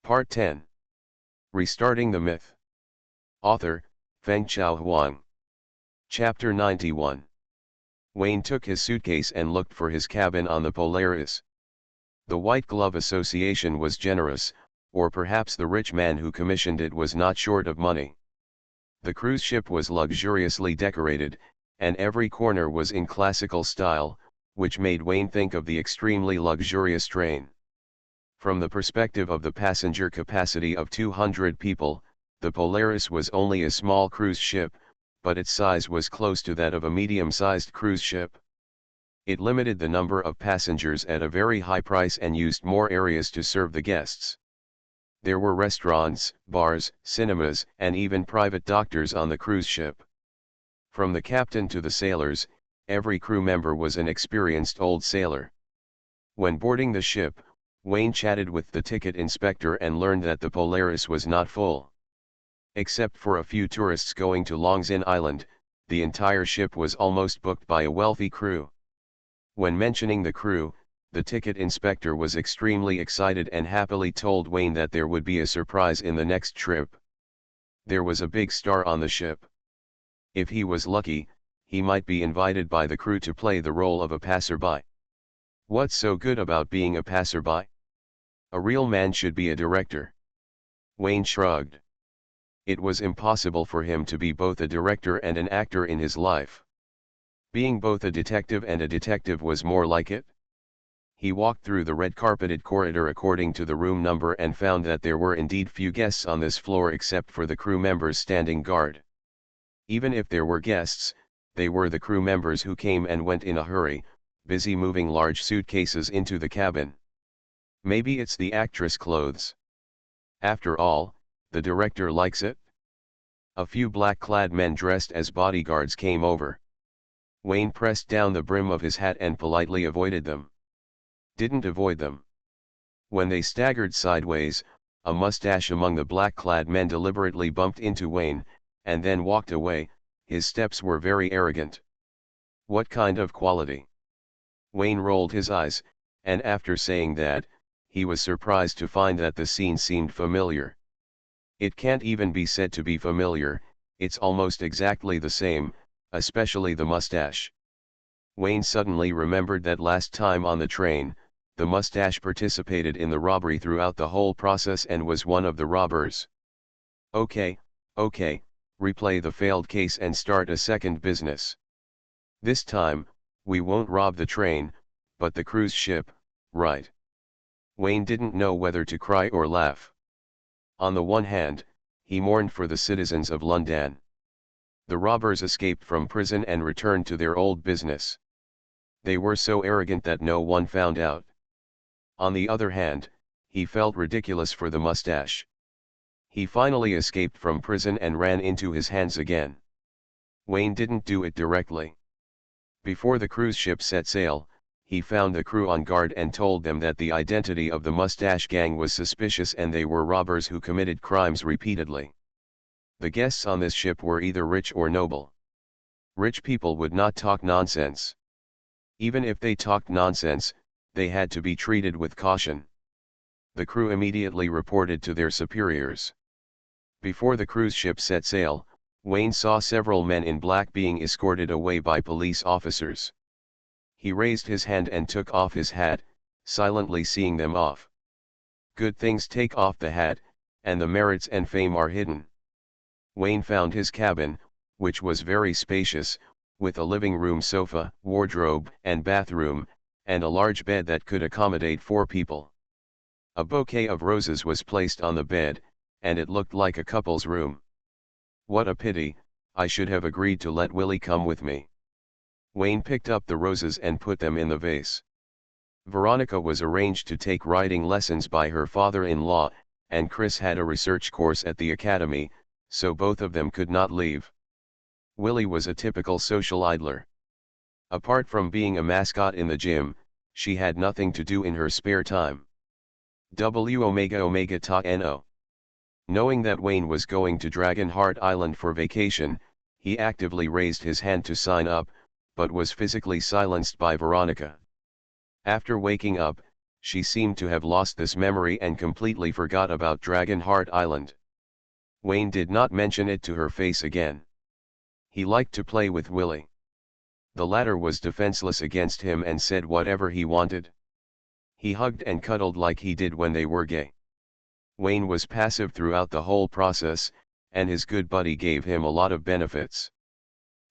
Part 10. Restarting the Myth. Author, Fengchao Huang. Chapter 91. Wayne took his suitcase and looked for his cabin on the Polaris. The White Glove Association was generous, or perhaps the rich man who commissioned it was not short of money. The cruise ship was luxuriously decorated, and every corner was in classical style, which made Wayne think of the extremely luxurious train. From the perspective of the passenger capacity of 200 people, the Polaris was only a small cruise ship, but its size was close to that of a medium-sized cruise ship. It limited the number of passengers at a very high price and used more areas to serve the guests. There were restaurants, bars, cinemas, and even private doctors on the cruise ship. From the captain to the sailors, every crew member was an experienced old sailor. When boarding the ship, Wayne chatted with the ticket inspector and learned that the Polaris was not full. Except for a few tourists going to Longzhen Island, the entire ship was almost booked by a wealthy crew. When mentioning the crew, the ticket inspector was extremely excited and happily told Wayne that there would be a surprise in the next trip. There was a big star on the ship. If he was lucky, he might be invited by the crew to play the role of a passerby. What's so good about being a passerby? A real man should be a director. Wayne shrugged. It was impossible for him to be both a director and an actor in his life. Being both a detective and a detective was more like it. He walked through the red-carpeted corridor according to the room number and found that there were indeed few guests on this floor except for the crew members standing guard. Even if there were guests, they were the crew members who came and went in a hurry, busy moving large suitcases into the cabin. Maybe it's the actress' clothes. After all, the director likes it. A few black-clad men dressed as bodyguards came over. Wayne pressed down the brim of his hat and politely avoided them. Didn't avoid them. When they staggered sideways, a mustache among the black-clad men deliberately bumped into Wayne, and then walked away. His steps were very arrogant. What kind of quality? Wayne rolled his eyes, and after saying that, he was surprised to find that the scene seemed familiar. It can't even be said to be familiar, it's almost exactly the same, especially the mustache. Wayne suddenly remembered that last time on the train, the mustache participated in the robbery throughout the whole process and was one of the robbers. Okay, replay the failed case and start a second business. This time, we won't rob the train, but the cruise ship, right? Wayne didn't know whether to cry or laugh. On the one hand, he mourned for the citizens of London. The robbers escaped from prison and returned to their old business. They were so arrogant that no one found out. On the other hand, he felt ridiculous for the mustache. He finally escaped from prison and ran into his hands again. Wayne didn't do it directly. Before the cruise ship set sail, he found the crew on guard and told them that the identity of the mustache gang was suspicious and they were robbers who committed crimes repeatedly. The guests on this ship were either rich or noble. Rich people would not talk nonsense. Even if they talked nonsense, they had to be treated with caution. The crew immediately reported to their superiors. Before the cruise ship set sail, Wayne saw several men in black being escorted away by police officers. He raised his hand and took off his hat, silently seeing them off. Good things take off the hat, and the merits and fame are hidden. Wayne found his cabin, which was very spacious, with a living room sofa, wardrobe and bathroom, and a large bed that could accommodate 4 people. A bouquet of roses was placed on the bed, and it looked like a couple's room. What a pity, I should have agreed to let Willie come with me. Wayne picked up the roses and put them in the vase. Veronica was arranged to take writing lessons by her father-in-law, and Chris had a research course at the academy, so both of them could not leave. Willie was a typical social idler. Apart from being a mascot in the gym, she had nothing to do in her spare time. W omega omega ta no. Knowing that Wayne was going to Dragon Heart Island for vacation, he actively raised his hand to sign up, but was physically silenced by Veronica. After waking up, She seemed to have lost this memory and completely forgot about Dragon Heart Island. Wayne did not mention it to her face again. He liked to play with Willie. The latter was defenseless against him and said whatever he wanted. He hugged and cuddled like he did when they were gay. Wayne was passive throughout the whole process, and his good buddy gave him a lot of benefits.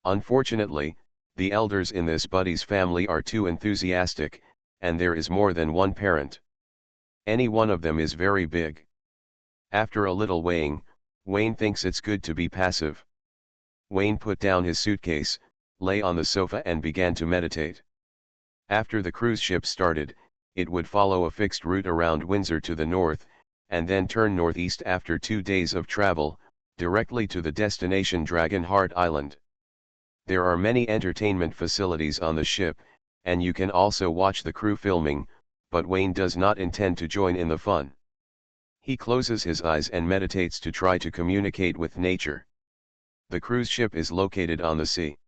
Unfortunately, the elders in this buddy's family are too enthusiastic, and there is more than one parent. Any one of them is very big. After a little weighing, Wayne thinks it's good to be passive. Wayne put down his suitcase, lay on the sofa and began to meditate. After the cruise ship started, it would follow a fixed route around Windsor to the north, and then turn northeast after 2 days of travel, directly to the destination Dragon Heart Island. There are many entertainment facilities on the ship, and you can also watch the crew filming, but Wayne does not intend to join in the fun. He closes his eyes and meditates to try to communicate with nature. The cruise ship is located on the sea.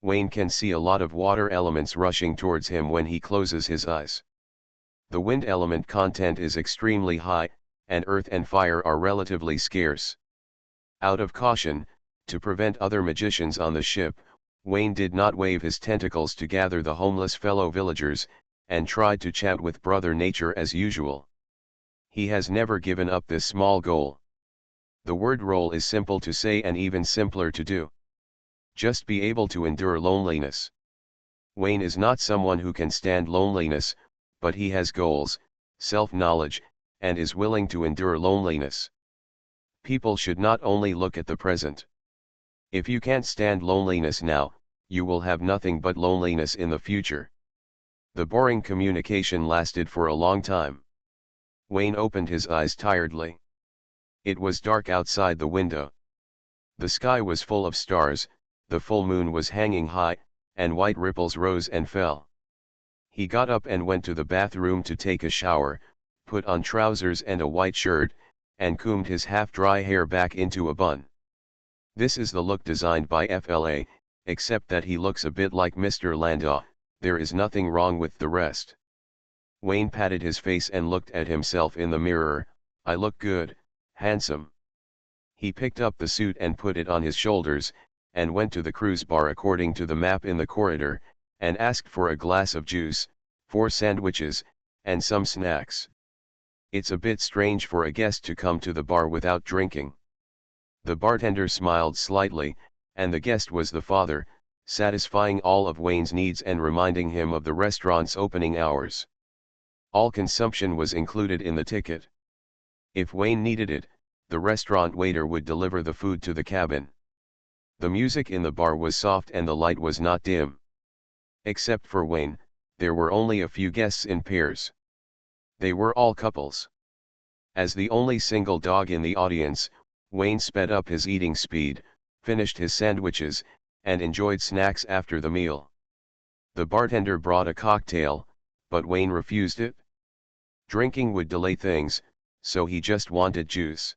Wayne can see a lot of water elements rushing towards him when he closes his eyes. The wind element content is extremely high, and earth and fire are relatively scarce. Out of caution, to prevent other magicians on the ship, Wayne did not wave his tentacles to gather the homeless fellow villagers, and tried to chat with Brother Nature as usual. He has never given up this small goal. The word roll is simple to say and even simpler to do. Just be able to endure loneliness. Wayne is not someone who can stand loneliness, but he has goals, self-knowledge, and is willing to endure loneliness. People should not only look at the present. If you can't stand loneliness now, you will have nothing but loneliness in the future. The boring communication lasted for a long time. Wayne opened his eyes tiredly. It was dark outside the window. The sky was full of stars, the full moon was hanging high, and white ripples rose and fell. He got up and went to the bathroom to take a shower, put on trousers and a white shirt, and combed his half-dry hair back into a bun. This is the look designed by FLA, except that he looks a bit like Mr. Landau. There is nothing wrong with the rest. Wayne patted his face and looked at himself in the mirror. I look good, handsome. He picked up the suit and put it on his shoulders, and went to the cruise bar according to the map in the corridor, and asked for a glass of juice, 4 sandwiches, and some snacks. It's a bit strange for a guest to come to the bar without drinking. The bartender smiled slightly, and the guest was the father, satisfying all of Wayne's needs and reminding him of the restaurant's opening hours. All consumption was included in the ticket. If Wayne needed it, the restaurant waiter would deliver the food to the cabin. The music in the bar was soft and the light was not dim. Except for Wayne, there were only a few guests in pairs. They were all couples. As the only single dog in the audience, Wayne sped up his eating speed, finished his sandwiches, and enjoyed snacks after the meal. The bartender brought a cocktail, but Wayne refused it. Drinking would delay things, so he just wanted juice.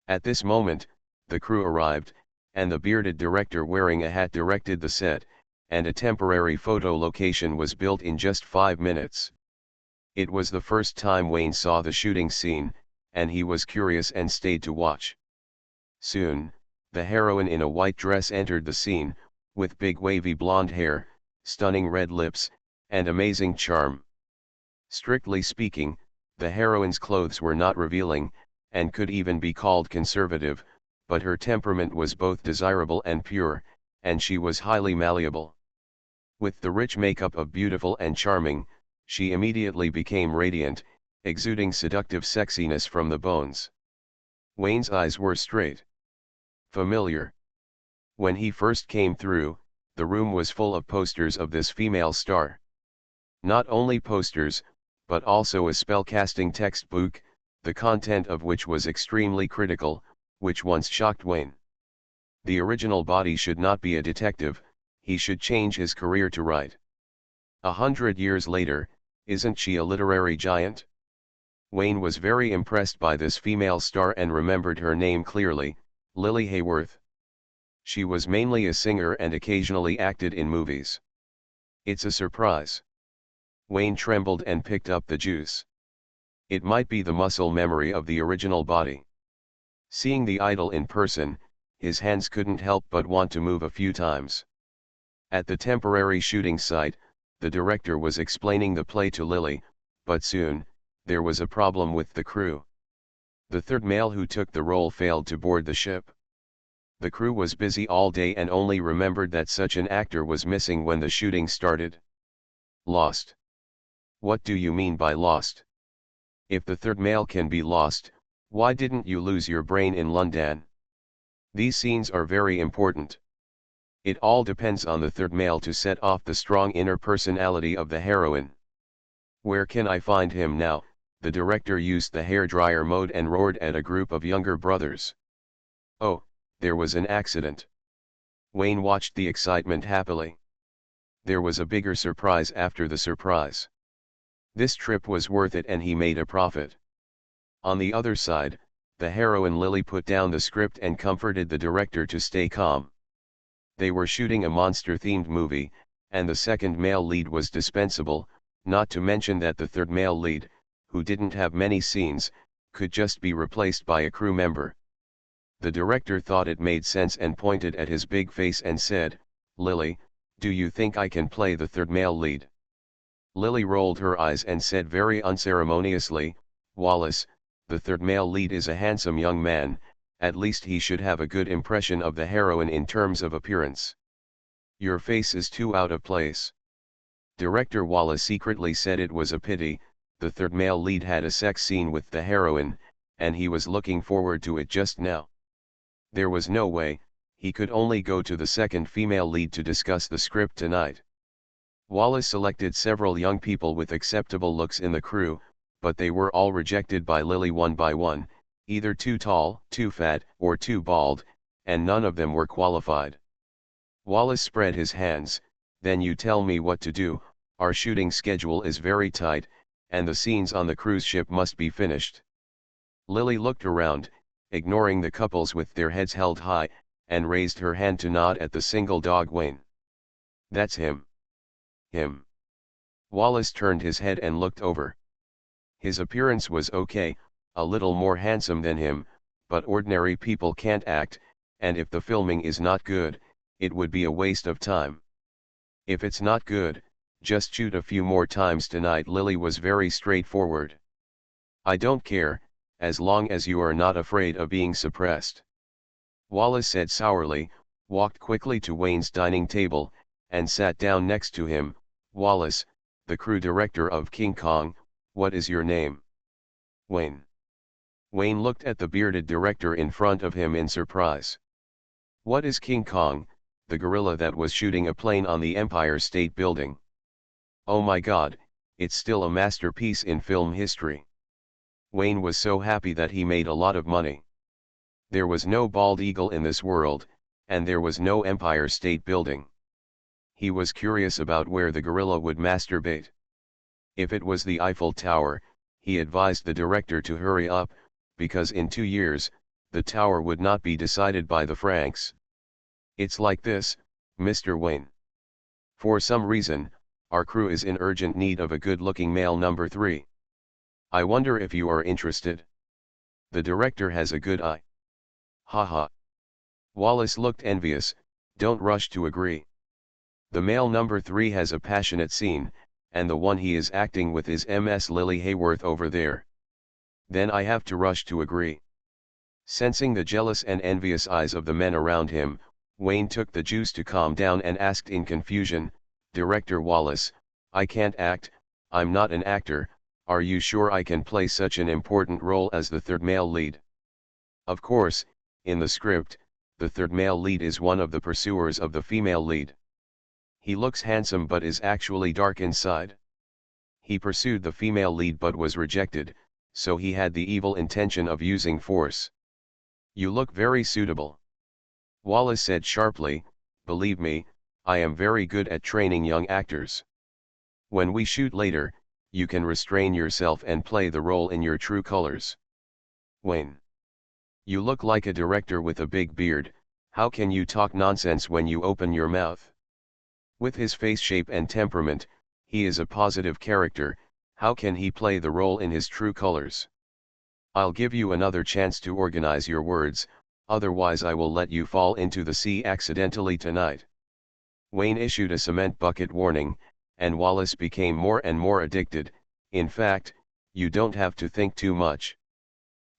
At this moment, the crew arrived, and the bearded director wearing a hat directed the set, and a temporary photo location was built in just 5 minutes. It was the first time Wayne saw the shooting scene, and he was curious and stayed to watch. Soon, the heroine in a white dress entered the scene, with big wavy blonde hair, stunning red lips, and amazing charm. Strictly speaking, the heroine's clothes were not revealing, and could even be called conservative, but her temperament was both desirable and pure, and she was highly malleable. With the rich makeup of beautiful and charming, she immediately became radiant, exuding seductive sexiness from the bones. Wayne's eyes were straight. Familiar. When he first came through, the room was full of posters of this female star. Not only posters, but also a spellcasting textbook, the content of which was extremely critical, which once shocked Wayne. The original body should not be a detective, he should change his career to write. 100 years later, isn't she a literary giant? Wayne was very impressed by this female star and remembered her name clearly, Lily Hayworth. She was mainly a singer and occasionally acted in movies. It's a surprise. Wayne trembled and picked up the juice. It might be the muscle memory of the original body. Seeing the idol in person, his hands couldn't help but want to move a few times. At the temporary shooting site, the director was explaining the play to Lily, but soon, there was a problem with the crew. The third male who took the role failed to board the ship. The crew was busy all day and only remembered that such an actor was missing when the shooting started. Lost. What do you mean by lost? If the third male can be lost, why didn't you lose your brain in London? These scenes are very important. It all depends on the third male to set off the strong inner personality of the heroine. Where can I find him now? The director used the hairdryer mode and roared at a group of younger brothers. Oh, there was an accident. Wayne watched the excitement happily. There was a bigger surprise after the surprise. This trip was worth it and he made a profit. On the other side, the heroine Lily put down the script and comforted the director to stay calm. They were shooting a monster-themed movie, and the second male lead was dispensable, not to mention that the third male lead, who didn't have many scenes, could just be replaced by a crew member. The director thought it made sense and pointed at his big face and said, "Lily, do you think I can play the third male lead?" Lily rolled her eyes and said very unceremoniously, "Wallace, the third male lead is a handsome young man, at least he should have a good impression of the heroine in terms of appearance. Your face is too out of place." Director Wallace secretly said it was a pity, the third male lead had a sex scene with the heroine, and he was looking forward to it just now. There was no way, he could only go to the second female lead to discuss the script tonight. Wallace selected several young people with acceptable looks in the crew, but they were all rejected by Lily one by one, either too tall, too fat, or too bald, and none of them were qualified. Wallace spread his hands. "Then you tell me what to do. Our shooting schedule is very tight, and the scenes on the cruise ship must be finished." Lily looked around, ignoring the couples with their heads held high, and raised her hand to nod at the single dog Wayne. "That's him." "Him." Wallace turned his head and looked over. His appearance was okay, a little more handsome than him, but ordinary people can't act, and if the filming is not good, it would be a waste of time. If it's not good, just shoot a few more times tonight. Lily was very straightforward. "I don't care, as long as you are not afraid of being suppressed." Wallace said sourly, walked quickly to Wayne's dining table, and sat down next to him. "Wallace, the crew director of King Kong, what is your name?" "Wayne." Wayne looked at the bearded director in front of him in surprise. "What is King Kong, the gorilla that was shooting a plane on the Empire State Building?" "Oh my God, it's still a masterpiece in film history." Wayne was so happy that he made a lot of money. There was no bald eagle in this world, and there was no Empire State Building. He was curious about where the gorilla would masturbate. If it was the Eiffel Tower, he advised the director to hurry up, because in 2 years, the tower would not be decided by the Franks. "It's like this, Mr. Wayne. For some reason, our crew is in urgent need of a good-looking male number 3. I wonder if you are interested. The director has a good eye." "Haha." Wallace looked envious. "Don't rush to agree. The male number 3 has a passionate scene, and the one he is acting with is Ms. Lily Hayworth over there. Then I have to rush to agree." Sensing the jealous and envious eyes of the men around him, Wayne took the juice to calm down and asked in confusion, "Director Wallace, I can't act, I'm not an actor, are you sure I can play such an important role as the third male lead?" Of course, in the script, the third male lead is one of the pursuers of the female lead. He looks handsome but is actually dark inside. He pursued the female lead but was rejected, so he had the evil intention of using force. "You look very suitable." Wallace said sharply, "Believe me, I am very good at training young actors. When we shoot later, you can restrain yourself and play the role in your true colors." "Wayne, you look like a director with a big beard, how can you talk nonsense when you open your mouth?" With his face shape and temperament, he is a positive character, how can he play the role in his true colors? I'll give you another chance to organize your words, otherwise I will let you fall into the sea accidentally tonight. Wayne issued a cement bucket warning, and Wallace became more and more addicted. In fact, you don't have to think too much.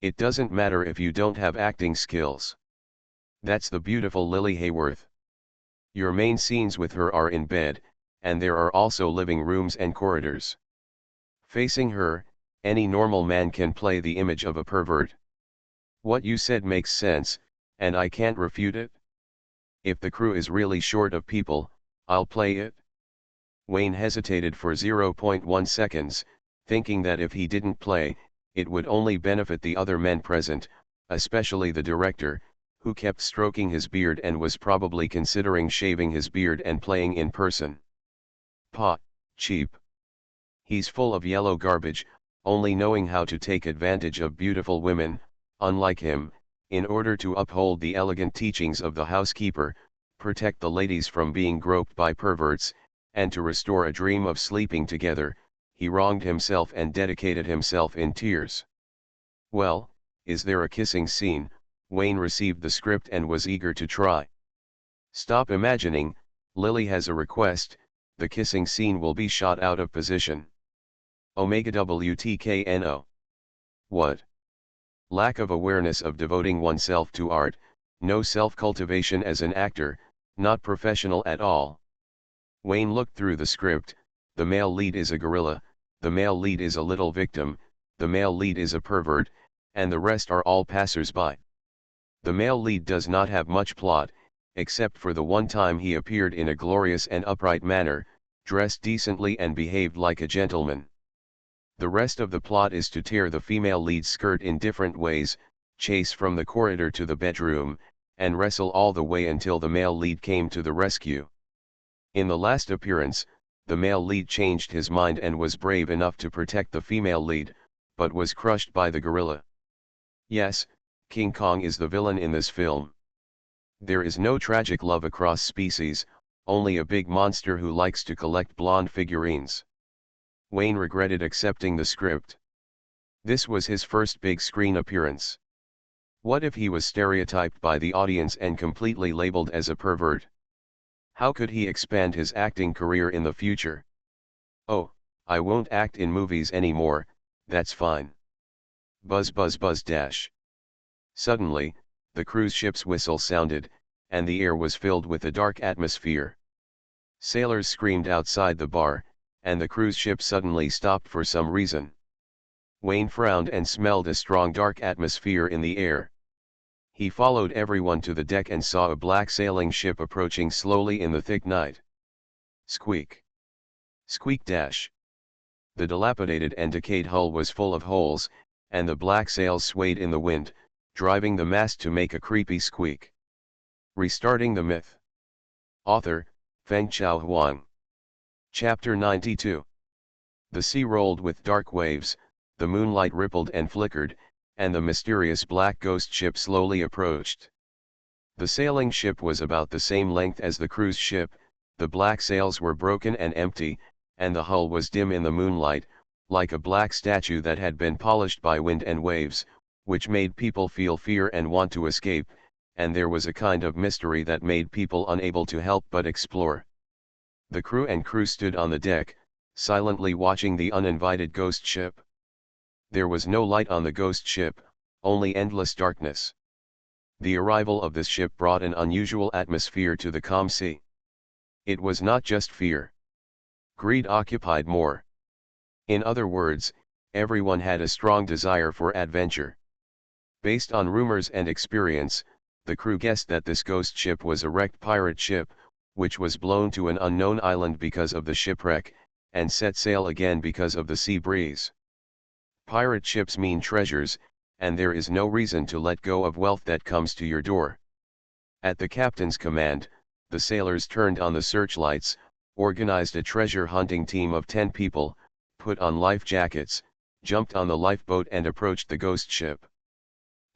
It doesn't matter if you don't have acting skills. That's the beautiful Lily Hayworth. Your main scenes with her are in bed, and there are also living rooms and corridors. Facing her, any normal man can play the image of a pervert. What you said makes sense, and I can't refute it. If the crew is really short of people, I'll play it. Wayne hesitated for 0.1 seconds, thinking that if he didn't play, it would only benefit the other men present, especially the director, who kept stroking his beard and was probably considering shaving his beard and playing in person. Pah, cheap. He's full of yellow garbage, only knowing how to take advantage of beautiful women, unlike him, in order to uphold the elegant teachings of the housekeeper, protect the ladies from being groped by perverts, and to restore a dream of sleeping together. He wronged himself and dedicated himself in tears. Well, is there a kissing scene? Wayne received the script and was eager to try. Stop imagining, Lily has a request, the kissing scene will be shot out of position. Omega WTKNO. What? Lack of awareness of devoting oneself to art, no self-cultivation as an actor, not professional at all. Wayne looked through the script. The male lead is a gorilla, the male lead is a little victim, the male lead is a pervert, and the rest are all passers-by. The male lead does not have much plot, except for the one time he appeared in a glorious and upright manner, dressed decently and behaved like a gentleman. The rest of the plot is to tear the female lead's skirt in different ways, chase from the corridor to the bedroom, and wrestle all the way until the male lead came to the rescue. In the last appearance, the male lead changed his mind and was brave enough to protect the female lead, but was crushed by the gorilla. Yes, King Kong is the villain in this film. There is no tragic love across species, only a big monster who likes to collect blonde figurines. Wayne regretted accepting the script. This was his first big screen appearance. What if he was stereotyped by the audience and completely labeled as a pervert? How could he expand his acting career in the future? Oh, I won't act in movies anymore, that's fine. Buzz buzz buzz dash. Suddenly, the cruise ship's whistle sounded, and the air was filled with a dark atmosphere. Sailors screamed outside the bar, and the cruise ship suddenly stopped for some reason. Wayne frowned and smelled a strong dark atmosphere in the air. He followed everyone to the deck and saw a black sailing ship approaching slowly in the thick night. Squeak. Squeak dash. The dilapidated and decayed hull was full of holes, and the black sails swayed in the wind, driving the mast to make a creepy squeak. Restarting the myth. Author, Fengchao Huang. Chapter 92. The sea rolled with dark waves, the moonlight rippled and flickered, and the mysterious black ghost ship slowly approached. The sailing ship was about the same length as the cruise ship, the black sails were broken and empty, and the hull was dim in the moonlight, like a black statue that had been polished by wind and waves, which made people feel fear and want to escape, and there was a kind of mystery that made people unable to help but explore. The crew and crew stood on the deck, silently watching the uninvited ghost ship. There was no light on the ghost ship, only endless darkness. The arrival of this ship brought an unusual atmosphere to the calm sea. It was not just fear. Greed occupied more. In other words, everyone had a strong desire for adventure. Based on rumors and experience, the crew guessed that this ghost ship was a wrecked pirate ship, which was blown to an unknown island because of the shipwreck, and set sail again because of the sea breeze. Pirate ships mean treasures, and there is no reason to let go of wealth that comes to your door. At the captain's command, the sailors turned on the searchlights, organized a treasure hunting team of 10 people, put on life jackets, jumped on the lifeboat and approached the ghost ship.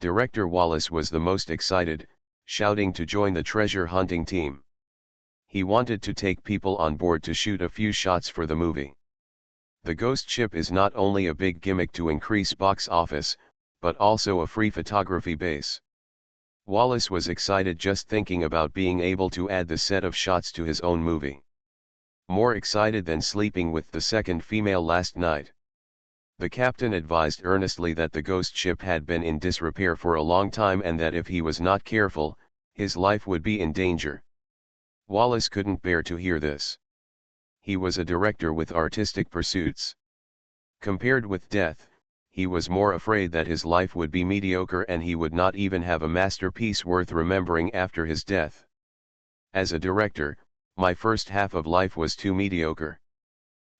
Director Wallace was the most excited, shouting to join the treasure hunting team. He wanted to take people on board to shoot a few shots for the movie. The ghost ship is not only a big gimmick to increase box office, but also a free photography base. Wallace was excited just thinking about being able to add the set of shots to his own movie. More excited than sleeping with the second female last night. The captain advised earnestly that the ghost ship had been in disrepair for a long time and that if he was not careful, his life would be in danger. Wallace couldn't bear to hear this. He was a director with artistic pursuits. Compared with death, he was more afraid that his life would be mediocre and he would not even have a masterpiece worth remembering after his death. As a director, my first half of life was too mediocre.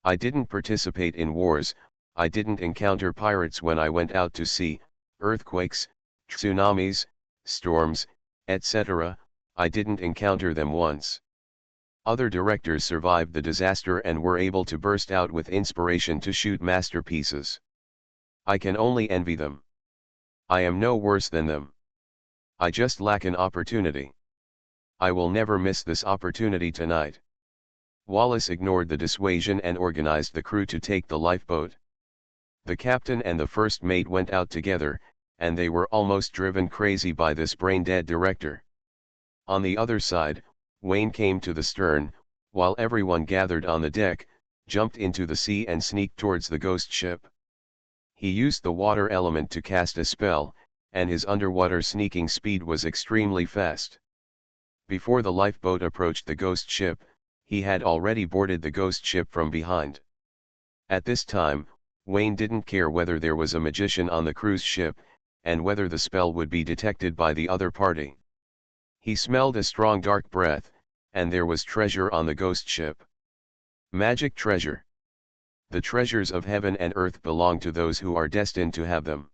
I didn't participate in wars, I didn't encounter pirates when I went out to sea, earthquakes, tsunamis, storms, etc., I didn't encounter them once. Other directors survived the disaster and were able to burst out with inspiration to shoot masterpieces. I can only envy them. I am no worse than them. I just lack an opportunity. I will never miss this opportunity tonight. Wallace ignored the dissuasion and organized the crew to take the lifeboat. The captain and the first mate went out together, and they were almost driven crazy by this brain-dead director. On the other side, Wayne came to the stern, while everyone gathered on the deck, jumped into the sea and sneaked towards the ghost ship. He used the water element to cast a spell, and his underwater sneaking speed was extremely fast. Before the lifeboat approached the ghost ship, he had already boarded the ghost ship from behind. At this time, Wayne didn't care whether there was a magician on the cruise ship, and whether the spell would be detected by the other party. He smelled a strong dark breath, and there was treasure on the ghost ship. Magic treasure. The treasures of heaven and earth belong to those who are destined to have them.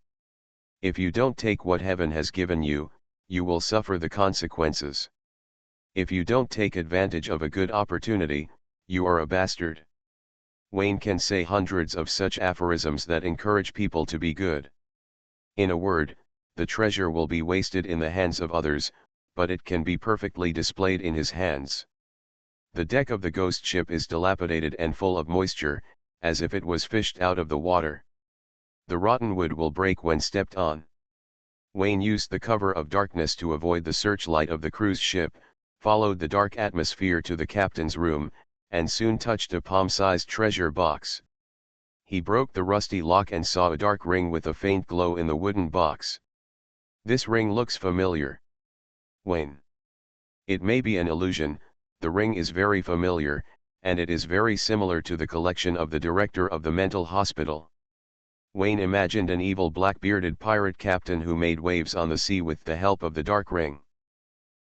If you don't take what heaven has given you, you will suffer the consequences. If you don't take advantage of a good opportunity, you are a bastard. Wayne can say hundreds of such aphorisms that encourage people to be good. In a word, the treasure will be wasted in the hands of others, but it can be perfectly displayed in his hands. The deck of the ghost ship is dilapidated and full of moisture, as if it was fished out of the water. The rotten wood will break when stepped on. Wayne used the cover of darkness to avoid the searchlight of the cruise ship, followed the dark atmosphere to the captain's room, and soon touched a palm-sized treasure box. He broke the rusty lock and saw a dark ring with a faint glow in the wooden box. This ring looks familiar. Wayne. It may be an illusion, the ring is very familiar, and it is very similar to the collection of the director of the mental hospital. Wayne imagined an evil black-bearded pirate captain who made waves on the sea with the help of the dark ring.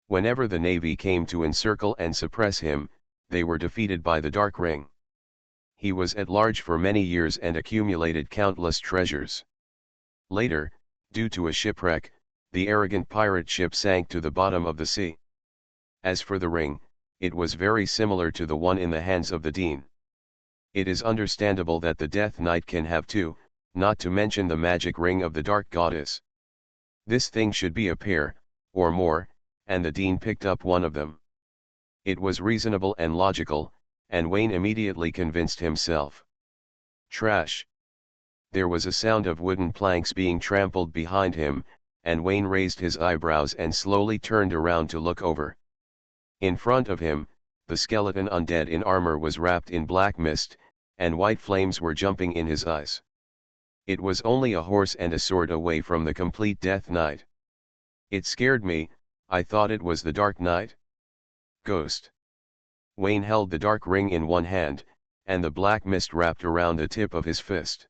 Whenever the Navy came to encircle and suppress him, they were defeated by the dark ring. He was at large for many years and accumulated countless treasures. Later, due to a shipwreck, the arrogant pirate ship sank to the bottom of the sea. As for the ring, it was very similar to the one in the hands of the Dean. It is understandable that the Death Knight can have two, not to mention the magic ring of the Dark Goddess. This thing should be a pair, or more, and the Dean picked up one of them. It was reasonable and logical, and Wayne immediately convinced himself. Trash. There was a sound of wooden planks being trampled behind him, and Wayne raised his eyebrows and slowly turned around to look over. In front of him, the skeleton undead in armor was wrapped in black mist, and white flames were jumping in his eyes. It was only a horse and a sword away from the complete Death Knight. It scared me, I thought it was the Dark Knight. Ghost. Wayne held the dark ring in one hand, and the black mist wrapped around the tip of his fist.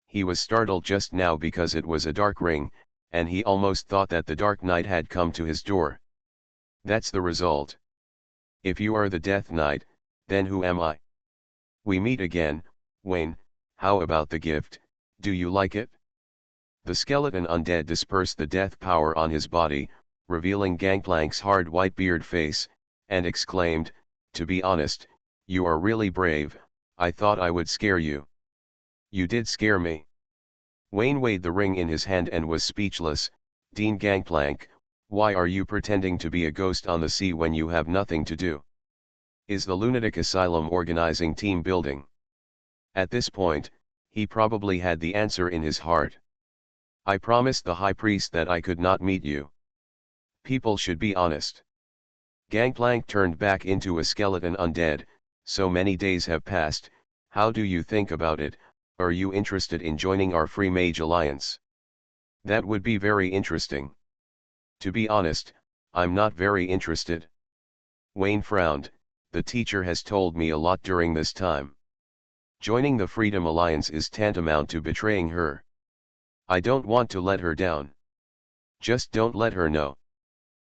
He was startled just now because it was a dark ring, and he almost thought that the Dark Knight had come to his door. That's the result. If you are the Death Knight, then who am I? We meet again, Wayne. How about the gift, do you like it? The skeleton undead dispersed the death power on his body, revealing Gangplank's hard white beard face, and exclaimed, "To be honest, you are really brave, I thought I would scare you." "You did scare me." Wayne weighed the ring in his hand and was speechless. "Dean Gangplank, why are you pretending to be a ghost on the sea when you have nothing to do?" Is the lunatic asylum organizing team building? At this point, he probably had the answer in his heart. I promised the high priest that I could not meet you. People should be honest. Gangplank turned back into a skeleton undead. So many days have passed, how do you think about it? Are you interested in joining our Free Mage Alliance? That would be very interesting. To be honest, I'm not very interested. Wayne frowned. The teacher has told me a lot during this time. Joining the Freedom Alliance is tantamount to betraying her. I don't want to let her down. Just don't let her know.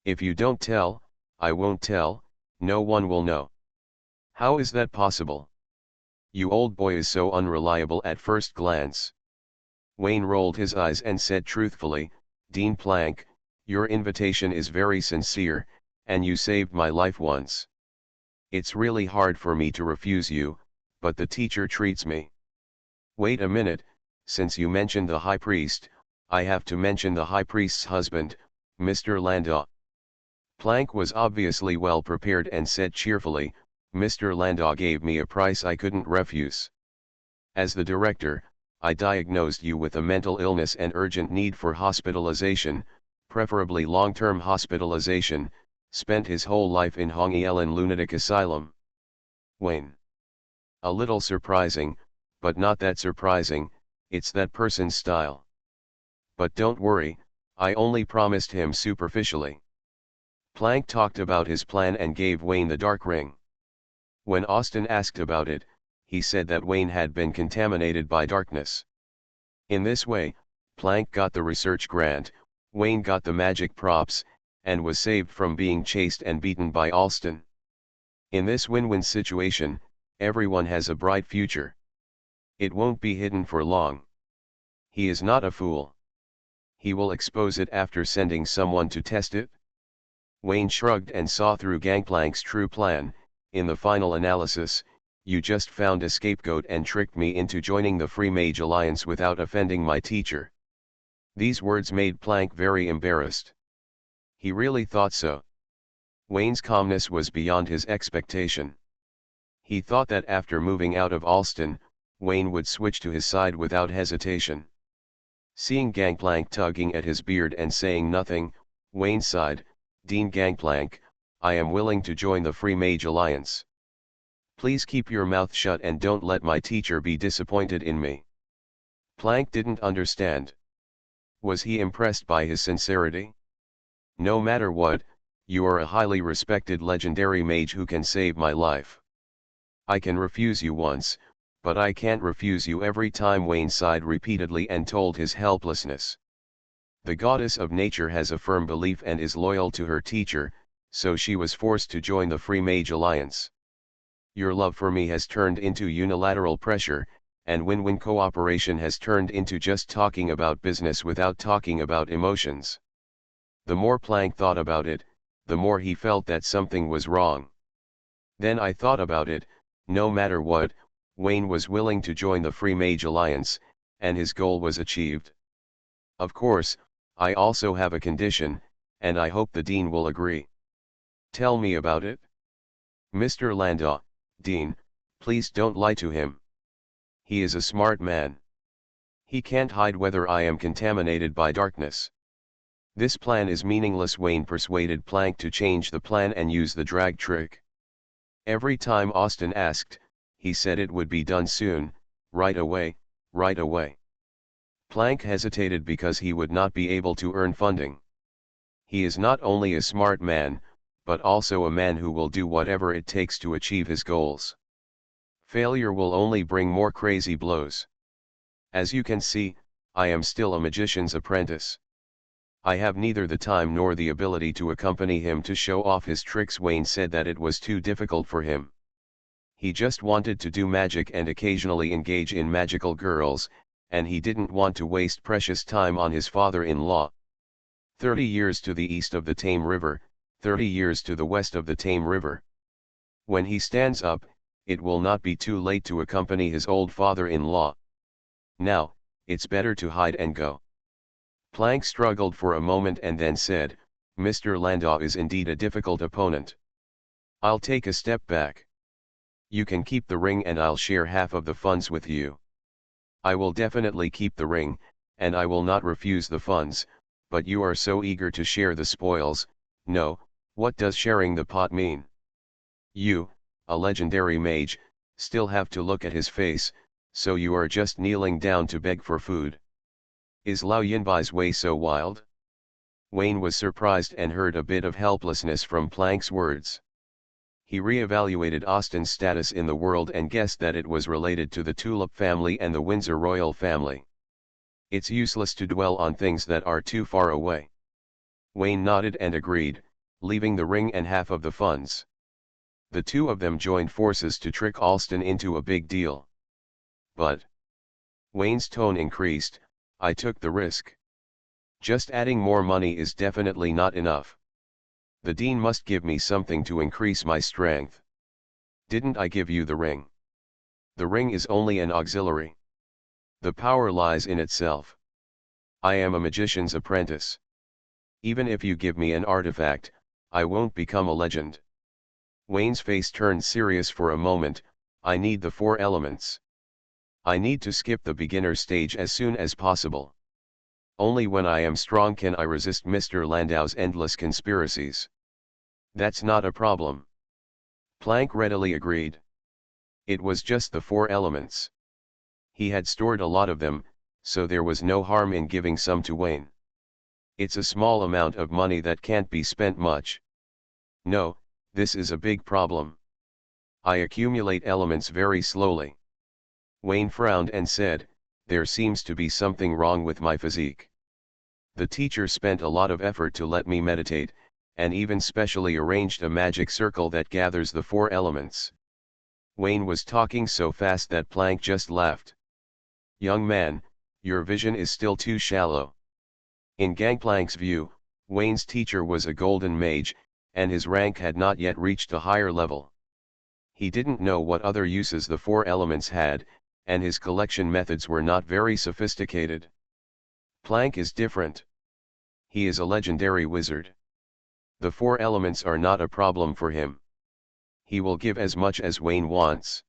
If you don't tell, I won't tell, no one will know. How is that possible? You old boy is so unreliable at first glance. Wayne rolled his eyes and said truthfully, Dean Plank, your invitation is very sincere, and you saved my life once. It's really hard for me to refuse you, but the teacher treats me. Wait a minute, since you mentioned the high priest, I have to mention the high priest's husband, Mr. Landau. Plank was obviously well prepared and said cheerfully, Mr. Landau gave me a price I couldn't refuse. As the director, I diagnosed you with a mental illness and urgent need for hospitalization, preferably long-term hospitalization, spent his whole life in Hong-Elen Lunatic Asylum. Wayne. A little surprising, but not that surprising, it's that person's style. But don't worry, I only promised him superficially. Plank talked about his plan and gave Wayne the dark ring. When Austin asked about it, he said that Wayne had been contaminated by darkness. In this way, Plank got the research grant, Wayne got the magic props, and was saved from being chased and beaten by Austin. In this win-win situation, everyone has a bright future. It won't be hidden for long. He is not a fool. He will expose it after sending someone to test it. Wayne shrugged and saw through Gangplank's true plan. In the final analysis, you just found a scapegoat and tricked me into joining the Free Mage Alliance without offending my teacher. These words made Plank very embarrassed. He really thought so. Wayne's calmness was beyond his expectation. He thought that after moving out of Alston, Wayne would switch to his side without hesitation. Seeing Gangplank tugging at his beard and saying nothing, Wayne sighed, Dean Gangplank, I am willing to join the Free Mage Alliance. Please keep your mouth shut and don't let my teacher be disappointed in me. Plank didn't understand. Was he impressed by his sincerity? No matter what, you are a highly respected legendary mage who can save my life. I can refuse you once, but I can't refuse you every time. Wayne sighed repeatedly and told his helplessness. The goddess of nature has a firm belief and is loyal to her teacher, so she was forced to join the Free Mage Alliance. Your love for me has turned into unilateral pressure, and win-win cooperation has turned into just talking about business without talking about emotions. The more Plank thought about it, the more he felt that something was wrong. Then I thought about it, no matter what, Wayne was willing to join the Free Mage Alliance, and his goal was achieved. Of course, I also have a condition, and I hope the Dean will agree. Tell me about it. Mr. Landau, Dean, please don't lie to him. He is a smart man. He can't hide whether I am contaminated by darkness. This plan is meaningless. Wayne persuaded Plank to change the plan and use the drag trick. Every time Austin asked, he said it would be done soon, right away, right away. Plank hesitated because he would not be able to earn funding. He is not only a smart man, but also a man who will do whatever it takes to achieve his goals. Failure will only bring more crazy blows. As you can see, I am still a magician's apprentice. I have neither the time nor the ability to accompany him to show off his tricks. Wayne said that it was too difficult for him. He just wanted to do magic and occasionally engage in magical girls, and he didn't want to waste precious time on his father-in-law. 30 years to the east of the Tame River, 30 years to the west of the Tame River. When he stands up, it will not be too late to accompany his old father-in-law. Now, it's better to hide and go. Plank struggled for a moment and then said, Mr. Landau is indeed a difficult opponent. I'll take a step back. You can keep the ring and I'll share half of the funds with you. I will definitely keep the ring, and I will not refuse the funds, but you are so eager to share the spoils. No, what does sharing the pot mean? You, a legendary mage, still have to look at his face, so you are just kneeling down to beg for food. Is Lao Yinbai's way so wild? Wayne was surprised and heard a bit of helplessness from Plank's words. He re-evaluated Austen's status in the world and guessed that it was related to the Tulip family and the Windsor royal family. It's useless to dwell on things that are too far away. Wayne nodded and agreed, leaving the ring and half of the funds. The two of them joined forces to trick Austen into a big deal. But Wayne's tone increased. I took the risk. Just adding more money is definitely not enough. The dean must give me something to increase my strength. Didn't I give you the ring? The ring is only an auxiliary. The power lies in itself. I am a magician's apprentice. Even if you give me an artifact, I won't become a legend. Wayne's face turned serious for a moment. I need the 4 elements. I need to skip the beginner stage as soon as possible. Only when I am strong can I resist Mr. Landau's endless conspiracies. That's not a problem. Plank readily agreed. It was just the 4 elements. He had stored a lot of them, so there was no harm in giving some to Wayne. It's a small amount of money that can't be spent much. No, this is a big problem. I accumulate elements very slowly. Wayne frowned and said, there seems to be something wrong with my physique. The teacher spent a lot of effort to let me meditate, and even specially arranged a magic circle that gathers the 4 elements. Wayne was talking so fast that Plank just laughed. Young man, your vision is still too shallow. In Gangplank's view, Wayne's teacher was a golden mage, and his rank had not yet reached a higher level. He didn't know what other uses the 4 elements had, and his collection methods were not very sophisticated. Plank is different. He is a legendary wizard. The 4 elements are not a problem for him. He will give as much as Wayne wants.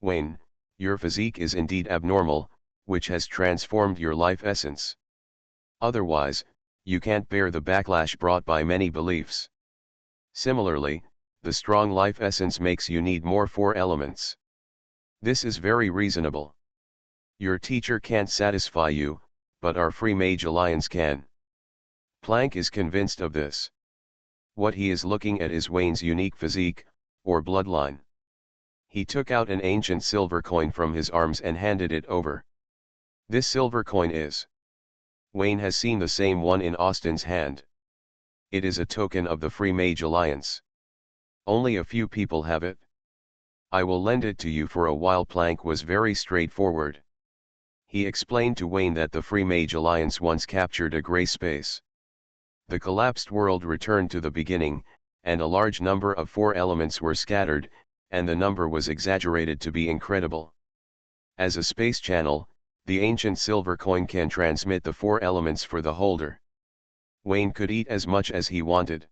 Wayne, your physique is indeed abnormal, which has transformed your life essence. Otherwise, you can't bear the backlash brought by many beliefs. Similarly, the strong life essence makes you need more 4 elements. This is very reasonable. Your teacher can't satisfy you, but our Free Mage Alliance can. Plank is convinced of this. What he is looking at is Wayne's unique physique, or bloodline. He took out an ancient silver coin from his arms and handed it over. This silver coin is. Wayne has seen the same one in Austen's hand. It is a token of the Free Mage Alliance. Only a few people have it. I will lend it to you for a while. Plank was very straightforward. He explained to Wayne that the Free Mage Alliance once captured a gray space. The collapsed world returned to the beginning, and a large number of 4 elements were scattered, and the number was exaggerated to be incredible. As a space channel, the ancient silver coin can transmit the 4 elements for the holder. Wayne could eat as much as he wanted.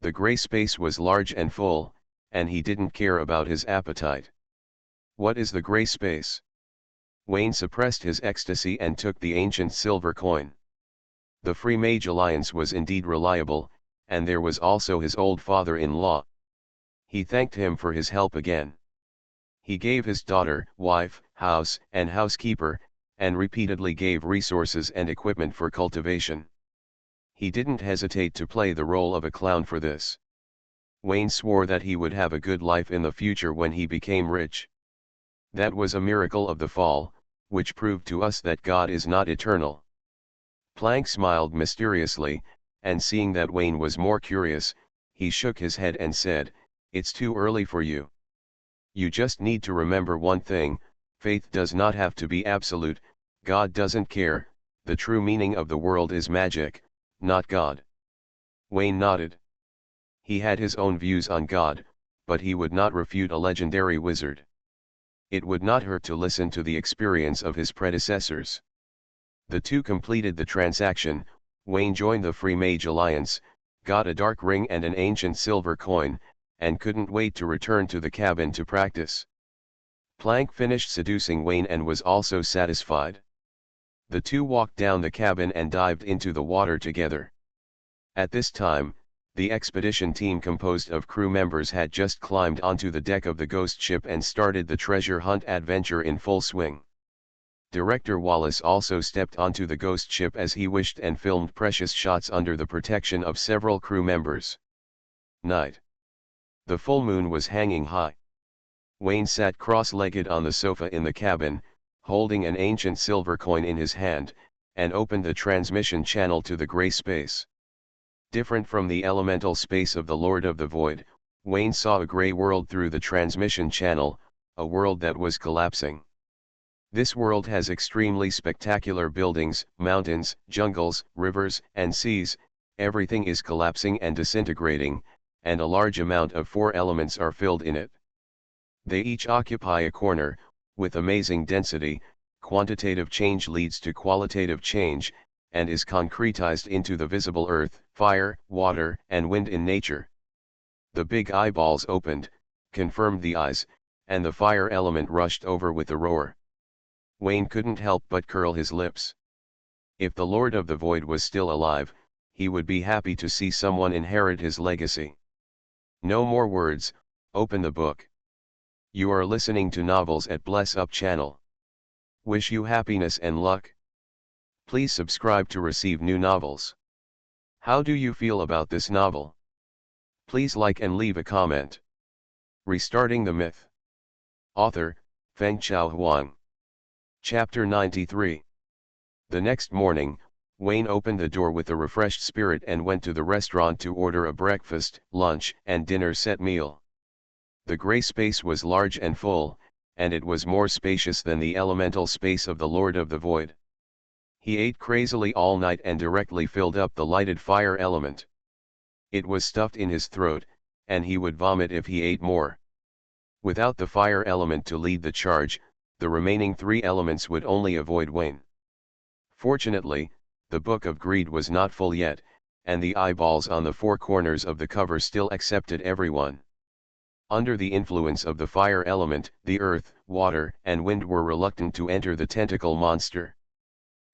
The gray space was large and full, and he didn't care about his appetite. What is the gray space? Wayne suppressed his ecstasy and took the ancient silver coin. The Free Mage Alliance was indeed reliable, and there was also his old father-in-law. He thanked him for his help again. He gave his daughter, wife, house, and housekeeper, and repeatedly gave resources and equipment for cultivation. He didn't hesitate to play the role of a clown for this. Wayne swore that he would have a good life in the future when he became rich. That was a miracle of the fall, which proved to us that God is not eternal. Plank smiled mysteriously, and seeing that Wayne was more curious, he shook his head and said, "It's too early for you. You just need to remember one thing, faith does not have to be absolute, God doesn't care, the true meaning of the world is magic, not God." Wayne nodded. He had his own views on God, but he would not refute a legendary wizard. It would not hurt to listen to the experience of his predecessors. The two completed the transaction. Wayne joined the Free Mage Alliance, got a dark ring and an ancient silver coin, and couldn't wait to return to the cabin to practice. Plank finished seducing Wayne and was also satisfied. The two walked down the cabin and dived into the water together. At this time, the expedition team composed of crew members had just climbed onto the deck of the ghost ship and started the treasure hunt adventure in full swing. Director Wallace also stepped onto the ghost ship as he wished and filmed precious shots under the protection of several crew members. Night. The full moon was hanging high. Wayne sat cross-legged on the sofa in the cabin, holding an ancient silver coin in his hand, and opened the transmission channel to the gray space. Different from the elemental space of the Lord of the Void, Wayne saw a gray world through the transmission channel, a world that was collapsing. This world has extremely spectacular buildings, mountains, jungles, rivers, and seas. Everything is collapsing and disintegrating, and a large amount of four elements are filled in it. They each occupy a corner. With amazing density, quantitative change leads to qualitative change, and is concretized into the visible earth, fire, water, and wind in nature. The big eyeballs opened, confirmed the eyes, and the fire element rushed over with a roar. Wayne couldn't help but curl his lips. If the Lord of the Void was still alive, he would be happy to see someone inherit his legacy. No more words, open the book. You are listening to Novels at Bless Up channel. Wish you happiness and luck. Please subscribe to receive new novels. How do you feel about this novel? Please like and leave a comment. Restarting the Myth. Author, Fengchao Huang. Chapter 93. The next morning, Wayne opened the door with a refreshed spirit and went to the restaurant to order a breakfast, lunch, and dinner set meal. The gray space was large and full, and it was more spacious than the elemental space of the Lord of the Void. He ate crazily all night and directly filled up the lighted fire element. It was stuffed in his throat, and he would vomit if he ate more. Without the fire element to lead the charge, the remaining three elements would only avoid Wayne. Fortunately, the Book of Greed was not full yet, and the eyeballs on the four corners of the cover still accepted everyone. Under the influence of the fire element, the earth, water, and wind were reluctant to enter the tentacle monster.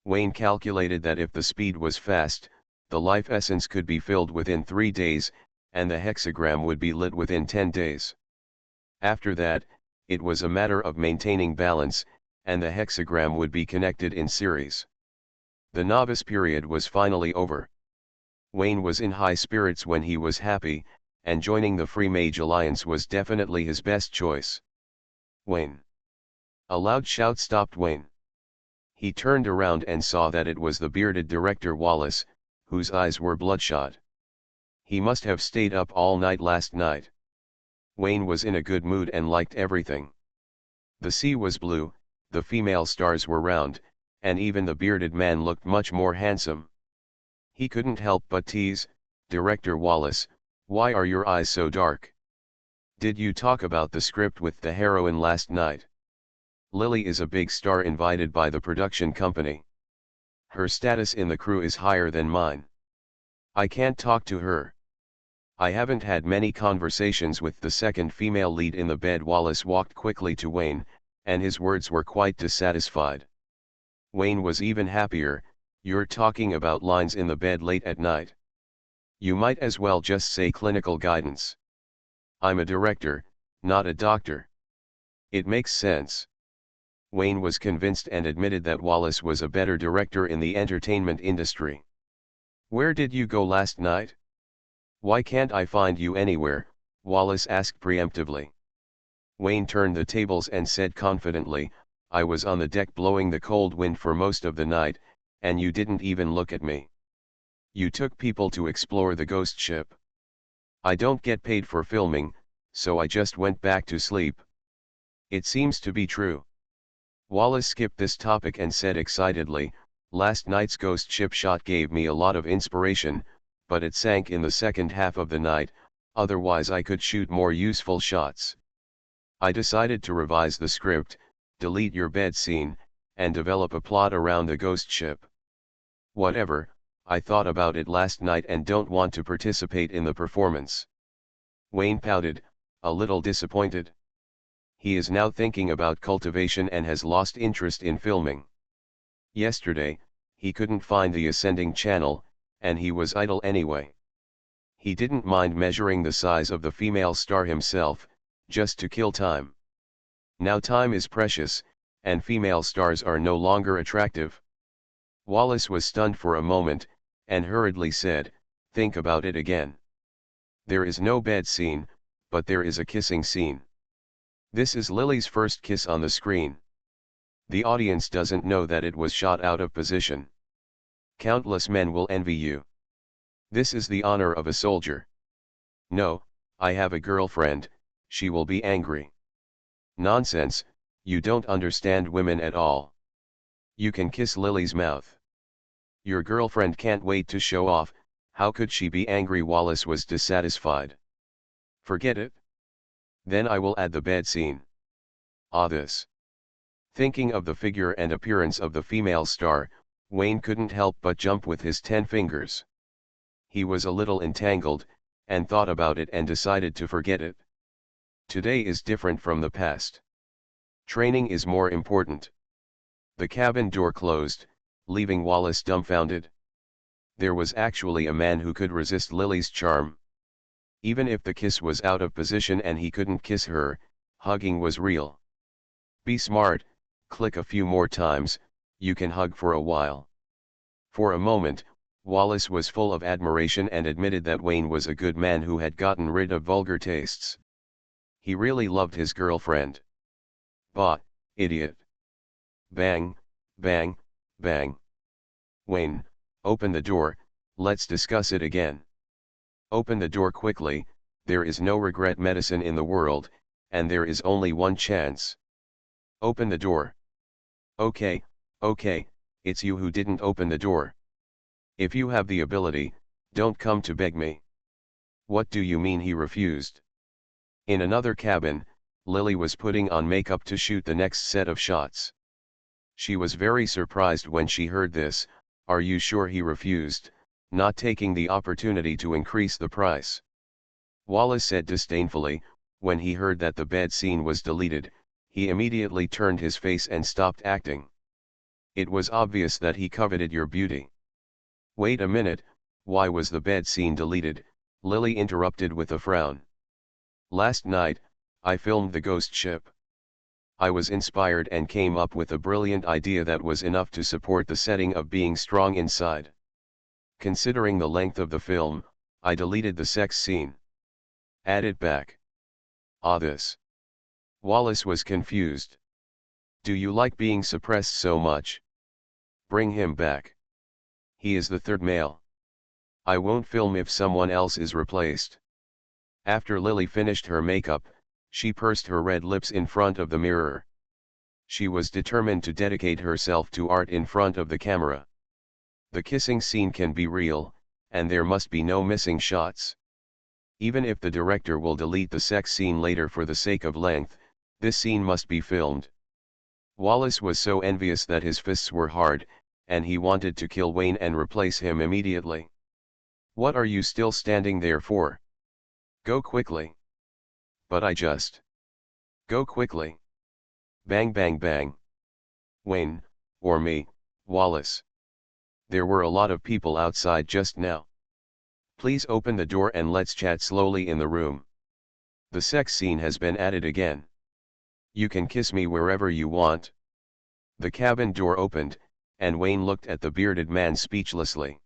Wayne calculated that if the speed was fast, the life essence could be filled within 3 days, and the hexagram would be lit within 10 days. After that, it was a matter of maintaining balance, and the hexagram would be connected in series. The novice period was finally over. Wayne was in high spirits when he was happy, and joining the Free Mage Alliance was definitely his best choice. Wayne! A loud shout stopped Wayne. He turned around and saw that it was the bearded Director Wallace, whose eyes were bloodshot. He must have stayed up all night last night. Wayne was in a good mood and liked everything. The sea was blue, the female stars were round, and even the bearded man looked much more handsome. He couldn't help but tease, "Director Wallace, why are your eyes so dark? Did you talk about the script with the heroine last night? Lily is a big star invited by the production company. Her status in the crew is higher than mine. I can't talk to her. I haven't had many conversations with the second female lead in the bed." Wallace walked quickly to Wayne, and his words were quite dissatisfied. Wayne was even happier. "You're talking about lines in the bed late at night. You might as well just say clinical guidance. I'm a director, not a doctor. It makes sense." Wayne was convinced and admitted that Wallace was a better director in the entertainment industry. "Where did you go last night? Why can't I find you anywhere?" Wallace asked preemptively. Wayne turned the tables and said confidently, "I was on the deck blowing the cold wind for most of the night, and you didn't even look at me. You took people to explore the ghost ship. I don't get paid for filming, so I just went back to sleep." "It seems to be true." Wallace skipped this topic and said excitedly, "Last night's ghost ship shot gave me a lot of inspiration, but it sank in the second half of the night, otherwise I could shoot more useful shots. I decided to revise the script, delete your bed scene, and develop a plot around the ghost ship. Whatever, I thought about it last night and don't want to participate in the performance." Wayne pouted, a little disappointed. He is now thinking about cultivation and has lost interest in filming. Yesterday, he couldn't find the ascending channel, and he was idle anyway. He didn't mind measuring the size of the female star himself, just to kill time. Now time is precious, and female stars are no longer attractive. Wallace was stunned for a moment, and hurriedly said, "Think about it again. There is no bed scene, but there is a kissing scene. This is Lily's first kiss on the screen. The audience doesn't know that it was shot out of position. Countless men will envy you. This is the honor of a soldier. No, I have a girlfriend, she will be angry." "Nonsense, you don't understand women at all. You can kiss Lily's mouth. Your girlfriend can't wait to show off, how could she be angry?" Wallace was dissatisfied. "Forget it. Then I will add the bed scene." "Ah, this." Thinking of the figure and appearance of the female star, Wayne couldn't help but jump with his 10 fingers. He was a little entangled, and thought about it and decided to forget it. Today is different from the past. Training is more important. The cabin door closed, leaving Wallace dumbfounded. There was actually a man who could resist Lily's charm. Even if the kiss was out of position and he couldn't kiss her, hugging was real. Be smart, click a few more times, you can hug for a while. For a moment, Wallace was full of admiration and admitted that Wayne was a good man who had gotten rid of vulgar tastes. He really loved his girlfriend. Bah, idiot. Bang, bang, bang. "Wayne, open the door, let's discuss it again. Open the door quickly, there is no regret medicine in the world, and there is only one chance. Open the door." Okay, it's you who didn't open the door. If you have the ability, don't come to beg me." "What do you mean?" He refused. In another cabin, Lily was putting on makeup to shoot the next set of shots. She was very surprised when she heard this. "Are you sure?" he refused, not taking the opportunity to increase the price. Wallace said disdainfully. When he heard that the bed scene was deleted, he immediately turned his face and stopped acting. It was obvious that he coveted your beauty. "Wait a minute, why was the bed scene deleted?" Lily interrupted with a frown. "Last night, I filmed the ghost ship. I was inspired and came up with a brilliant idea that was enough to support the setting of being strong inside. Considering the length of the film, I deleted the sex scene. Add it back." "Ah, this." Wallace was confused. "Do you like being suppressed so much? Bring him back. He is the third male. I won't film if someone else is replaced." After Lily finished her makeup, she pursed her red lips in front of the mirror. She was determined to dedicate herself to art in front of the camera. The kissing scene can be real, and there must be no missing shots. Even if the director will delete the sex scene later for the sake of length, this scene must be filmed. Wallace was so envious that his fists were hard, and he wanted to kill Wayne and replace him immediately. "What are you still standing there for? Go quickly." "But I just..." "Go quickly." Bang bang bang. "Wayne, or me, Wallace. There were a lot of people outside just now. Please open the door and let's chat slowly in the room. The sex scene has been added again. You can kiss me wherever you want." The cabin door opened, and Wayne looked at the bearded man speechlessly.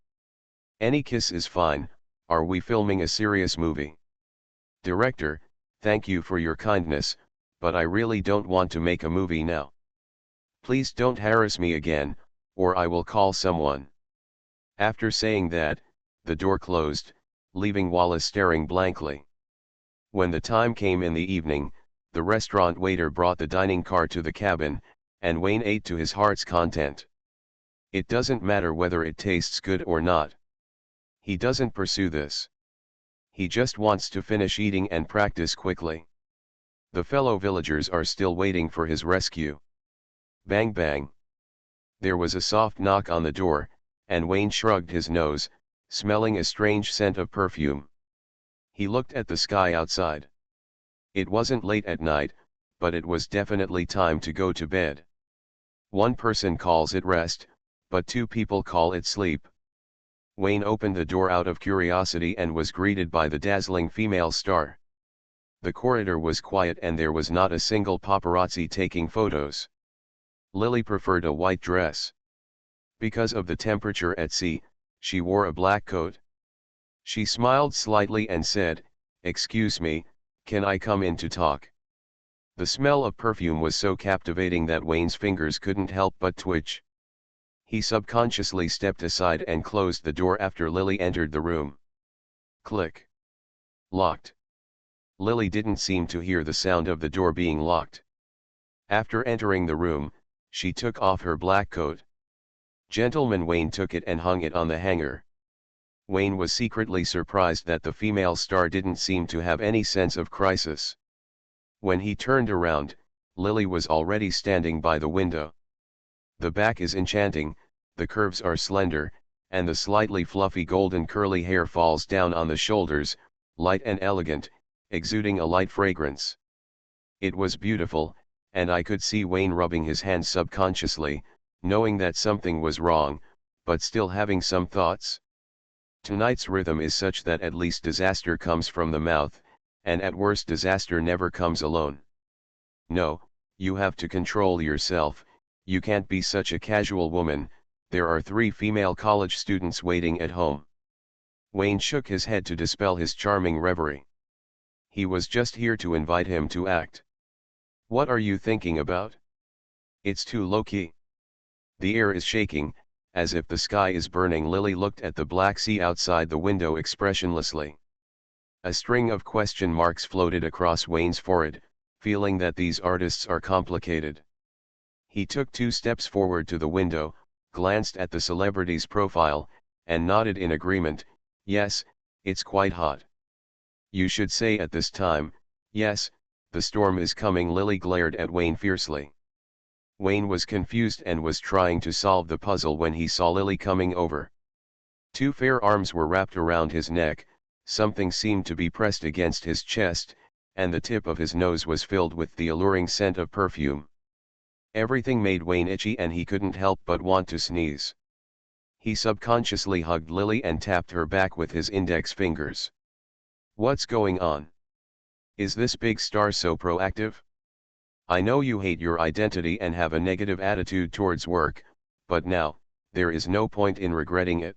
"Any kiss is fine, are we filming a serious movie?" "Director, thank you for your kindness, but I really don't want to make a movie now. Please don't harass me again, or I will call someone." After saying that, the door closed, leaving Wallace staring blankly. When the time came in the evening, the restaurant waiter brought the dining car to the cabin, and Wayne ate to his heart's content. It doesn't matter whether it tastes good or not. He doesn't pursue this. He just wants to finish eating and practice quickly. The fellow villagers are still waiting for his rescue. Bang bang. There was a soft knock on the door, and Wayne shrugged his nose, smelling a strange scent of perfume. He looked at the sky outside. It wasn't late at night, but it was definitely time to go to bed. One person calls it rest, but two people call it sleep. Wayne opened the door out of curiosity and was greeted by the dazzling female star. The corridor was quiet and there was not a single paparazzi taking photos. Lily preferred a white dress. Because of the temperature at sea, she wore a black coat. She smiled slightly and said, "Excuse me, can I come in to talk?" The smell of perfume was so captivating that Wayne's fingers couldn't help but twitch. He subconsciously stepped aside and closed the door after Lily entered the room. Click. Locked. Lily didn't seem to hear the sound of the door being locked. After entering the room, she took off her black coat. Gentleman Wayne took it and hung it on the hanger. Wayne was secretly surprised that the female star didn't seem to have any sense of crisis. When he turned around, Lily was already standing by the window. The back is enchanting, the curves are slender, and the slightly fluffy golden curly hair falls down on the shoulders, light and elegant, exuding a light fragrance. It was beautiful, and I could see Wayne rubbing his hands subconsciously, knowing that something was wrong, but still having some thoughts. Tonight's rhythm is such that at least disaster comes from the mouth, and at worst disaster never comes alone. No, you have to control yourself, you can't be such a casual woman, there are 3 female college students waiting at home. Wayne shook his head to dispel his charming reverie. He was just here to invite him to act. What are you thinking about? It's too low-key. The air is shaking, as if the sky is burning. Lily looked at the black sea outside the window expressionlessly. A string of question marks floated across Wayne's forehead, feeling that these artists are complicated. He took 2 steps forward to the window, glanced at the celebrity's profile, and nodded in agreement. Yes, it's quite hot. You should say at this time, yes, the storm is coming. Lily glared at Wayne fiercely. Wayne was confused and was trying to solve the puzzle when he saw Lily coming over. 2 fair arms were wrapped around his neck, something seemed to be pressed against his chest, and the tip of his nose was filled with the alluring scent of perfume. Everything made Wayne itchy and he couldn't help but want to sneeze. He subconsciously hugged Lily and tapped her back with his index fingers. What's going on? Is this big star so proactive? I know you hate your identity and have a negative attitude towards work, but now, there is no point in regretting it.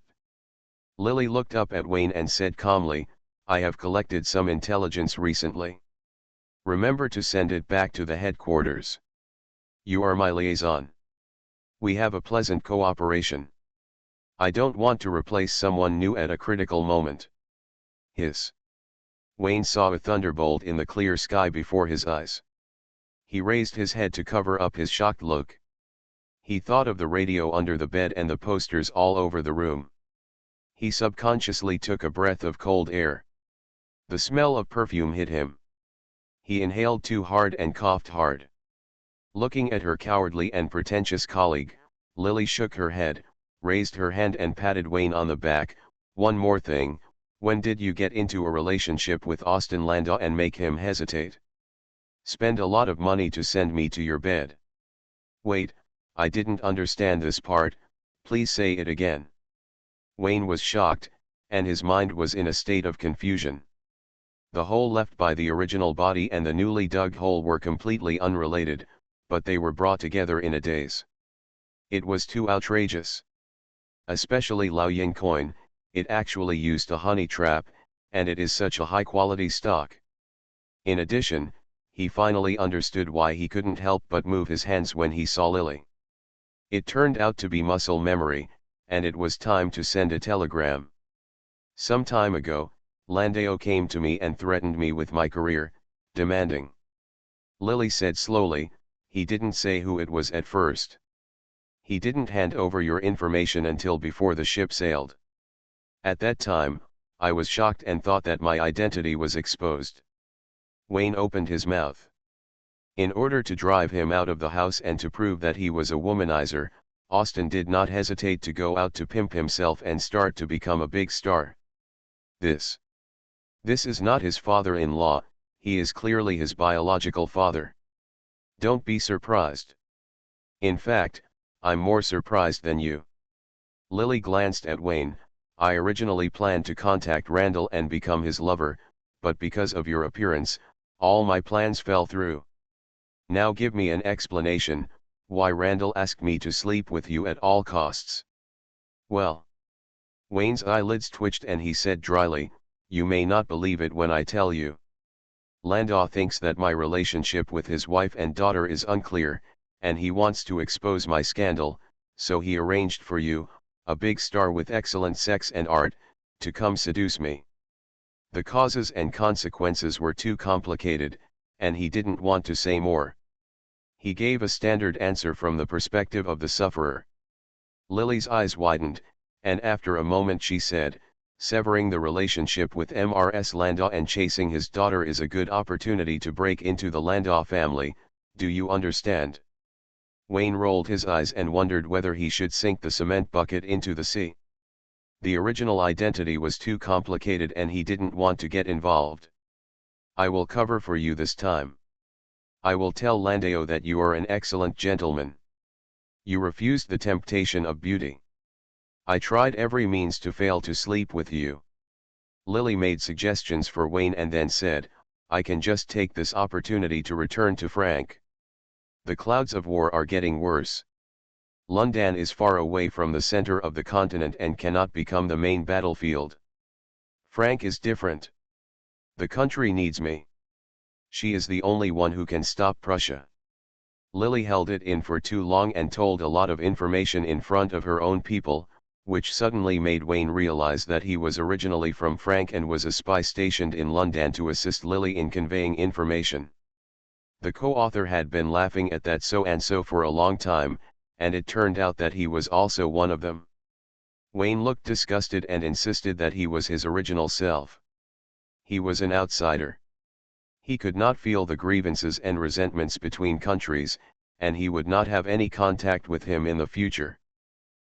Lily looked up at Wayne and said calmly, I have collected some intelligence recently. Remember to send it back to the headquarters. You are my liaison. We have a pleasant cooperation. I don't want to replace someone new at a critical moment. Hiss. Wayne saw a thunderbolt in the clear sky before his eyes. He raised his head to cover up his shocked look. He thought of the radio under the bed and the posters all over the room. He subconsciously took a breath of cold air. The smell of perfume hit him. He inhaled too hard and coughed hard. Looking at her cowardly and pretentious colleague, Lily shook her head, raised her hand and patted Wayne on the back. One more thing, when did you get into a relationship with Austin Landau and make him hesitate? Spend a lot of money to send me to your bed. Wait, I didn't understand this part, please say it again. Wayne was shocked, and his mind was in a state of confusion. The hole left by the original body and the newly dug hole were completely unrelated, but they were brought together in a daze. It was too outrageous. Especially Lao Yin coin, it actually used a honey trap, and it is such a high-quality stock. In addition, he finally understood why he couldn't help but move his hands when he saw Lily. It turned out to be muscle memory, and it was time to send a telegram. Some time ago, Landau came to me and threatened me with my career, demanding. Lily said slowly, he didn't say who it was at first. He didn't hand over your information until before the ship sailed. At that time, I was shocked and thought that my identity was exposed. Wayne opened his mouth. In order to drive him out of the house and to prove that he was a womanizer, Austin did not hesitate to go out to pimp himself and start to become a big star. This This is not his father-in-law, he is clearly his biological father. Don't be surprised. In fact, I'm more surprised than you. Lily glanced at Wayne. I originally planned to contact Randall and become his lover, but because of your appearance, all my plans fell through. Now give me an explanation, why Randall asked me to sleep with you at all costs. Well. Wayne's eyelids twitched and he said dryly, you may not believe it when I tell you. Landau thinks that my relationship with his wife and daughter is unclear, and he wants to expose my scandal, so he arranged for you, a big star with excellent sex and art, to come seduce me. The causes and consequences were too complicated, and he didn't want to say more. He gave a standard answer from the perspective of the sufferer. Lily's eyes widened, and after a moment she said, severing the relationship with Mrs. Landau and chasing his daughter is a good opportunity to break into the Landau family, do you understand? Wayne rolled his eyes and wondered whether he should sink the cement bucket into the sea. The original identity was too complicated and he didn't want to get involved. I will cover for you this time. I will tell Landau that you are an excellent gentleman. You refused the temptation of beauty. I tried every means to fail to sleep with you. Lily made suggestions for Wayne and then said, I can just take this opportunity to return to Frank. The clouds of war are getting worse. London is far away from the center of the continent and cannot become the main battlefield. Frank is different. The country needs me. She is the only one who can stop Prussia. Lily held it in for too long and told a lot of information in front of her own people, which suddenly made Wayne realize that he was originally from Frank and was a spy stationed in London to assist Lily in conveying information. The co-author had been laughing at that so-and-so for a long time, and it turned out that he was also one of them. Wayne looked disgusted and insisted that he was his original self. He was an outsider. He could not feel the grievances and resentments between countries, and he would not have any contact with him in the future.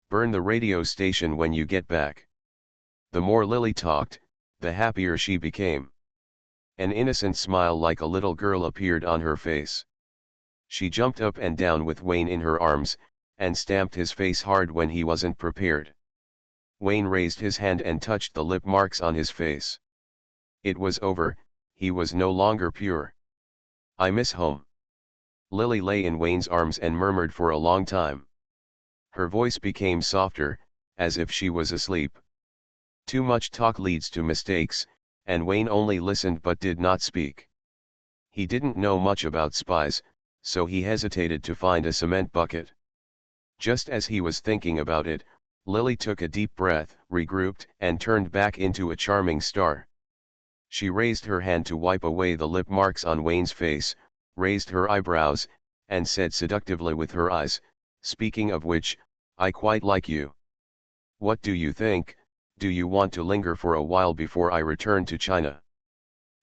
Burn the radio station when you get back. The more Lily talked, the happier she became. An innocent smile like a little girl appeared on her face. She jumped up and down with Wayne in her arms, and stamped his face hard when he wasn't prepared. Wayne raised his hand and touched the lip marks on his face. It was over, he was no longer pure. I miss home. Lily lay in Wayne's arms and murmured for a long time. Her voice became softer, as if she was asleep. Too much talk leads to mistakes, and Wayne only listened but did not speak. He didn't know much about spies, so he hesitated to find a cement bucket. Just as he was thinking about it, Lily took a deep breath, regrouped, and turned back into a charming star. She raised her hand to wipe away the lip marks on Wayne's face, raised her eyebrows, and said seductively with her eyes, speaking of which, I quite like you. What do you think? Do you want to linger for a while before I return to China?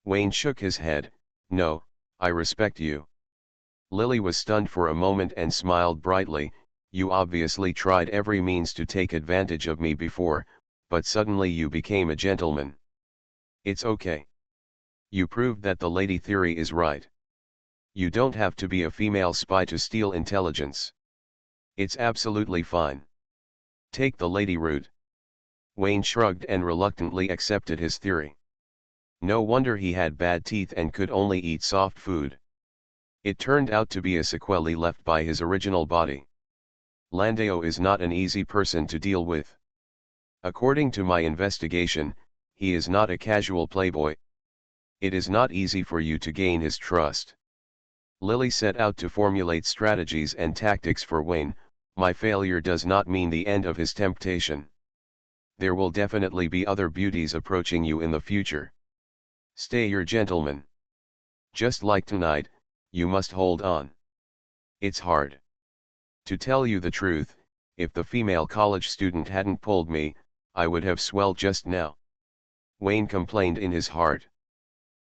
Wayne shook his head, no, I respect you. Lily was stunned for a moment and smiled brightly, you obviously tried every means to take advantage of me before, but suddenly you became a gentleman. It's okay. You proved that the lady theory is right. You don't have to be a female spy to steal intelligence. It's absolutely fine. Take the lady route. Wayne shrugged and reluctantly accepted his theory. No wonder he had bad teeth and could only eat soft food. It turned out to be a sequelae left by his original body. Landau is not an easy person to deal with. According to my investigation, he is not a casual playboy. It is not easy for you to gain his trust. Lily set out to formulate strategies and tactics for Wayne. My failure does not mean the end of his temptation. There will definitely be other beauties approaching you in the future. Stay your gentleman. Just like tonight, you must hold on. It's hard. To tell you the truth, if the female college student hadn't pulled me, I would have swelled just now. Wayne complained in his heart.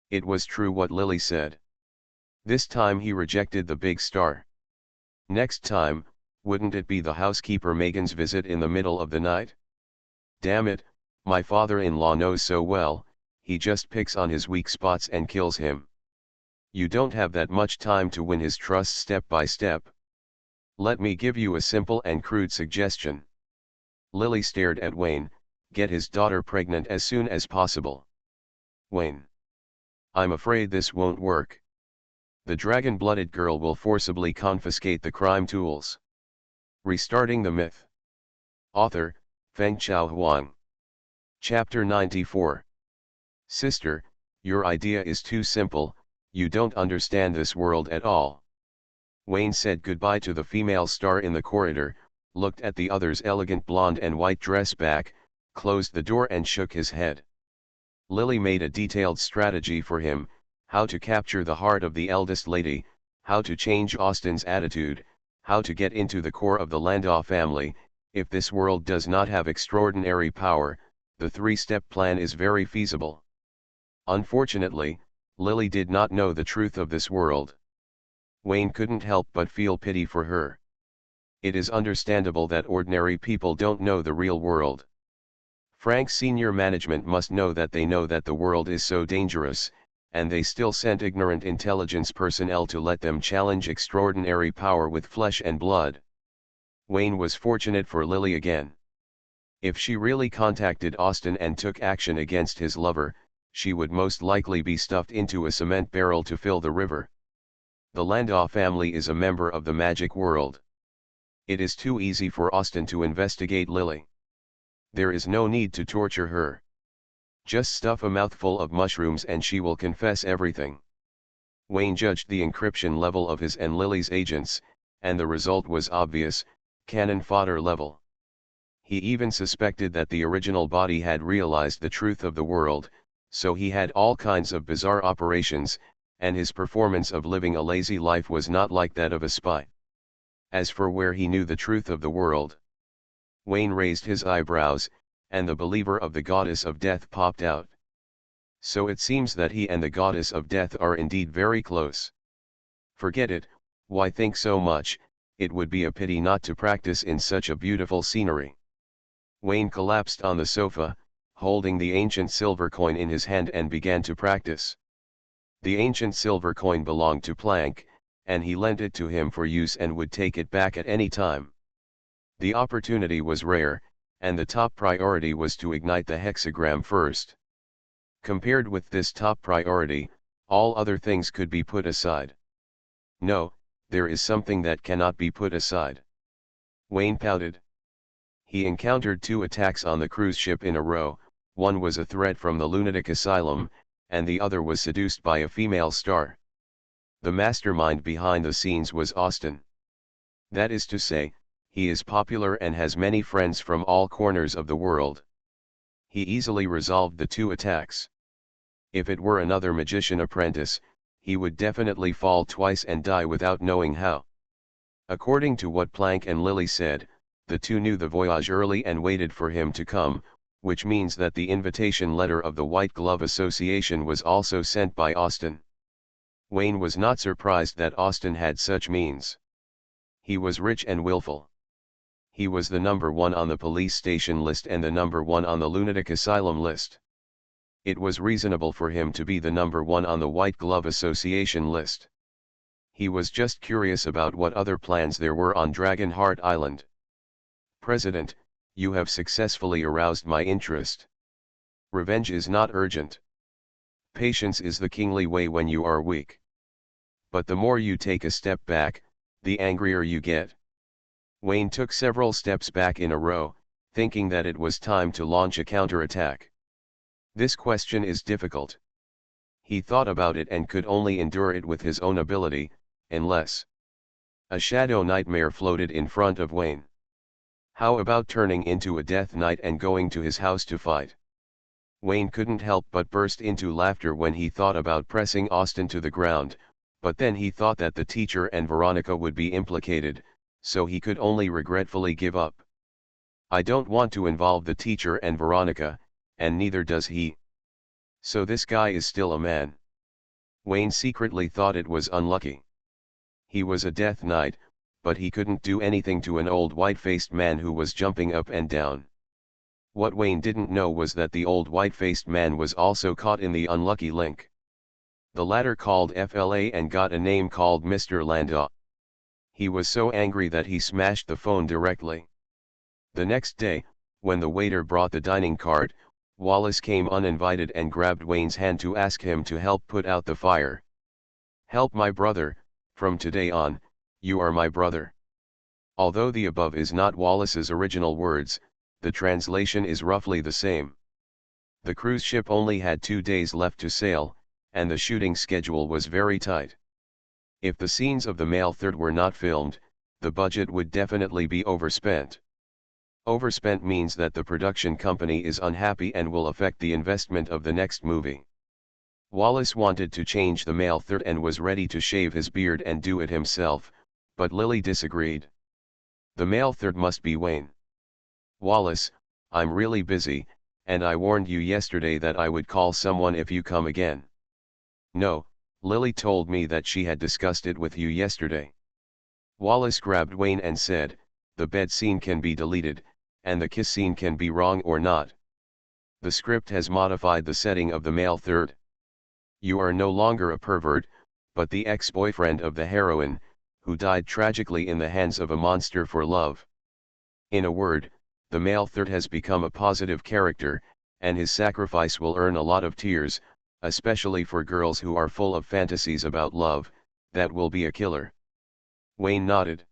It was true what Lily said. This time he rejected the big star. Next time, wouldn't it be the housekeeper Megan's visit in the middle of the night? Damn it, my father-in-law knows so well, he just picks on his weak spots and kills him. You don't have that much time to win his trust step by step. Let me give you a simple and crude suggestion. Lily stared at Wayne. Get his daughter pregnant as soon as possible. Wayne. I'm afraid this won't work. The dragon-blooded girl will forcibly confiscate the crime tools. Restarting the myth. Author, Fengchao Huang. Chapter 94. Sister, your idea is too simple, you don't understand this world at all. Wayne said goodbye to the female star in the corridor, looked at the other's elegant blonde and white dress back, closed the door and shook his head. Lily made a detailed strategy for him, how to capture the heart of the eldest lady, how to change Austin's attitude, how to get into the core of the Landau family. If this world does not have extraordinary power, the three-step plan is very feasible. Unfortunately, Lily did not know the truth of this world. Wayne couldn't help but feel pity for her. It is understandable that ordinary people don't know the real world. Frank's senior management must know that the world is so dangerous, and they still sent ignorant intelligence personnel to let them challenge extraordinary power with flesh and blood. Wayne was fortunate for Lily again. If she really contacted Austin and took action against his lover, she would most likely be stuffed into a cement barrel to fill the river. The Landau family is a member of the magic world. It is too easy for Austin to investigate Lily. There is no need to torture her. Just stuff a mouthful of mushrooms and she will confess everything. Wayne judged the encryption level of his and Lily's agents, and the result was obvious, cannon fodder level. He even suspected that the original body had realized the truth of the world, so he had all kinds of bizarre operations, and his performance of living a lazy life was not like that of a spy. As for where he knew the truth of the world, Wayne raised his eyebrows, and the believer of the goddess of death popped out. So it seems that he and the goddess of death are indeed very close. Forget it, why think so much, it would be a pity not to practice in such a beautiful scenery. Wayne collapsed on the sofa, holding the ancient silver coin in his hand and began to practice. The ancient silver coin belonged to Planck, and he lent it to him for use and would take it back at any time. The opportunity was rare, and the top priority was to ignite the hexagram first. Compared with this top priority, all other things could be put aside. No, there is something that cannot be put aside. Wayne pouted. He encountered 2 attacks on the cruise ship in a row. One was a threat from the lunatic asylum, and the other was seduced by a female star. The mastermind behind the scenes was Austin. That is to say, he is popular and has many friends from all corners of the world. He easily resolved the 2 attacks. If it were another magician apprentice, he would definitely fall twice and die without knowing how. According to what Planck and Lily said, the 2 knew the voyage early and waited for him to come, which means that the invitation letter of the White Glove Association was also sent by Austin. Wayne was not surprised that Austin had such means. He was rich and willful. He was the number 1 on the police station list and the number 1 on the lunatic asylum list. It was reasonable for him to be the number 1 on the White Glove Association list. He was just curious about what other plans there were on Dragonheart Island. President, you have successfully aroused my interest. Revenge is not urgent. Patience is the kingly way when you are weak. But the more you take a step back, the angrier you get. Wayne took several steps back in a row, thinking that it was time to launch a counterattack. This question is difficult. He thought about it and could only endure it with his own ability, unless a shadow nightmare floated in front of Wayne. How about turning into a death knight and going to his house to fight? Wayne couldn't help but burst into laughter when he thought about pressing Austin to the ground, but then he thought that the teacher and Veronica would be implicated, so he could only regretfully give up. I don't want to involve the teacher and Veronica, and neither does he. So this guy is still a man. Wayne secretly thought it was unlucky. He was a death knight, but he couldn't do anything to an old white-faced man who was jumping up and down. What Wayne didn't know was that the old white-faced man was also caught in the unlucky link. The latter called FLA and got a name called Mr. Landau. He was so angry that he smashed the phone directly. The next day, when the waiter brought the dining cart, Wallace came uninvited and grabbed Wayne's hand to ask him to help put out the fire. "Help my brother, from today on, you are my brother." Although the above is not Wallace's original words, the translation is roughly the same. The cruise ship only had 2 days left to sail, and the shooting schedule was very tight. If the scenes of the male third were not filmed, the budget would definitely be overspent. Overspent means that the production company is unhappy and will affect the investment of the next movie. Wallace wanted to change the male third and was ready to shave his beard and do it himself, but Lily disagreed. "The male third must be Wayne." "Wallace, I'm really busy, and I warned you yesterday that I would call someone if you come again." "No, Lily told me that she had discussed it with you yesterday." Wallace grabbed Wayne and said, "The bed scene can be deleted, and the kiss scene can be wrong or not. The script has modified the setting of the male third. You are no longer a pervert, but the ex-boyfriend of the heroine, who died tragically in the hands of a monster for love. In a word, the male third has become a positive character, and his sacrifice will earn a lot of tears, especially for girls who are full of fantasies about love. That will be a killer." Wayne nodded.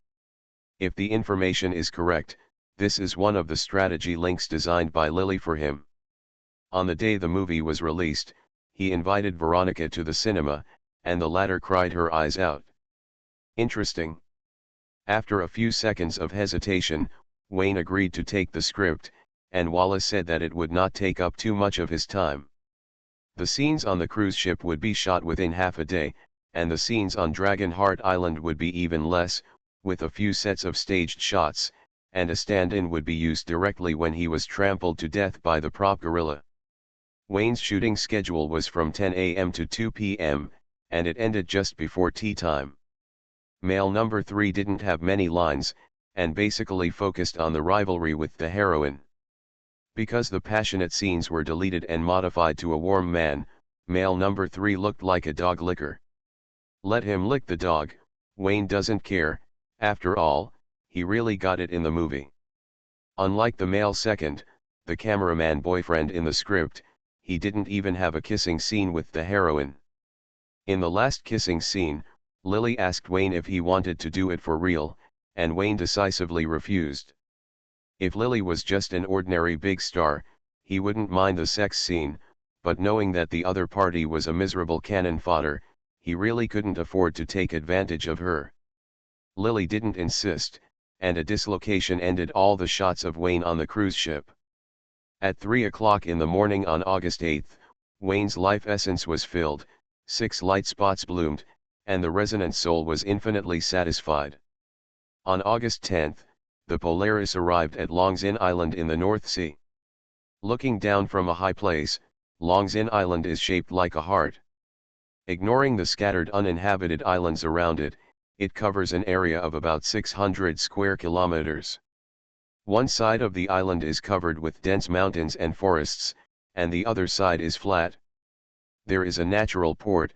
If the information is correct, this is one of the strategy links designed by Lily for him. On the day the movie was released, he invited Veronica to the cinema, and the latter cried her eyes out. Interesting. After a few seconds of hesitation, Wayne agreed to take the script, and Wallace said that it would not take up too much of his time. The scenes on the cruise ship would be shot within half a day, and the scenes on Dragon Heart Island would be even less, with a few sets of staged shots, and a stand-in would be used directly when he was trampled to death by the prop gorilla. Wayne's shooting schedule was from 10 a.m. to 2 p.m., and it ended just before tea time. Male number 3 didn't have many lines, and basically focused on the rivalry with the heroine. Because the passionate scenes were deleted and modified to a warm man, male number 3 looked like a dog licker. Let him lick the dog, Wayne doesn't care, after all, he really got it in the movie. Unlike the male second, the cameraman boyfriend in the script, he didn't even have a kissing scene with the heroine. In the last kissing scene, Lily asked Wayne if he wanted to do it for real, and Wayne decisively refused. If Lily was just an ordinary big star, he wouldn't mind the sex scene, but knowing that the other party was a miserable cannon fodder, he really couldn't afford to take advantage of her. Lily didn't insist, and a dislocation ended all the shots of Wayne on the cruise ship. At 3 o'clock in the morning on August 8, Wayne's life essence was filled, 6 light spots bloomed, and the resonant soul was infinitely satisfied. On August 10, the Polaris arrived at Long's Inn Island in the North Sea. Looking down from a high place, Long's Inn Island is shaped like a heart. Ignoring the scattered uninhabited islands around it, it covers an area of about 600 square kilometers. One side of the island is covered with dense mountains and forests, and the other side is flat. There is a natural port,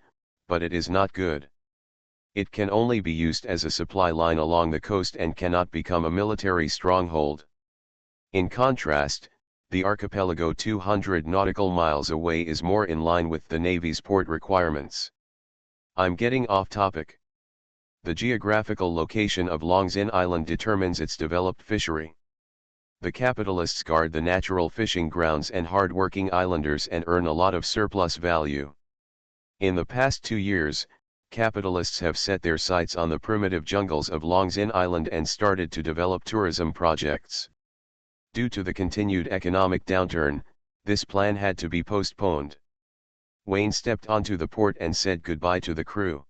but it is not good. It can only be used as a supply line along the coast and cannot become a military stronghold. In contrast, the archipelago 200 nautical miles away is more in line with the Navy's port requirements. I'm getting off topic. The geographical location of Long's Inn Island determines its developed fishery. The capitalists guard the natural fishing grounds and hard-working islanders and earn a lot of surplus value. In the past 2 years, capitalists have set their sights on the primitive jungles of Long's Inn Island and started to develop tourism projects. Due to the continued economic downturn, this plan had to be postponed. Wayne stepped onto the port and said goodbye to the crew.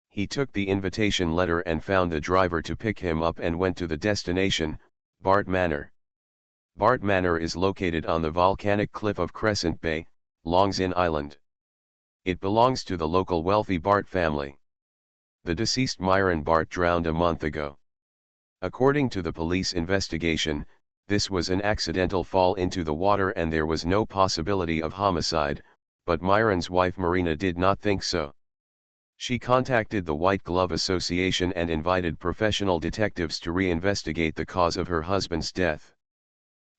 He took the invitation letter and found the driver to pick him up and went to the destination, Bart Manor. Bart Manor is located on the volcanic cliff of Crescent Bay, Long's Inn Island. It belongs to the local wealthy Bart family. The deceased Myron Bart drowned a month ago. According to the police investigation, This was an accidental fall into the water and there was no possibility of homicide, but Myron's wife Marina did not think so. She contacted the White Glove Association and invited professional detectives to reinvestigate the cause of her husband's death.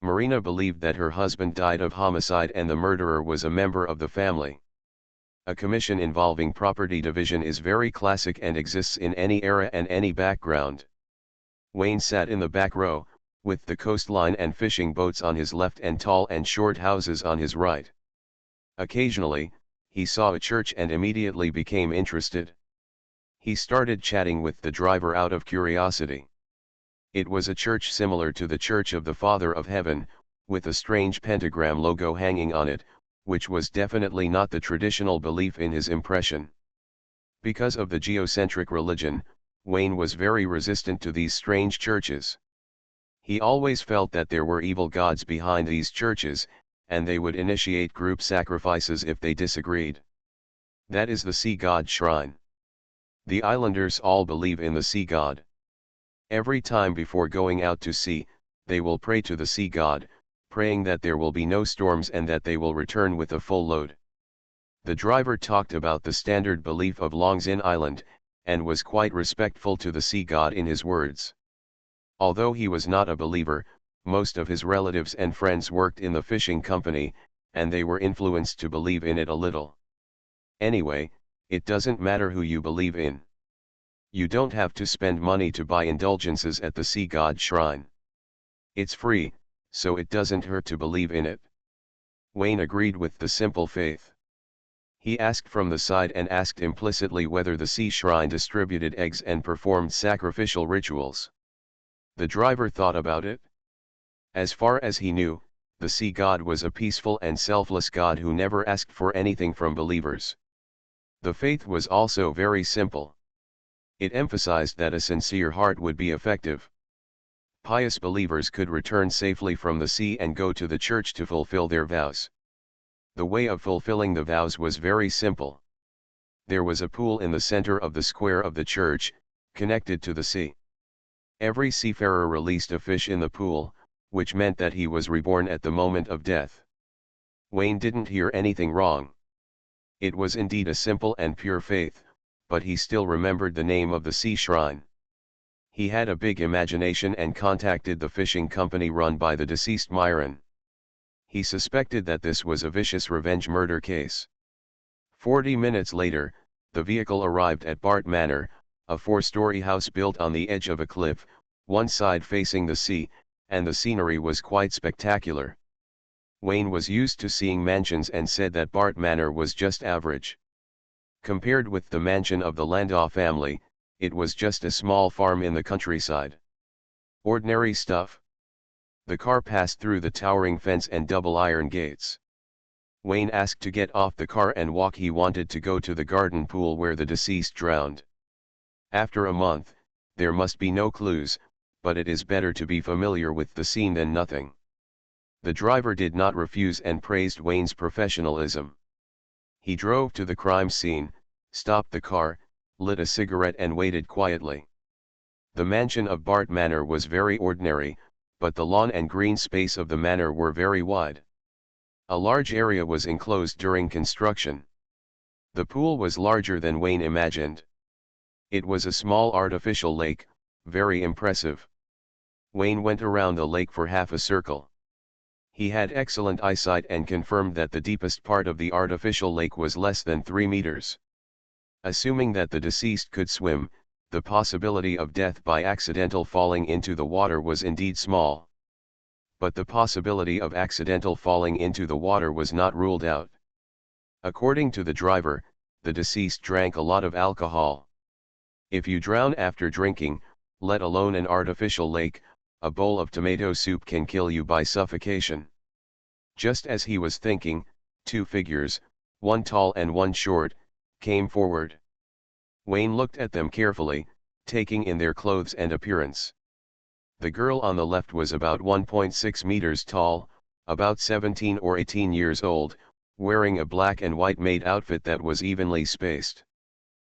Marina believed that her husband died of homicide and the murderer was a member of the family. A commission involving property division is very classic and exists in any era and any background. Wayne sat in the back row, with the coastline and fishing boats on his left and tall and short houses on his right. Occasionally, he saw a church and immediately became interested. He started chatting with the driver out of curiosity. It was a church similar to the Church of the Father of Heaven, with a strange pentagram logo hanging on it, which was definitely not the traditional belief in his impression. Because of the geocentric religion, Wayne was very resistant to these strange churches. He always felt that there were evil gods behind these churches, and they would initiate group sacrifices if they disagreed. That is the sea god shrine. The islanders all believe in the sea god. Every time before going out to sea, they will pray to the sea god, praying that there will be no storms and that they will return with a full load. The driver talked about the standard belief of Long's Island, and was quite respectful to the sea god in his words. Although he was not a believer, most of his relatives and friends worked in the fishing company, and they were influenced to believe in it a little. Anyway, it doesn't matter who you believe in. You don't have to spend money to buy indulgences at the sea god shrine. It's free, so it doesn't hurt to believe in it. Wayne agreed with the simple faith. He asked from the side and asked implicitly whether the sea shrine distributed eggs and performed sacrificial rituals. The driver thought about it. As far as he knew, the sea god was a peaceful and selfless god who never asked for anything from believers. The faith was also very simple. It emphasized that a sincere heart would be effective. Pious believers could return safely from the sea and go to the church to fulfill their vows. The way of fulfilling the vows was very simple. There was a pool in the center of the square of the church, connected to the sea. Every seafarer released a fish in the pool, which meant that he was reborn at the moment of death. Wayne didn't hear anything wrong. It was indeed a simple and pure faith, but he still remembered the name of the sea shrine. He had a big imagination and contacted the fishing company run by the deceased Myron. He suspected that this was a vicious revenge murder case. 40 minutes later, the vehicle arrived at Bart Manor, a 4-story house built on the edge of a cliff, one side facing the sea, and the scenery was quite spectacular. Wayne was used to seeing mansions and said that Bart Manor was just average. Compared with the mansion of the Landau family, it was just a small farm in the countryside. Ordinary stuff. The car passed through the towering fence and double iron gates. Wayne asked to get off the car and walk. He wanted to go to the garden pool where the deceased drowned. After a month, there must be no clues, but it is better to be familiar with the scene than nothing. The driver did not refuse and praised Wayne's professionalism. He drove to the crime scene, stopped the car, lit a cigarette and waited quietly. The mansion of Bart Manor was very ordinary, but the lawn and green space of the manor were very wide. A large area was enclosed during construction. The pool was larger than Wayne imagined. It was a small artificial lake, very impressive. Wayne went around the lake for half a circle. He had excellent eyesight and confirmed that the deepest part of the artificial lake was less than 3 meters. Assuming that the deceased could swim, the possibility of death by accidental falling into the water was indeed small. But the possibility of accidental falling into the water was not ruled out. According to the driver, the deceased drank a lot of alcohol. If you drown after drinking, let alone an artificial lake, a bowl of tomato soup can kill you by suffocation. Just as he was thinking, 2 figures, one tall and one short, came forward. Wayne looked at them carefully, taking in their clothes and appearance. The girl on the left was about 1.6 meters tall, about 17 or 18 years old, wearing a black and white maid outfit that was evenly spaced.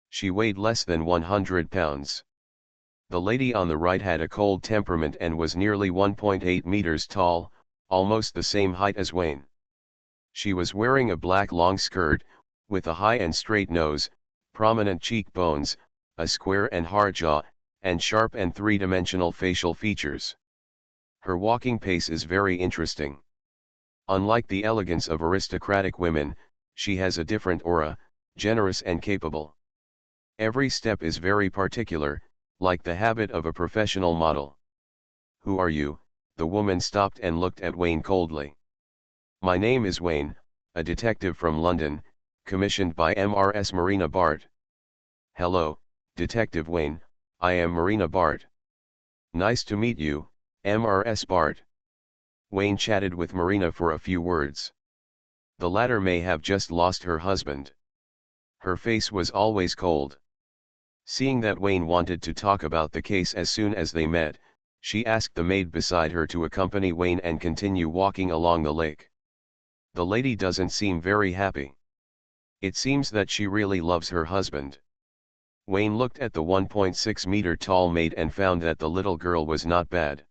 She weighed less than 100 pounds. The lady on the right had a cold temperament and was nearly 1.8 meters tall, almost the same height as Wayne. She was wearing a black long skirt, with a high and straight nose, prominent cheekbones, a square and hard jaw, and sharp and three-dimensional facial features. Her walking pace is very interesting. Unlike the elegance of aristocratic women, she has a different aura, generous and capable. Every step is very particular, like the habit of a professional model. "Who are you?" The woman stopped and looked at Wayne coldly. "My name is Wayne, a detective from London, commissioned by Ms. Marina Bart." "Hello, Detective Wayne, I am Marina Bart." "Nice to meet you, Ms. Bart." Wayne chatted with Marina for a few words. The latter may have just lost her husband. Her face was always cold. Seeing that Wayne wanted to talk about the case as soon as they met, she asked the maid beside her to accompany Wayne and continue walking along the lake. "The lady doesn't seem very happy. It seems that she really loves her husband." Wayne looked at the 1.6-meter tall maid and found that the little girl was not bad.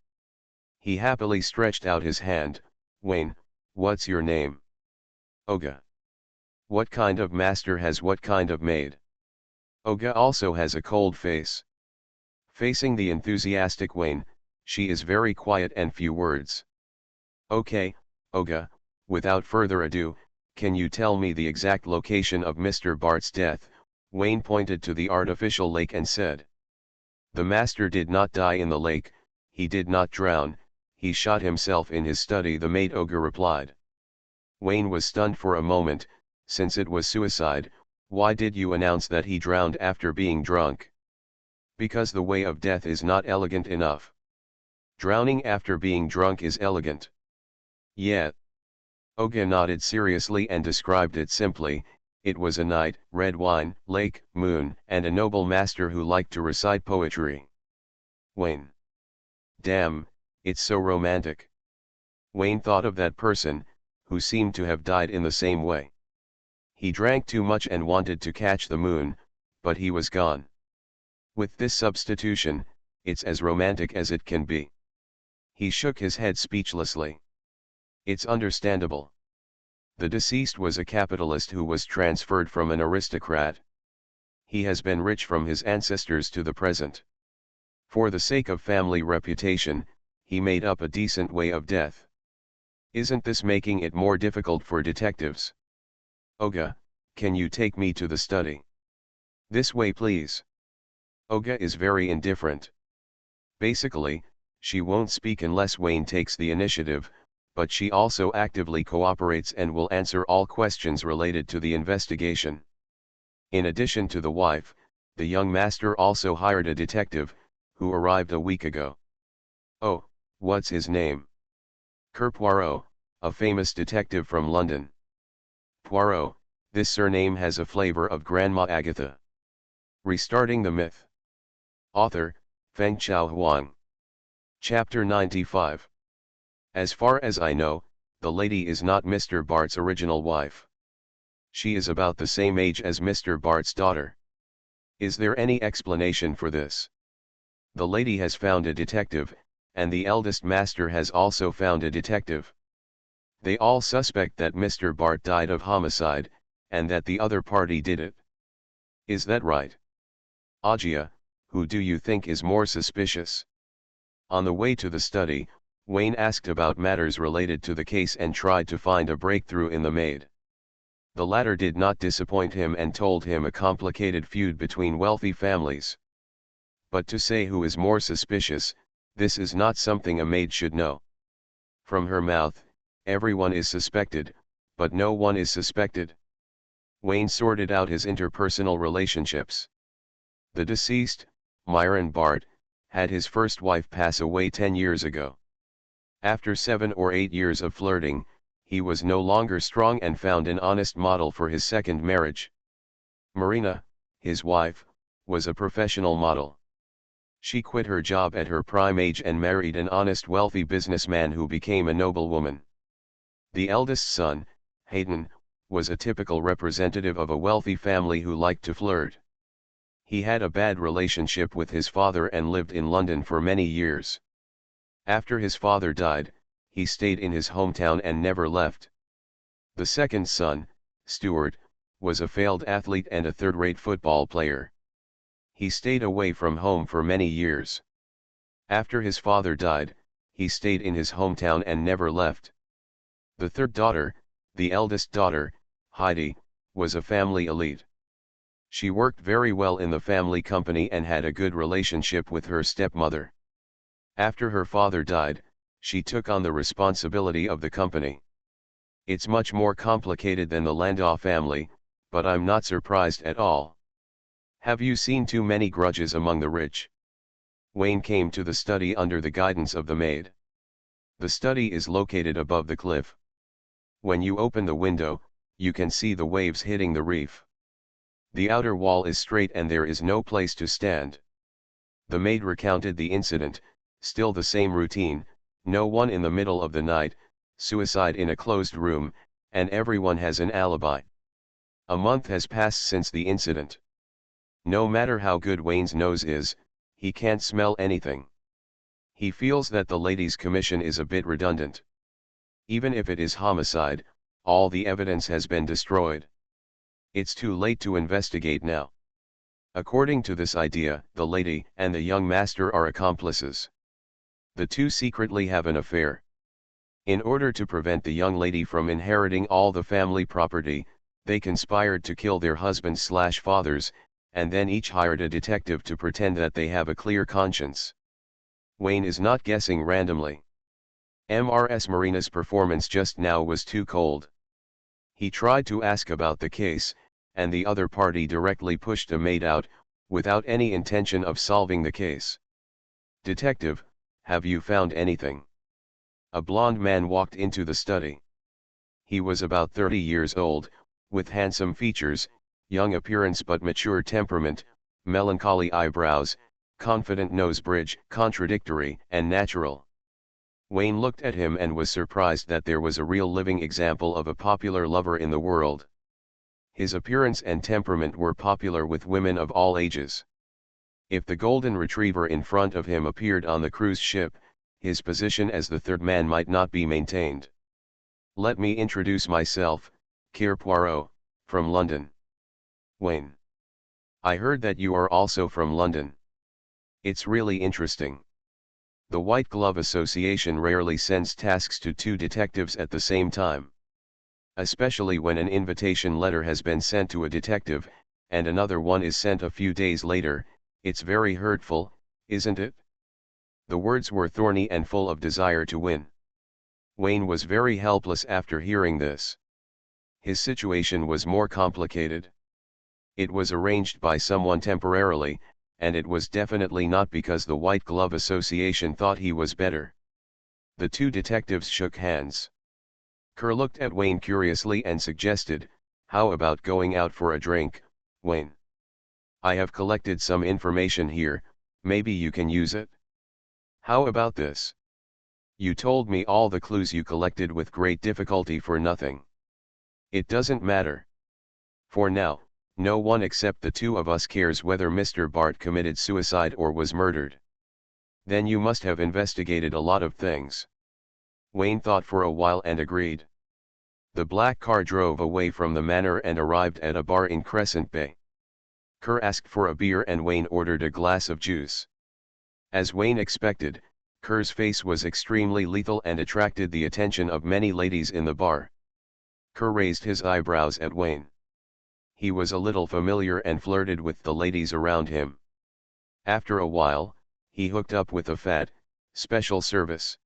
He happily stretched out his hand. "Wayne, what's your name?" "Olga." "What kind of master has what kind of maid?" Olga also has a cold face. Facing the enthusiastic Wayne, she is very quiet and few words. "Okay, Olga, without further ado, can you tell me the exact location of Mr. Bart's death?" Wayne pointed to the artificial lake and said. "The master did not die in the lake, he did not drown, he shot himself in his study," the maid Olga replied. Wayne was stunned for a moment. "Since it was suicide, why did you announce that he drowned after being drunk?" "Because the way of death is not elegant enough. Drowning after being drunk is elegant." "Yeah." Olga nodded seriously and described it simply. "It was a night, red wine, lake, moon, and a noble master who liked to recite poetry." Wayne. "Damn, it's so romantic." Wayne thought of that person, who seemed to have died in the same way. He drank too much and wanted to catch the moon, but he was gone. With this substitution, it's as romantic as it can be. He shook his head speechlessly. "It's understandable. The deceased was a capitalist who was transferred from an aristocrat. He has been rich from his ancestors to the present. For the sake of family reputation, he made up a decent way of death. Isn't this making it more difficult for detectives?" "Olga, can you take me to the study?" "This way please." Olga is very indifferent. Basically, she won't speak unless Wayne takes the initiative, but she also actively cooperates and will answer all questions related to the investigation. In addition to the wife, the young master also hired a detective, who arrived a week ago. "Oh, what's his name?" "Poirot, a famous detective from London." "Poirot, this surname has a flavor of Grandma Agatha." Restarting the myth. Author, Feng Chao Huang. Chapter 95. As far as I know, the lady is not Mr. Bart's original wife. She is about the same age as Mr. Bart's daughter. Is there any explanation for this? The lady has found a detective, and the eldest master has also found a detective. They all suspect that Mr. Bart died of homicide, and that the other party did it. Is that right? Ajia, who do you think is more suspicious? On the way to the study, Wayne asked about matters related to the case and tried to find a breakthrough in the maid. The latter did not disappoint him and told him a complicated feud between wealthy families. But to say who is more suspicious, this is not something a maid should know. From her mouth, everyone is suspected, but no one is suspected. Wayne sorted out his interpersonal relationships. The deceased, Myron Bart, had his first wife pass away 10 years ago. After 7 or 8 years of flirting, he was no longer strong and found an honest model for his second marriage. Marina, his wife, was a professional model. She quit her job at her prime age and married an honest wealthy businessman who became a noblewoman. The eldest son, Hayden, was a typical representative of a wealthy family who liked to flirt. He had a bad relationship with his father and lived in London for many years. After his father died, he stayed in his hometown and never left. The second son, Stuart, was a failed athlete and a third-rate football player. He stayed away from home for many years. After his father died, he stayed in his hometown and never left. The third daughter, the eldest daughter, Heidi, was a family elite. She worked very well in the family company and had a good relationship with her stepmother. After her father died, she took on the responsibility of the company. It's much more complicated than the Landau family, but I'm not surprised at all. Have you seen too many grudges among the rich? Wayne came to the study under the guidance of the maid. The study is located above the cliff. When you open the window, you can see the waves hitting the reef. The outer wall is straight and there is no place to stand. The maid recounted the incident, still the same routine, no one in the middle of the night, suicide in a closed room, and everyone has an alibi. A month has passed since the incident. No matter how good Wayne's nose is, he can't smell anything. He feels that the lady's commission is a bit redundant. Even if it is homicide, all the evidence has been destroyed. It's too late to investigate now. According to this idea, the lady and the young master are accomplices. The two secretly have an affair. In order to prevent the young lady from inheriting all the family property, they conspired to kill their husbands/fathers, and then each hired a detective to pretend that they have a clear conscience. Wayne is not guessing randomly. Mrs. Marina's performance just now was too cold. He tried to ask about the case, and the other party directly pushed a maid out, without any intention of solving the case. "Detective, have you found anything?" A blond man walked into the study. He was about 30 years old, with handsome features, young appearance but mature temperament, melancholy eyebrows, confident nose bridge, contradictory and natural. Wayne looked at him and was surprised that there was a real living example of a popular lover in the world. His appearance and temperament were popular with women of all ages. If the golden retriever in front of him appeared on the cruise ship, his position as the third man might not be maintained. "Let me introduce myself, Hercule Poirot, from London." "Wayne. I heard that you are also from London. It's really interesting. The White Glove Association rarely sends tasks to two detectives at the same time. Especially when an invitation letter has been sent to a detective, and another one is sent a few days later. It's very hurtful, isn't it?" The words were thorny and full of desire to win. Wayne was very helpless after hearing this. His situation was more complicated. It was arranged by someone temporarily, and it was definitely not because the White Glove Association thought he was better. The two detectives shook hands. Kerr looked at Wayne curiously and suggested, "How about going out for a drink, Wayne? I have collected some information here, maybe you can use it." "How about this? You told me all the clues you collected with great difficulty for nothing. It doesn't matter. For now, no one except the two of us cares whether Mr. Bart committed suicide or was murdered. Then you must have investigated a lot of things." Wayne thought for a while and agreed. The black car drove away from the manor and arrived at a bar in Crescent Bay. Kerr asked for a beer and Wayne ordered a glass of juice. As Wayne expected, Kerr's face was extremely lethal and attracted the attention of many ladies in the bar. Kerr raised his eyebrows at Wayne. He was a little familiar and flirted with the ladies around him. After a while, he hooked up with a fat, special service.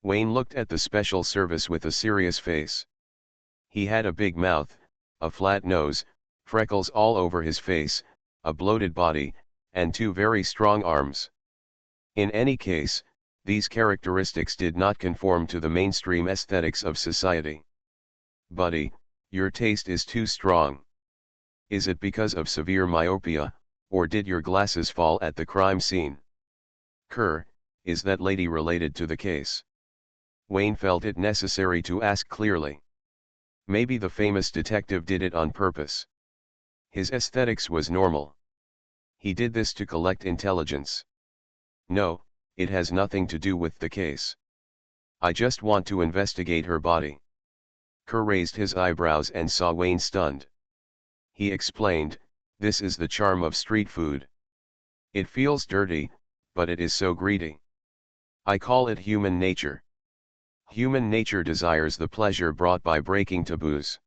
Wayne looked at the special service with a serious face. He had a big mouth, a flat nose, freckles all over his face, a bloated body, and two very strong arms. In any case, these characteristics did not conform to the mainstream aesthetics of society. "Buddy, your taste is too strong. Is it because of severe myopia, or did your glasses fall at the crime scene? Kerr, is that lady related to the case?" Wayne felt it necessary to ask clearly. Maybe the famous detective did it on purpose. His aesthetics was normal. He did this to collect intelligence. No, it has nothing to do with the case. I just want to investigate her body. Kerr raised his eyebrows and saw Wayne stunned. He explained, this is the charm of street food. It feels dirty, but it is so greedy. I call it human nature. Human nature desires the pleasure brought by breaking taboos.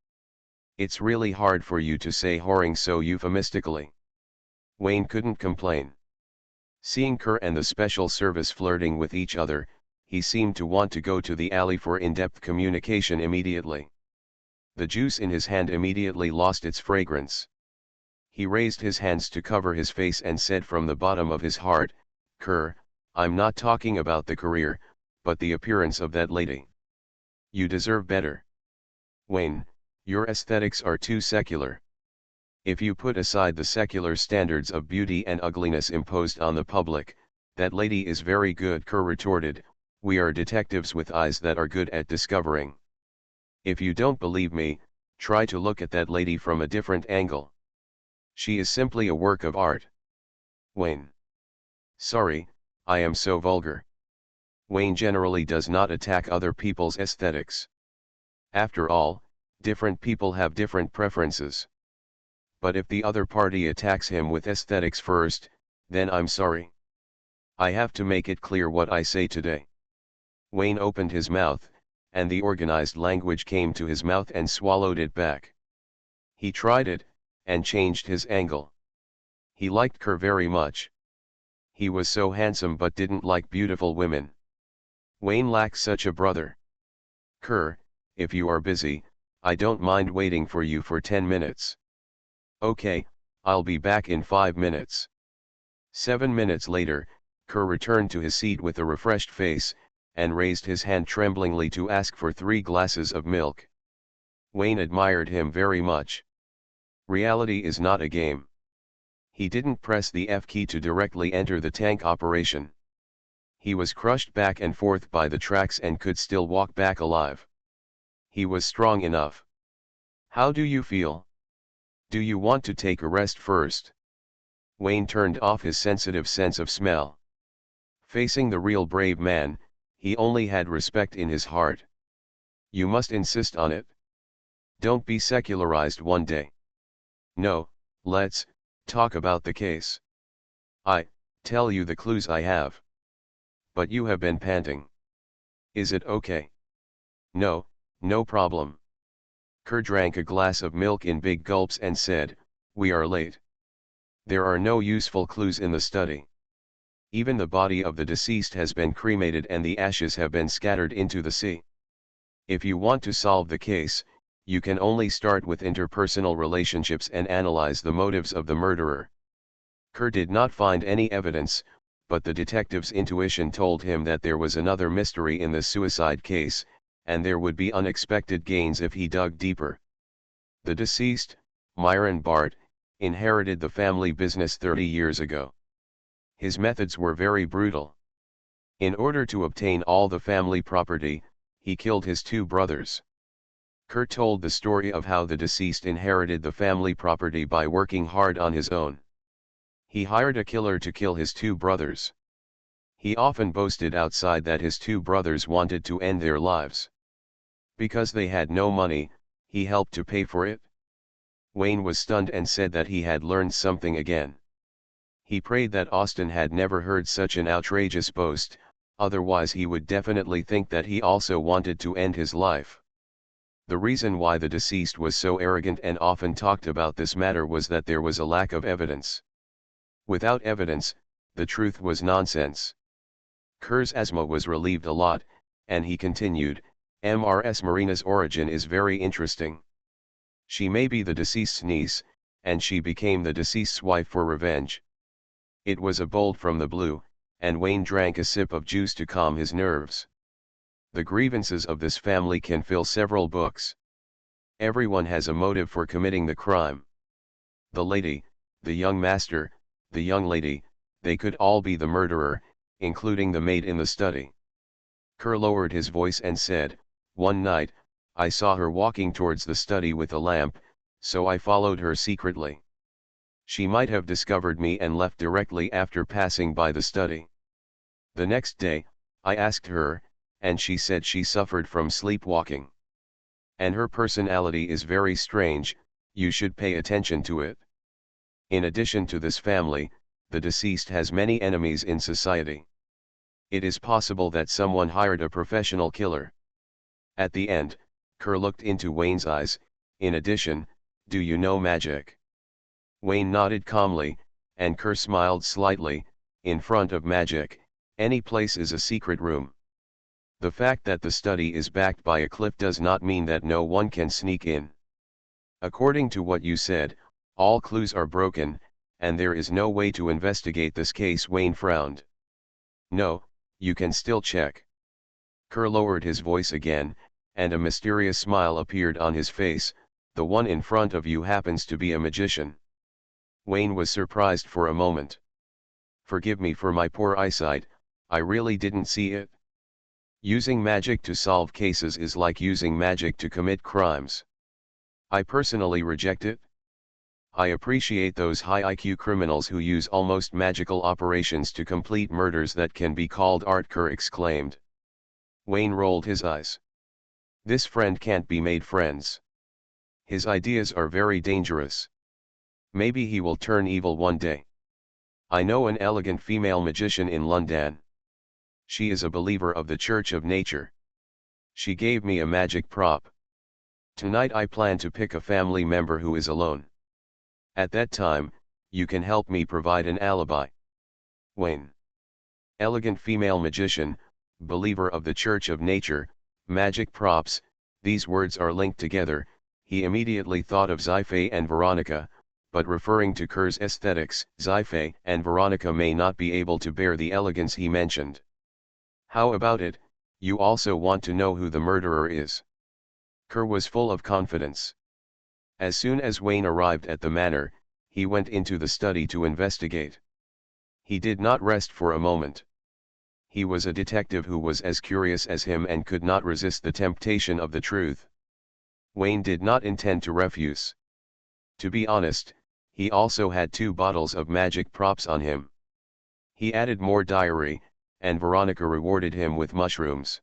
It's really hard for you to say whoring so euphemistically. Wayne couldn't complain. Seeing Kerr and the special service flirting with each other, he seemed to want to go to the alley for in-depth communication immediately. The juice in his hand immediately lost its fragrance. He raised his hands to cover his face and said from the bottom of his heart, Kerr, I'm not talking about the career, but the appearance of that lady. You deserve better. Wayne, your aesthetics are too secular. If you put aside the secular standards of beauty and ugliness imposed on the public, that lady is very good, Kerr retorted. We are detectives with eyes that are good at discovering. If you don't believe me, try to look at that lady from a different angle. She is simply a work of art. Wayne. Sorry, I am so vulgar. Wayne generally does not attack other people's aesthetics. After all, different people have different preferences. But if the other party attacks him with aesthetics first, then I'm sorry. I have to make it clear what I say today. Wayne opened his mouth, and the organized language came to his mouth and swallowed it back. He tried it, and changed his angle. He liked Kerr very much. He was so handsome but didn't like beautiful women. Wayne lacked such a brother. Kerr, if you are busy, I don't mind waiting for you for 10 minutes. Okay, I'll be back in 5 minutes. 7 minutes later, Kerr returned to his seat with a refreshed face, and raised his hand tremblingly to ask for 3 glasses of milk. Wayne admired him very much. Reality is not a game. He didn't press the F key to directly enter the tank operation. He was crushed back and forth by the tracks and could still walk back alive. He was strong enough. How do you feel? Do you want to take a rest first? Wayne turned off his sensitive sense of smell. Facing the real brave man, he only had respect in his heart. You must insist on it. Don't be secularized one day. No, let's talk about the case. I tell you the clues I have. But you have been panting. Is it okay? No, no problem. Kerr drank a glass of milk in big gulps and said, we are late. There are no useful clues in the study. Even the body of the deceased has been cremated and the ashes have been scattered into the sea. If you want to solve the case, you can only start with interpersonal relationships and analyze the motives of the murderer. Kerr did not find any evidence, but the detective's intuition told him that there was another mystery in the suicide case, and there would be unexpected gains if he dug deeper. The deceased, Myron Bart, inherited the family business 30 years ago. His methods were very brutal. In order to obtain all the family property, he killed his 2 brothers. Kerr told the story of how the deceased inherited the family property by working hard on his own. He hired a killer to kill his 2 brothers. He often boasted outside that his 2 brothers wanted to end their lives. Because they had no money, he helped to pay for it. Wayne was stunned and said that he had learned something again. He prayed that Austin had never heard such an outrageous boast, otherwise he would definitely think that he also wanted to end his life. The reason why the deceased was so arrogant and often talked about this matter was that there was a lack of evidence. Without evidence, the truth was nonsense. Kerr's asthma was relieved a lot, and he continued, Ms. Marina's origin is very interesting. She may be the deceased's niece, and she became the deceased's wife for revenge. It was a bolt from the blue, and Wayne drank a sip of juice to calm his nerves. The grievances of this family can fill several books. Everyone has a motive for committing the crime. The lady, the young master, the young lady, they could all be the murderer, including the maid in the study. Kerr lowered his voice and said, one night, I saw her walking towards the study with a lamp, so I followed her secretly. She might have discovered me and left directly after passing by the study. The next day, I asked her, and she said she suffered from sleepwalking. And her personality is very strange, you should pay attention to it. In addition to this family, the deceased has many enemies in society. It is possible that someone hired a professional killer. At the end, Kerr looked into Wayne's eyes. In addition, do you know magic? Wayne nodded calmly, and Kerr smiled slightly. In front of magic, any place is a secret room. The fact that the study is backed by a cliff does not mean that no one can sneak in. According to what you said, all clues are broken, and there is no way to investigate this case. Wayne frowned. No, you can still check. Kerr lowered his voice again, and a mysterious smile appeared on his face. The one in front of you happens to be a magician. Wayne was surprised for a moment. Forgive me for my poor eyesight, I really didn't see it. Using magic to solve cases is like using magic to commit crimes. I personally reject it. I appreciate those high IQ criminals who use almost magical operations to complete murders that can be called art, Kerr exclaimed. Wayne rolled his eyes. This friend can't be made friends. His ideas are very dangerous. Maybe he will turn evil one day. I know an elegant female magician in London. She is a believer of the Church of Nature. She gave me a magic prop. Tonight I plan to pick a family member who is alone. At that time, you can help me provide an alibi. Wayne. Elegant female magician, believer of the Church of Nature, magic props, these words are linked together. He immediately thought of Sci-fi and Veronica, but referring to Kerr's aesthetics, Sci-fi and Veronica may not be able to bear the elegance he mentioned. How about it, you also want to know who the murderer is? Kerr was full of confidence. As soon as Wayne arrived at the manor, he went into the study to investigate. He did not rest for a moment. He was a detective who was as curious as him and could not resist the temptation of the truth. Wayne did not intend to refuse. To be honest, he also had 2 bottles of magic props on him. He added more diary, and Veronica rewarded him with mushrooms.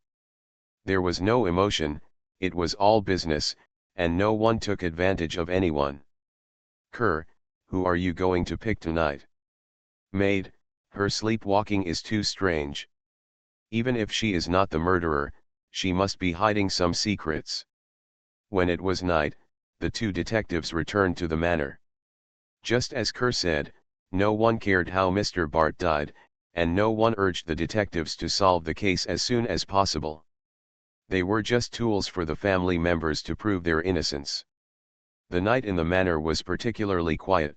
There was no emotion, it was all business, and no one took advantage of anyone. Kerr, who are you going to pick tonight? Maid, her sleepwalking is too strange. Even if she is not the murderer, she must be hiding some secrets. When it was night, the 2 detectives returned to the manor. Just as Kerr said, no one cared how Mr. Bart died, and no one urged the detectives to solve the case as soon as possible. They were just tools for the family members to prove their innocence. The night in the manor was particularly quiet.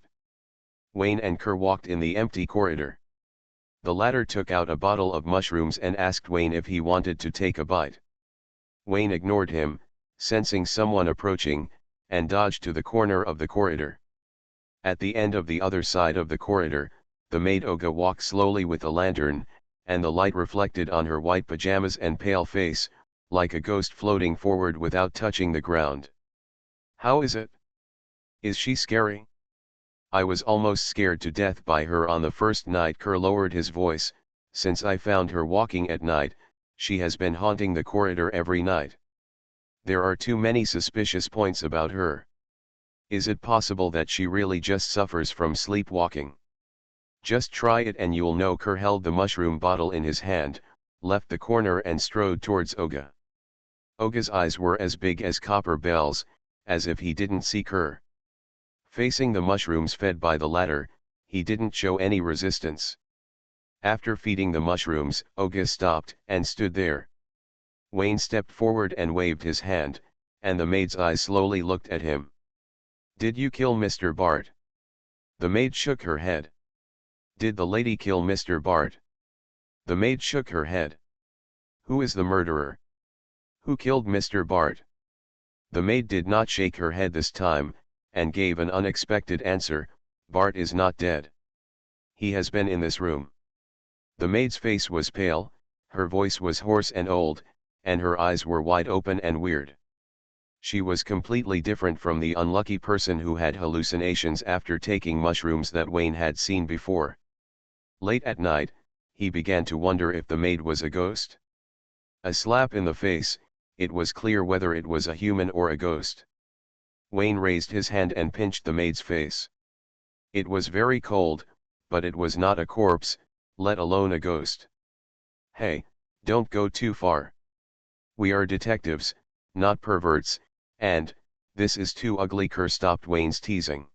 Wayne and Kerr walked in the empty corridor. The latter took out a bottle of mushrooms and asked Wayne if he wanted to take a bite. Wayne ignored him, sensing someone approaching, and dodged to the corner of the corridor. At the end of the other side of the corridor, the maid Olga walked slowly with a lantern, and the light reflected on her white pajamas and pale face, like a ghost floating forward without touching the ground. How is it? Is she scary? I was almost scared to death by her on the first night. Kerr lowered his voice. Since I found her walking at night, she has been haunting the corridor every night. There are too many suspicious points about her. Is it possible that she really just suffers from sleepwalking? Just try it and you'll know. Kerr held the mushroom bottle in his hand, left the corner and strode towards Olga. Olga's eyes were as big as copper bells, as if he didn't see Kerr. Facing the mushrooms fed by the latter, he didn't show any resistance. After feeding the mushrooms, Olga stopped and stood there. Wayne stepped forward and waved his hand, and the maid's eyes slowly looked at him. Did you kill Mr. Bart? The maid shook her head. Did the lady kill Mr. Bart? The maid shook her head. Who is the murderer? Who killed Mr. Bart? The maid did not shake her head this time, and gave an unexpected answer. Bart is not dead. He has been in this room. The maid's face was pale, her voice was hoarse and old, and her eyes were wide open and weird. She was completely different from the unlucky person who had hallucinations after taking mushrooms that Wayne had seen before. Late at night, he began to wonder if the maid was a ghost. A slap in the face, it was clear whether it was a human or a ghost. Wayne raised his hand and pinched the maid's face. It was very cold, but it was not a corpse, let alone a ghost. Hey, don't go too far. We are detectives, not perverts, and, this is too ugly. Kerr stopped Wayne's teasing.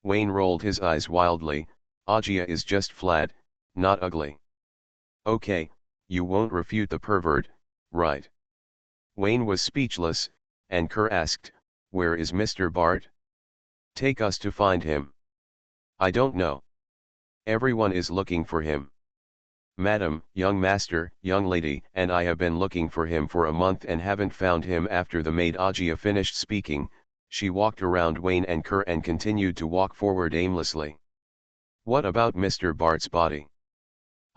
Wayne rolled his eyes wildly. Agia is just flat, not ugly. Okay, you won't refute the pervert, right? Wayne was speechless, and Kerr asked, where is Mr. Bart? Take us to find him. I don't know. Everyone is looking for him. Madam, young master, young lady, and I have been looking for him for a month and haven't found him. After the maid Agia finished speaking, she walked around Wayne and Kerr and continued to walk forward aimlessly. What about Mr. Bart's body?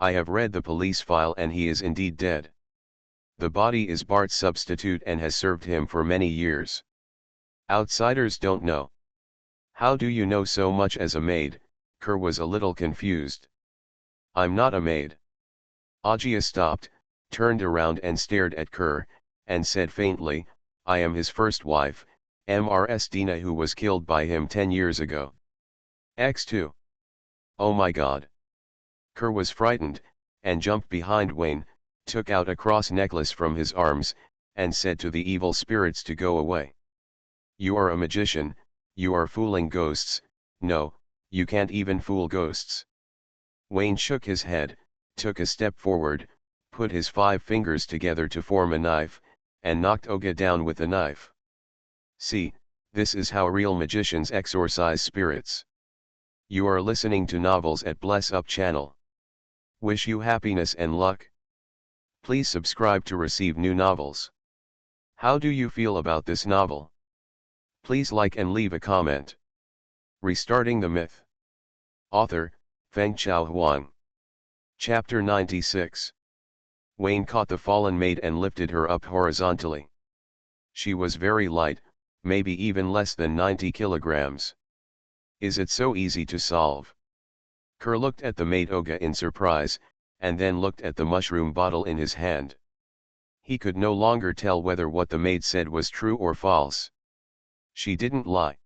I have read the police file and he is indeed dead. The body is Bart's substitute and has served him for many years. Outsiders don't know. How do you know so much as a maid? Kerr was a little confused. I'm not a maid. Agia stopped, turned around and stared at Kerr, and said faintly, I am his first wife, Mrs. Dina, who was killed by him 10 years ago. X2. Oh my God. Kerr was frightened, and jumped behind Wayne, took out a cross necklace from his arms, and said to the evil spirits to go away. You are a magician, you are fooling ghosts. No, you can't even fool ghosts. Wayne shook his head, took a step forward, put his 5 fingers together to form a knife, and knocked Oga down with the knife. See, this is how real magicians exorcise spirits. You are listening to Novels at Bless Up channel. Wish you happiness and luck. Please subscribe to receive new novels. How do you feel about this novel? Please like and leave a comment. Restarting the Myth. Author, Fengchao Huang. Chapter 96. Wayne caught the fallen maid and lifted her up horizontally. She was very light, maybe even less than 90 kilograms. Is it so easy to solve? Kerr looked at the maid Oga in surprise, and then looked at the mushroom bottle in his hand. He could no longer tell whether what the maid said was true or false. She didn't lie.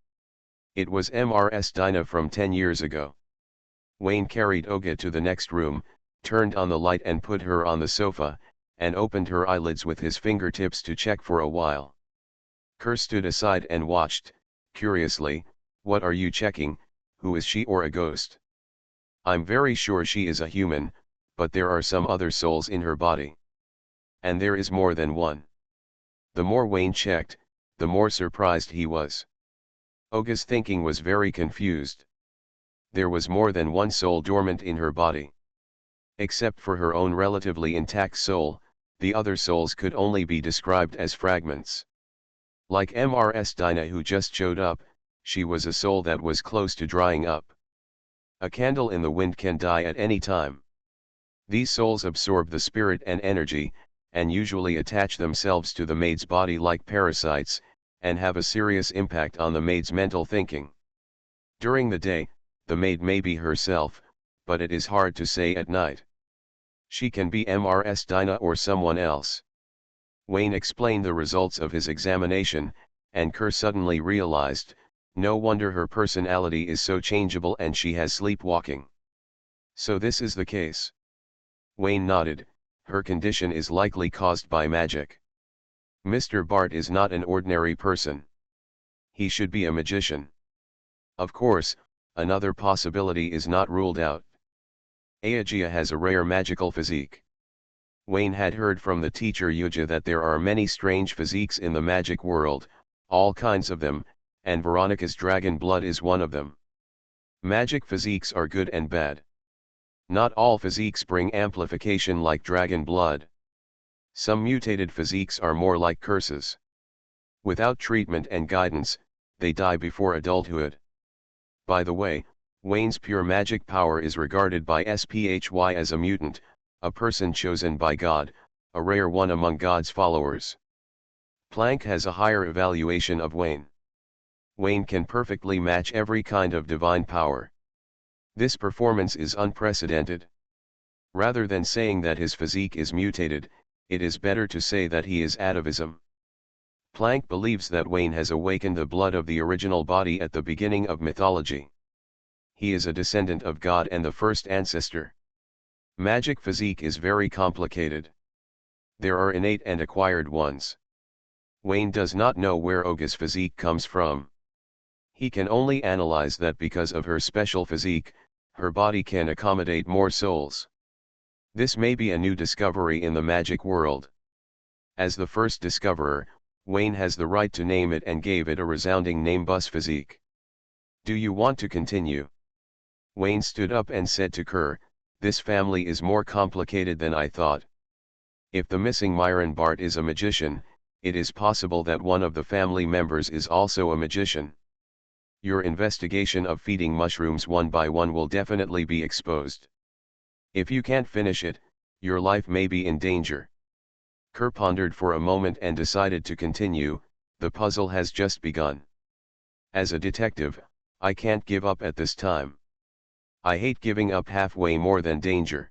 It was Mrs. Dina from 10 years ago. Wayne carried Oga to the next room, turned on the light and put her on the sofa, and opened her eyelids with his fingertips to check for a while. Kerr stood aside and watched, curiously. What are you checking? Who is she, or a ghost? I'm very sure she is a human, but there are some other souls in her body. And there is more than one. The more Wayne checked, the more surprised he was. Oga's thinking was very confused. There was more than one soul dormant in her body. Except for her own relatively intact soul, the other souls could only be described as fragments. Like Mrs. Dina, who just showed up, she was a soul that was close to drying up. A candle in the wind can die at any time. These souls absorb the spirit and energy, and usually attach themselves to the maid's body like parasites, and have a serious impact on the maid's mental thinking. During the day, the maid may be herself, but it is hard to say at night. She can be Mrs. Dina or someone else. Wayne explained the results of his examination, and Kerr suddenly realized, no wonder her personality is so changeable and she has sleepwalking. So this is the case. Wayne nodded. Her condition is likely caused by magic. Mr. Bart is not an ordinary person. He should be a magician. Of course, another possibility is not ruled out. Agia has a rare magical physique. Wayne had heard from the teacher Yuja that there are many strange physiques in the magic world, all kinds of them, and Veronica's dragon blood is one of them. Magic physiques are good and bad. Not all physiques bring amplification like dragon blood. Some mutated physiques are more like curses. Without treatment and guidance, they die before adulthood. By the way, Wayne's pure magic power is regarded by SPHY as a mutant, a person chosen by God, a rare one among God's followers. Planck has a higher evaluation of Wayne. Wayne can perfectly match every kind of divine power. This performance is unprecedented. Rather than saying that his physique is mutated, it is better to say that he is atavism. Planck believes that Wayne has awakened the blood of the original body at the beginning of mythology. He is a descendant of God and the first ancestor. Magic physique is very complicated. There are innate and acquired ones. Wayne does not know where Olga's physique comes from. He can only analyze that because of her special physique, her body can accommodate more souls. This may be a new discovery in the magic world. As the first discoverer, Wayne has the right to name it and gave it a resounding name: Bus Physique. Do you want to continue? Wayne stood up and said to Kerr, "This family is more complicated than I thought. If the missing Myron Bart is a magician, it is possible that one of the family members is also a magician. Your investigation of feeding mushrooms one by one will definitely be exposed. If you can't finish it, your life may be in danger." Kerr pondered for a moment and decided to continue. "The puzzle has just begun. As a detective, I can't give up at this time. I hate giving up halfway more than danger."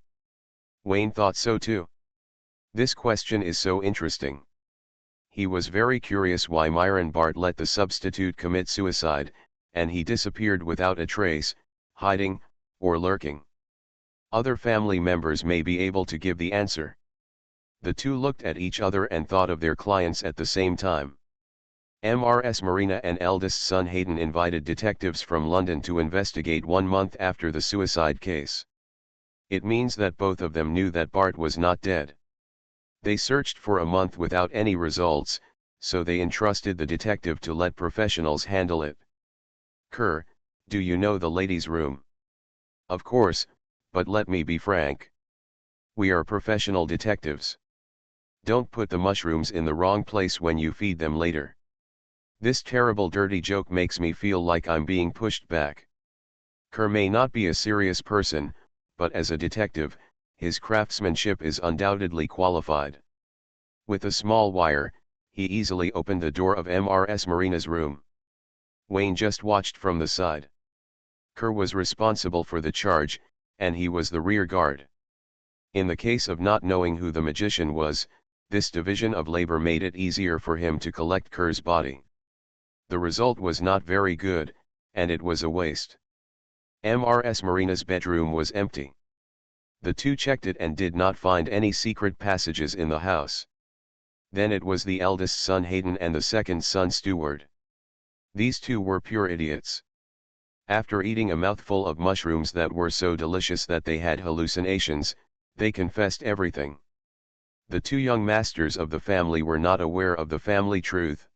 Wayne thought so too. This question is so interesting. He was very curious why Myron Bart let the substitute commit suicide, and he disappeared without a trace, hiding, or lurking. Other family members may be able to give the answer. The two looked at each other and thought of their clients at the same time. Mrs. Marina and eldest son Hayden invited detectives from London to investigate 1 month after the suicide case. It means that both of them knew that Bart was not dead. They searched for a month without any results, so they entrusted the detective to let professionals handle it. "Kerr, do you know the ladies' room?" "Of course, but let me be frank. We are professional detectives. Don't put the mushrooms in the wrong place when you feed them later. This terrible dirty joke makes me feel like I'm being pushed back." Kerr may not be a serious person, but as a detective, his craftsmanship is undoubtedly qualified. With a small wire, he easily opened the door of Mrs. Marina's room. Wayne just watched from the side. Kerr was responsible for the charge, and he was the rear guard. In the case of not knowing who the magician was, this division of labor made it easier for him to collect Kerr's body. The result was not very good, and it was a waste. Mrs. Marina's bedroom was empty. The two checked it and did not find any secret passages in the house. Then it was the eldest son Hayden and the second son Stewart. These two were pure idiots. After eating a mouthful of mushrooms that were so delicious that they had hallucinations, they confessed everything. The two young masters of the family were not aware of the family truth.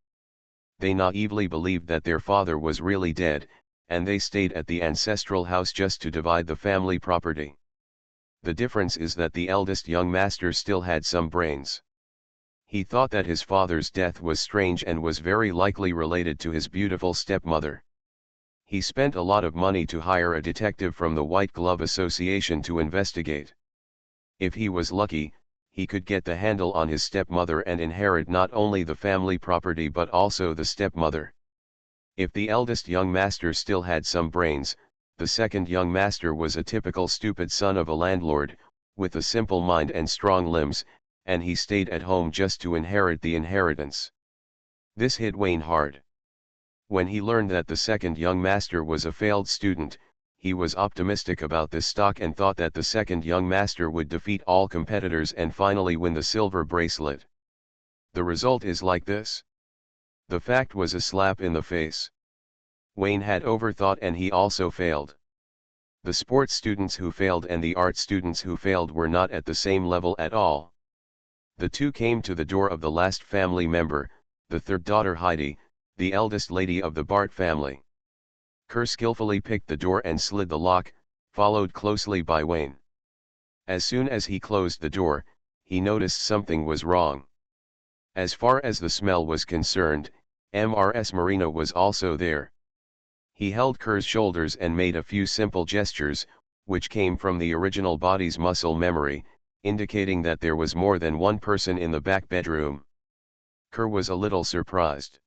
They naively believed that their father was really dead, and they stayed at the ancestral house just to divide the family property. The difference is that the eldest young master still had some brains. He thought that his father's death was strange and was very likely related to his beautiful stepmother. He spent a lot of money to hire a detective from the White Glove Association to investigate. If he was lucky, he could get the handle on his stepmother and inherit not only the family property but also the stepmother. If the eldest young master still had some brains, the second young master was a typical stupid son of a landlord, with a simple mind and strong limbs, and he stayed at home just to inherit the inheritance. This hit Wayne hard. When he learned that the second young master was a failed student, he was optimistic about this stock and thought that the second young master would defeat all competitors and finally win the silver bracelet. The result is like this. The fact was a slap in the face. Wayne had overthought and he also failed. The sports students who failed and the art students who failed were not at the same level at all. The two came to the door of the last family member, the third daughter Heidi, the eldest lady of the Bart family. Kerr skillfully picked the door and slid the lock, followed closely by Wayne. As soon as he closed the door, he noticed something was wrong. As far as the smell was concerned, Mrs. Marina was also there. He held Kerr's shoulders and made a few simple gestures, which came from the original body's muscle memory, indicating that there was more than one person in the back bedroom. Kerr was a little surprised.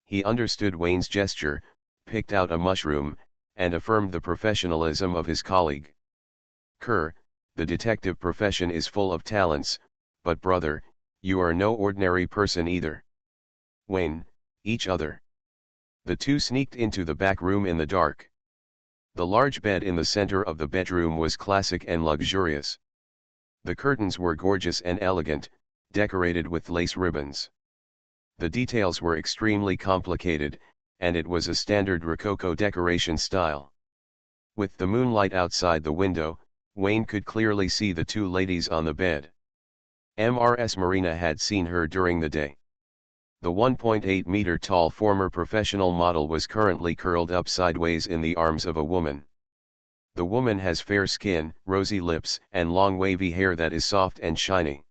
He understood Wayne's gesture, picked out a mushroom, and affirmed the professionalism of his colleague. Kerr, the detective profession is full of talents, but brother, you are no ordinary person either. Wayne, each other. The two sneaked into the back room in the dark. The large bed in the center of the bedroom was classic and luxurious. The curtains were gorgeous and elegant, decorated with lace ribbons. The details were extremely complicated, and it was a standard Rococo decoration style. With the moonlight outside the window, Wayne could clearly see the two ladies on the bed. Ms. Marina had seen her during the day. The 1.8-meter tall former professional model was currently curled up sideways in the arms of a woman. The woman has fair skin, rosy lips, and long wavy hair that is soft and shiny.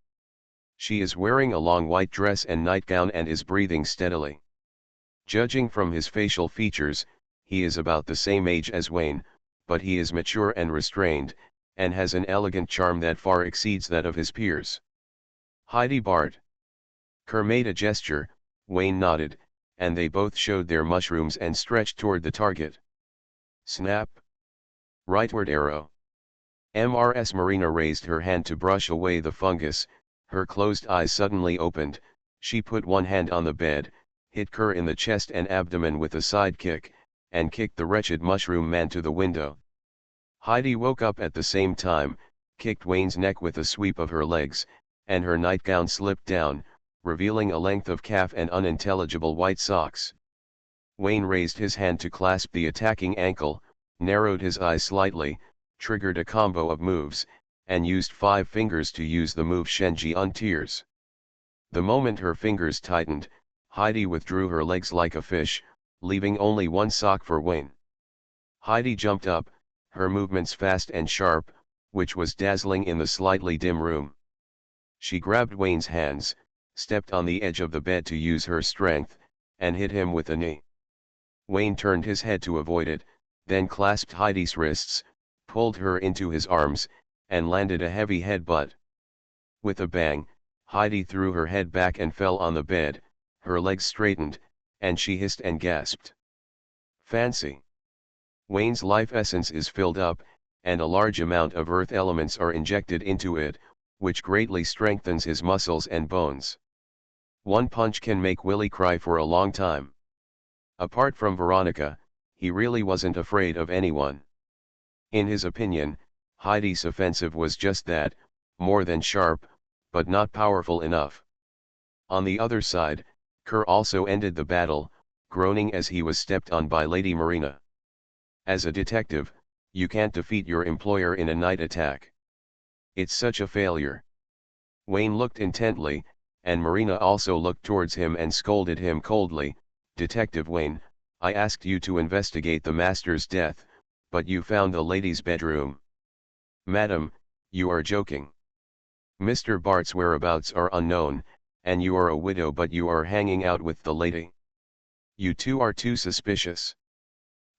She is wearing a long white dress and nightgown and is breathing steadily. Judging from his facial features, he is about the same age as Wayne, but he is mature and restrained, and has an elegant charm that far exceeds that of his peers. Heidi Bart. Kerr made a gesture, Wayne nodded, and they both showed their mushrooms and stretched toward the target. Snap. Rightward arrow. Ms. Marina raised her hand to brush away the fungus, her closed eyes suddenly opened, she put one hand on the bed, hit Kerr in the chest and abdomen with a side kick, and kicked the wretched mushroom man to the window. Heidi woke up at the same time, kicked Wayne's neck with a sweep of her legs, and her nightgown slipped down, revealing a length of calf and unintelligible white socks. Wayne raised his hand to clasp the attacking ankle, narrowed his eyes slightly, triggered a combo of moves, and used 5 fingers to use the move Shenji on Tears. The moment her fingers tightened, Heidi withdrew her legs like a fish, leaving only one sock for Wayne. Heidi jumped up, her movements fast and sharp, which was dazzling in the slightly dim room. She grabbed Wayne's hands, stepped on the edge of the bed to use her strength, and hit him with a knee. Wayne turned his head to avoid it, then clasped Heidi's wrists, pulled her into his arms, and landed a heavy headbutt. With a bang, Heidi threw her head back and fell on the bed, her legs straightened, and she hissed and gasped. Fancy. Wayne's life essence is filled up, and a large amount of earth elements are injected into it, which greatly strengthens his muscles and bones. One punch can make Willie cry for a long time. Apart from Veronica, he really wasn't afraid of anyone. In his opinion, Heidi's offensive was just that, more than sharp, but not powerful enough. On the other side, Kerr also ended the battle, groaning as he was stepped on by Lady Marina. As a detective, you can't defeat your employer in a night attack. It's such a failure. Wayne looked intently, and Marina also looked towards him and scolded him coldly, Detective Wayne, I asked you to investigate the master's death, but you found the lady's bedroom. Madam, you are joking. Mr. Bart's whereabouts are unknown, and you are a widow but you are hanging out with the lady. You two are too suspicious.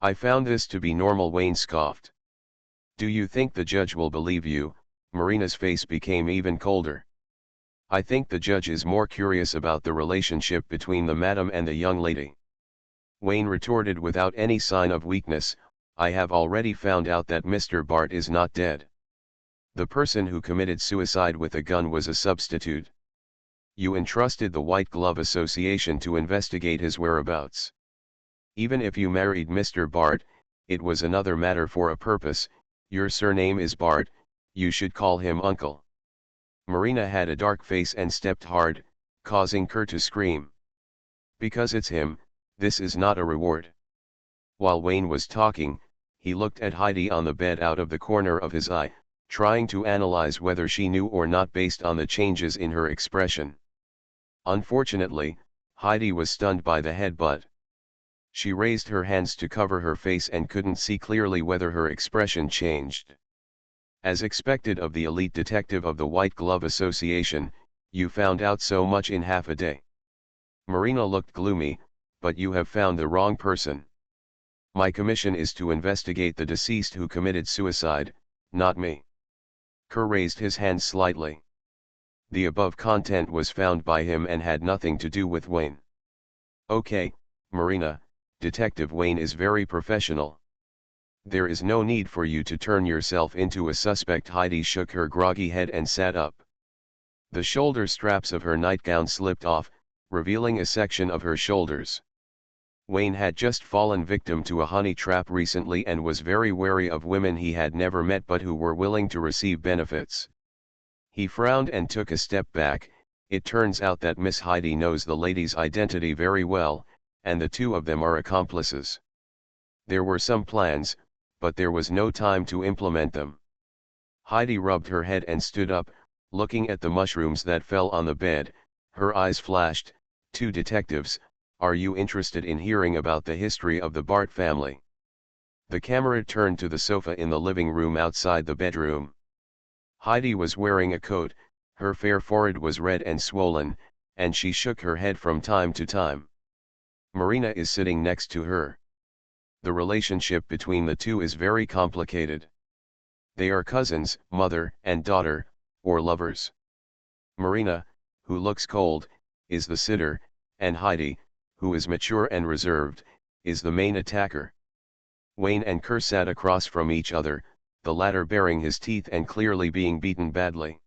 I found this to be normal, Wayne scoffed. Do you think the judge will believe you? Marina's face became even colder. I think the judge is more curious about the relationship between the madam and the young lady. Wayne retorted without any sign of weakness, I have already found out that Mr. Bart is not dead. The person who committed suicide with a gun was a substitute. You entrusted the White Glove Association to investigate his whereabouts. Even if you married Mr. Bart, it was another matter for a purpose, your surname is Bart, you should call him Uncle. Marina had a dark face and stepped hard, causing Kerr to scream. Because it's him, this is not a reward. While Wayne was talking, he looked at Heidi on the bed out of the corner of his eye, trying to analyze whether she knew or not based on the changes in her expression. Unfortunately, Heidi was stunned by the headbutt. She raised her hands to cover her face and couldn't see clearly whether her expression changed. As expected of the elite detective of the White Glove Association, you found out so much in half a day. Marina looked gloomy, but you have found the wrong person. My commission is to investigate the deceased who committed suicide, not me. Kerr raised his hand slightly. The above content was found by him and had nothing to do with Wayne. Okay, Marina, Detective Wayne is very professional. There is no need for you to turn yourself into a suspect. Heidi shook her groggy head and sat up. The shoulder straps of her nightgown slipped off, revealing a section of her shoulders. Wayne had just fallen victim to a honey trap recently and was very wary of women he had never met but who were willing to receive benefits. He frowned and took a step back. It turns out that Miss Heidi knows the lady's identity very well, and the two of them are accomplices. There were some plans, but there was no time to implement them. Heidi rubbed her head and stood up, looking at the mushrooms that fell on the bed. Her eyes flashed. Two detectives, are you interested in hearing about the history of the Bart family? The camera turned to the sofa in the living room outside the bedroom. Heidi was wearing a coat, her fair forehead was red and swollen, and she shook her head from time to time. Marina is sitting next to her. The relationship between the two is very complicated. They are cousins, mother and daughter, or lovers. Marina, who looks cold, is the sitter, and Heidi, who is mature and reserved, is the main attacker. Wayne and Kerr sat across from each other, the latter baring his teeth and clearly being beaten badly.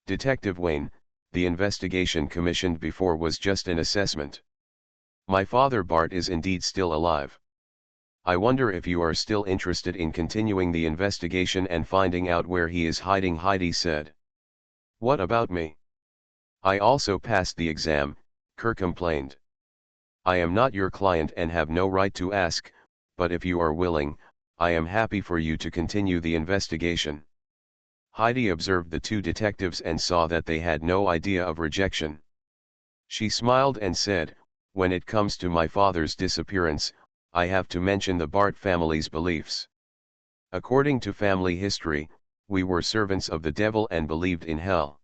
Detective Wayne, the investigation commissioned before was just an assessment. My father Bart is indeed still alive. I wonder if you are still interested in continuing the investigation and finding out where he is hiding, Heidi said. What about me? I also passed the exam, Kerr complained. I am not your client and have no right to ask, but if you are willing, I am happy for you to continue the investigation. Heidi observed the two detectives and saw that they had no idea of rejection. She smiled and said, when it comes to my father's disappearance, I have to mention the Bart family's beliefs. According to family history, we were servants of the devil and believed in hell.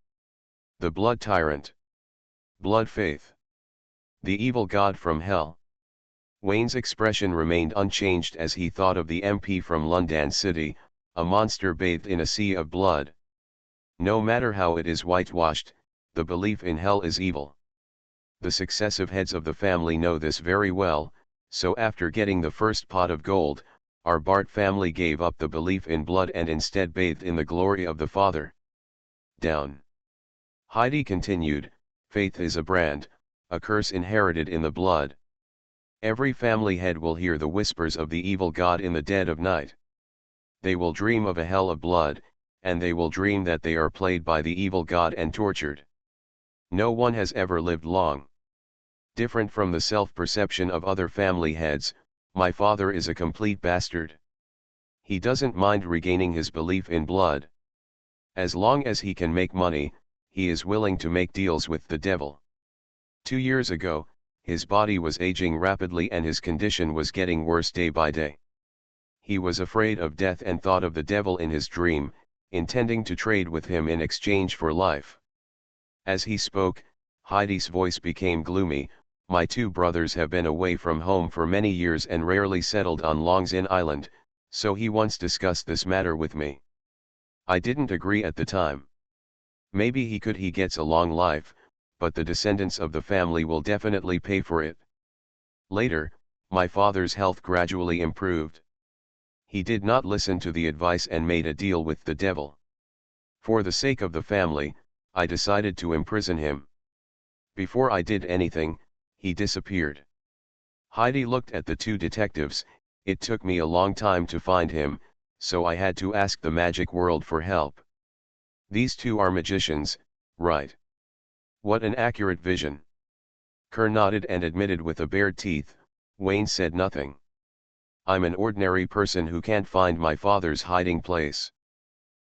The blood tyrant. Blood faith. The evil god from hell. Wayne's expression remained unchanged as he thought of the MP from London City, a monster bathed in a sea of blood. No matter how it is whitewashed, the belief in hell is evil. The successive heads of the family know this very well, so after getting the first pot of gold, our Bart family gave up the belief in blood and instead bathed in the glory of the Father. Down. Heidi continued, faith is a brand, a curse inherited in the blood. Every family head will hear the whispers of the evil god in the dead of night. They will dream of a hell of blood, and they will dream that they are played by the evil god and tortured. No one has ever lived long. Different from the self-perception of other family heads, my father is a complete bastard. He doesn't mind regaining his belief in blood. As long as he can make money, he is willing to make deals with the devil. 2 years ago, his body was aging rapidly and his condition was getting worse day by day. He was afraid of death and thought of the devil in his dream, intending to trade with him in exchange for life. As he spoke, Heidi's voice became gloomy. My two brothers have been away from home for many years and rarely settled on Long's Inn Island, so he once discussed this matter with me. I didn't agree at the time. Maybe he gets a long life, but the descendants of the family will definitely pay for it. Later, my father's health gradually improved. He did not listen to the advice and made a deal with the devil. For the sake of the family, I decided to imprison him. Before I did anything, he disappeared. Heidi looked at the two detectives. It took me a long time to find him, so I had to ask the magic world for help. These two are magicians, right? What an accurate vision. Kerr nodded and admitted with bared teeth. Wayne said nothing. I'm an ordinary person who can't find my father's hiding place.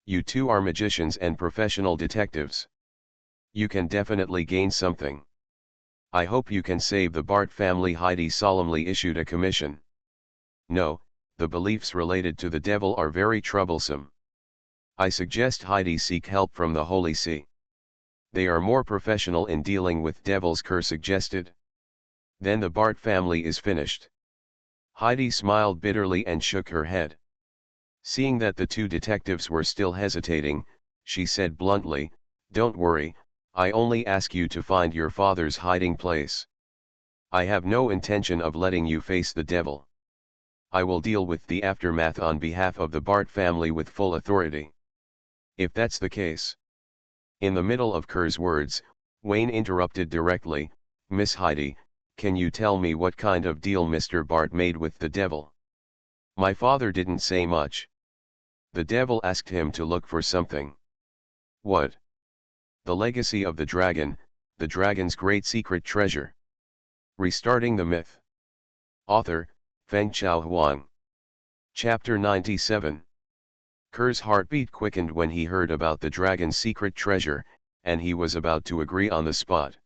You two are magicians and professional detectives. You can definitely gain something. I hope you can save the Bart family. Heidi solemnly issued a commission. No, the beliefs related to the devil are very troublesome. I suggest Heidi seek help from the Holy See. They are more professional in dealing with devils, Kerr suggested. Then the Bart family is finished. Heidi smiled bitterly and shook her head. Seeing that the two detectives were still hesitating, she said bluntly, don't worry, I only ask you to find your father's hiding place. I have no intention of letting you face the devil. I will deal with the aftermath on behalf of the Bart family with full authority. If that's the case. In the middle of Kerr's words, Wayne interrupted directly, Miss Heidi, can you tell me what kind of deal Mr. Bart made with the devil? My father didn't say much. The devil asked him to look for something. What? The legacy of the dragon's great secret treasure. Restarting the myth. Author, Fengchao Huang. Chapter 97. Kerr's heartbeat quickened when he heard about the dragon's secret treasure, and he was about to agree on the spot.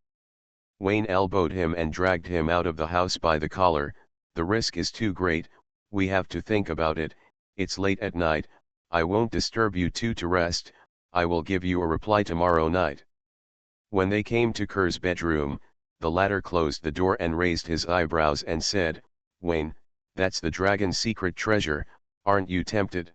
Wayne elbowed him and dragged him out of the house by the collar. The risk is too great, we have to think about it, it's late at night, I won't disturb you two to rest, I will give you a reply tomorrow night. When they came to Kerr's bedroom, the latter closed the door and raised his eyebrows and said, Wayne, that's the dragon's secret treasure, aren't you tempted?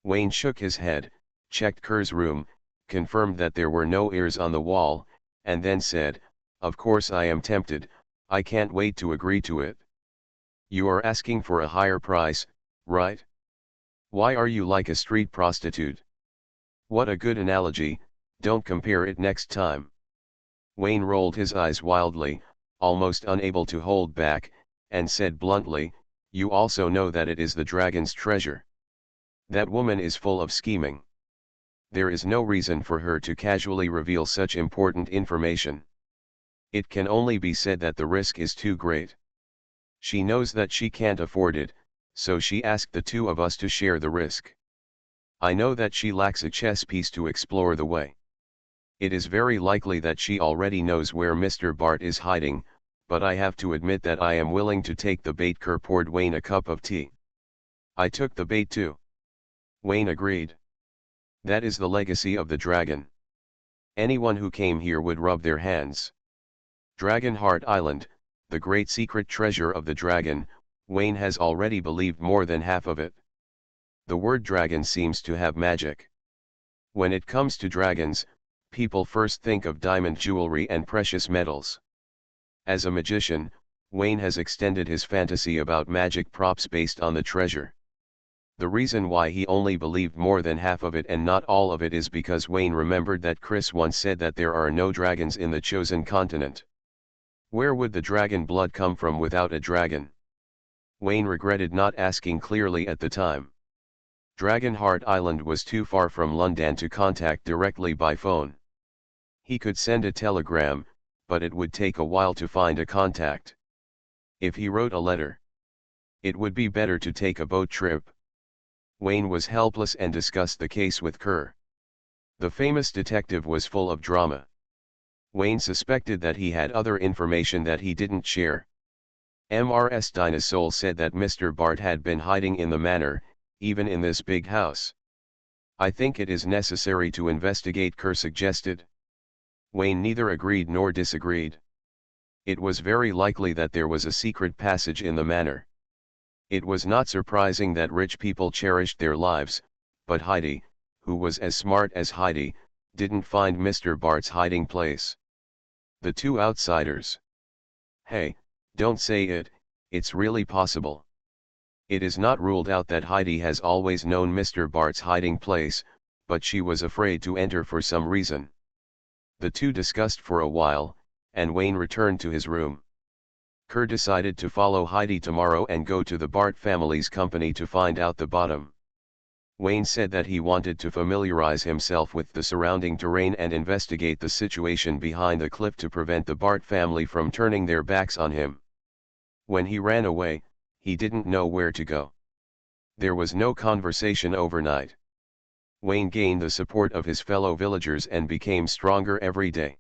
Wayne shook his head, checked Kerr's room, confirmed that there were no ears on the wall, and then said, of course I am tempted, I can't wait to agree to it. You are asking for a higher price, right? Why are you like a street prostitute? What a good analogy, don't compare it next time. Wayne rolled his eyes wildly, almost unable to hold back, and said bluntly, you also know that it is the dragon's treasure. That woman is full of scheming. There is no reason for her to casually reveal such important information. It can only be said that the risk is too great. She knows that she can't afford it, so she asked the two of us to share the risk. I know that she lacks a chess piece to explore the way. It is very likely that she already knows where Mr. Bart is hiding, but I have to admit that I am willing to take the bait. Kerr poured Wayne a cup of tea. I took the bait too. Wayne agreed. That is the legacy of the dragon. Anyone who came here would rub their hands. Dragonheart Island, the great secret treasure of the dragon, Wayne has already believed more than half of it. The word dragon seems to have magic. When it comes to dragons, people first think of diamond jewelry and precious metals. As a magician, Wayne has extended his fantasy about magic props based on the treasure. The reason why he only believed more than half of it and not all of it is because Wayne remembered that Chris once said that there are no dragons in the chosen continent. Where would the dragon blood come from without a dragon? Wayne regretted not asking clearly at the time. Dragonheart Island was too far from London to contact directly by phone. He could send a telegram, but it would take a while to find a contact. If he wrote a letter, it would be better to take a boat trip. Wayne was helpless and discussed the case with Kerr. The famous detective was full of drama. Wayne suspected that he had other information that he didn't share. Mrs. Dinosaur said that Mr. Bart had been hiding in the manor, even in this big house. I think it is necessary to investigate, Kerr suggested. Wayne neither agreed nor disagreed. It was very likely that there was a secret passage in the manor. It was not surprising that rich people cherished their lives, but Heidi, who was as smart as Heidi, didn't find Mr. Bart's hiding place. The two outsiders. Hey, don't say it, it's really possible. It is not ruled out that Heidi has always known Mr. Bart's hiding place, but she was afraid to enter for some reason. The two discussed for a while, and Wayne returned to his room. Kerr decided to follow Heidi tomorrow and go to the Bart family's company to find out the bottom. Wayne said that he wanted to familiarize himself with the surrounding terrain and investigate the situation behind the cliff to prevent the Bart family from turning their backs on him. When he ran away, he didn't know where to go. There was no conversation overnight. Wayne gained the support of his fellow villagers and became stronger every day.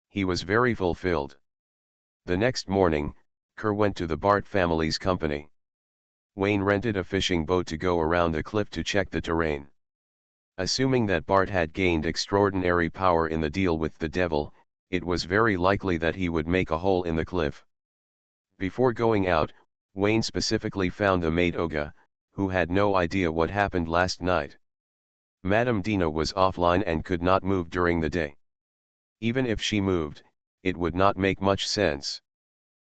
He was very fulfilled. The next morning, Kerr went to the Bart family's company. Wayne rented a fishing boat to go around the cliff to check the terrain. Assuming that Bart had gained extraordinary power in the deal with the devil, it was very likely that he would make a hole in the cliff. Before going out, Wayne specifically found the maid Olga, who had no idea what happened last night. Madame Dina was offline and could not move during the day. Even if she moved, it would not make much sense.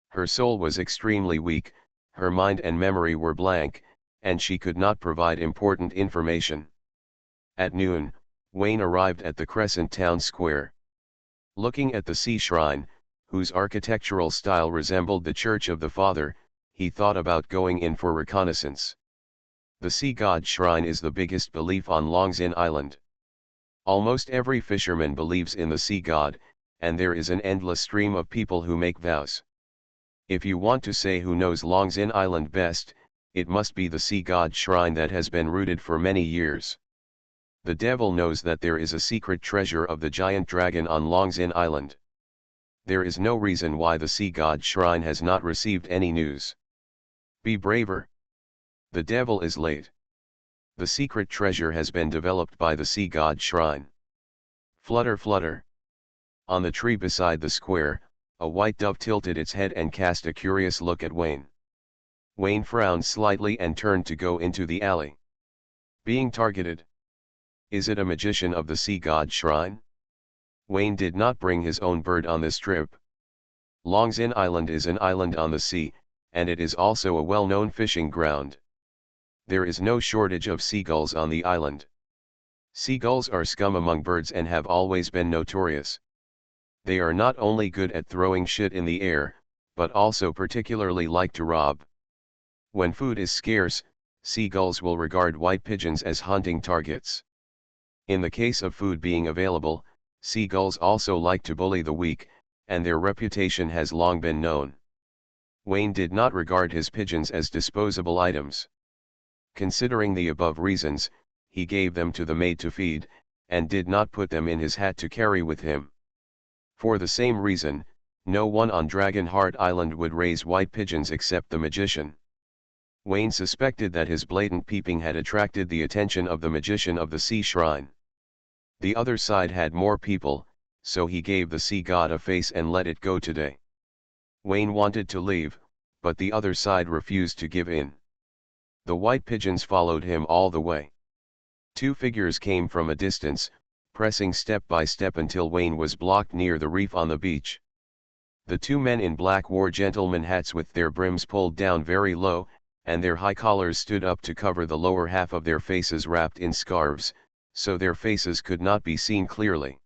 Her soul was extremely weak, her mind and memory were blank, and she could not provide important information. At noon, Wayne arrived at the Crescent Town Square. Looking at the sea shrine, whose architectural style resembled the Church of the Father, he thought about going in for reconnaissance. The sea god shrine is the biggest belief on Long's Inn Island. Almost every fisherman believes in the sea god, and there is an endless stream of people who make vows. If you want to say who knows Long's Inn Island best, it must be the sea god shrine that has been rooted for many years. The devil knows that there is a secret treasure of the giant dragon on Long's Inn Island. There is no reason why the sea god shrine has not received any news. Be braver. The devil is late. The secret treasure has been developed by the sea god shrine. Flutter, flutter. On the tree beside the square, a white dove tilted its head and cast a curious look at Wayne. Wayne frowned slightly and turned to go into the alley. Being targeted. Is it a magician of the sea god shrine? Wayne did not bring his own bird on this trip. Long's Inn Island is an island on the sea, and it is also a well-known fishing ground. There is no shortage of seagulls on the island. Seagulls are scum among birds and have always been notorious. They are not only good at throwing shit in the air, but also particularly like to rob. When food is scarce, seagulls will regard white pigeons as hunting targets. In the case of food being available, seagulls also like to bully the weak, and their reputation has long been known. Wayne did not regard his pigeons as disposable items. Considering the above reasons, he gave them to the maid to feed, and did not put them in his hat to carry with him. For the same reason, no one on Dragonheart Island would raise white pigeons except the magician. Wayne suspected that his blatant peeping had attracted the attention of the magician of the sea shrine. The other side had more people, so he gave the sea god a face and let it go today. Wayne wanted to leave, but the other side refused to give in. The white pigeons followed him all the way. Two figures came from a distance, pressing step by step until Wayne was blocked near the reef on the beach. The two men in black wore gentleman hats with their brims pulled down very low, and their high collars stood up to cover the lower half of their faces wrapped in scarves, so their faces could not be seen clearly.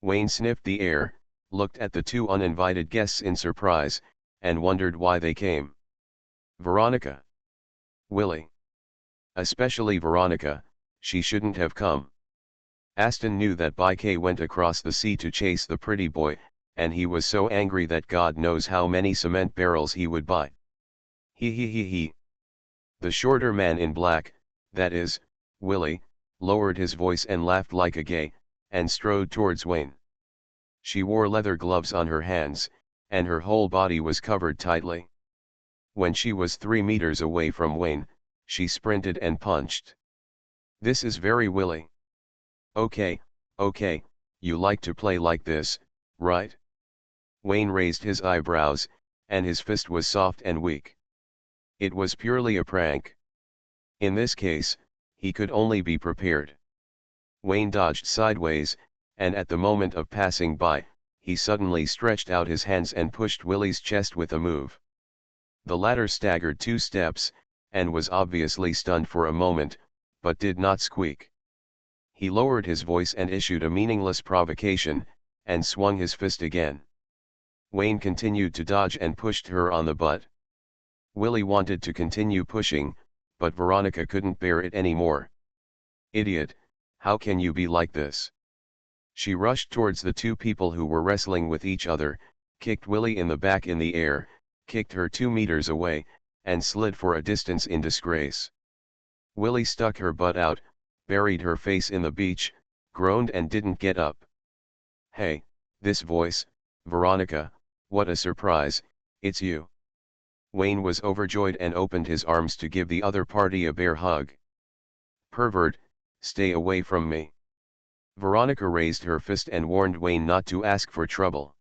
Wayne sniffed the air, looked at the two uninvited guests in surprise, and wondered why they came. Veronica. Willie. Especially Veronica, she shouldn't have come. Aston knew that Bike went across the sea to chase the pretty boy, and he was so angry that God knows how many cement barrels he would buy. He. The shorter man in black, that is, Willie, lowered his voice and laughed like a gay, and strode towards Wayne. She wore leather gloves on her hands, and her whole body was covered tightly. When she was 3 meters away from Wayne, she sprinted and punched. This is very Willie. Okay, you like to play like this, right? Wayne raised his eyebrows, and his fist was soft and weak. It was purely a prank. In this case, he could only be prepared. Wayne dodged sideways, and at the moment of passing by, he suddenly stretched out his hands and pushed Willie's chest with a move. The latter staggered 2 steps, and was obviously stunned for a moment, but did not squeak. He lowered his voice and issued a meaningless provocation, and swung his fist again. Wayne continued to dodge and pushed her on the butt. Willie wanted to continue pushing, but Veronica couldn't bear it anymore. Idiot, how can you be like this? She rushed towards the two people who were wrestling with each other, kicked Willie in the back in the air, kicked her 2 meters away, and slid for a distance in disgrace. Willie stuck her butt out, buried her face in the beach, groaned and didn't get up. Hey, this voice, Veronica, what a surprise, it's you. Wayne was overjoyed and opened his arms to give the other party a bear hug. Pervert, stay away from me. Veronica raised her fist and warned Wayne not to ask for trouble.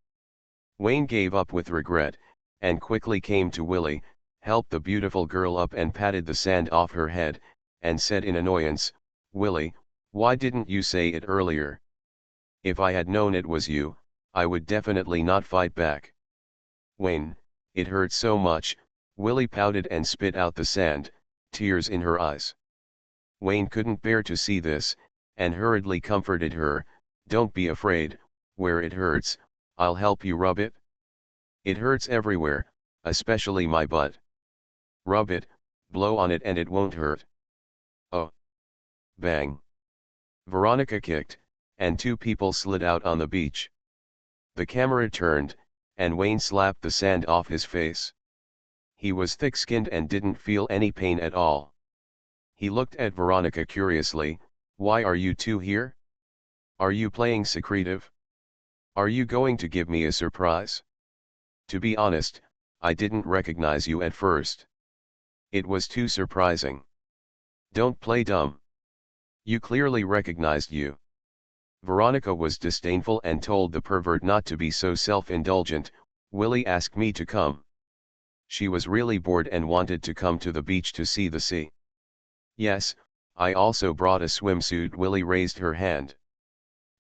Wayne gave up with regret, and quickly came to Willie, helped the beautiful girl up and patted the sand off her head, and said in annoyance, Willie, why didn't you say it earlier? If I had known it was you, I would definitely not fight back. Wayne, it hurts so much, Willie pouted and spit out the sand, tears in her eyes. Wayne couldn't bear to see this, and hurriedly comforted her. Don't be afraid, where it hurts, I'll help you rub it. It hurts everywhere, especially my butt. Rub it, blow on it and it won't hurt. Oh. Bang. Veronica kicked, and two people slid out on the beach. The camera turned, and Wayne slapped the sand off his face. He was thick-skinned and didn't feel any pain at all. He looked at Veronica curiously. Why are you two here? Are you playing secretive? Are you going to give me a surprise? To be honest, I didn't recognize you at first. It was too surprising. Don't play dumb. You clearly recognized you. Veronica was disdainful and told the pervert not to be so self-indulgent. Willie asked me to come. She was really bored and wanted to come to the beach to see the sea. Yes, I also brought a swimsuit. Willie raised her hand.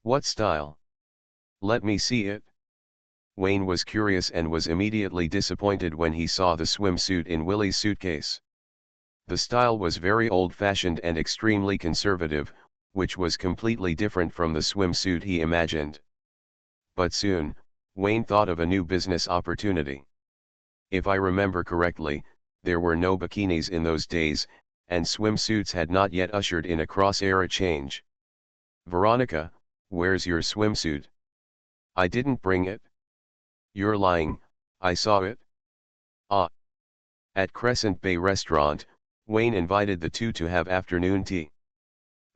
What style? Let me see it. Wayne was curious and was immediately disappointed when he saw the swimsuit in Willie's suitcase. The style was very old-fashioned and extremely conservative, which was completely different from the swimsuit he imagined. But soon, Wayne thought of a new business opportunity. If I remember correctly, there were no bikinis in those days, and swimsuits had not yet ushered in a cross-era change. Veronica, where's your swimsuit? I didn't bring it. You're lying, I saw it. Ah. At Crescent Bay Restaurant, Wayne invited the two to have afternoon tea.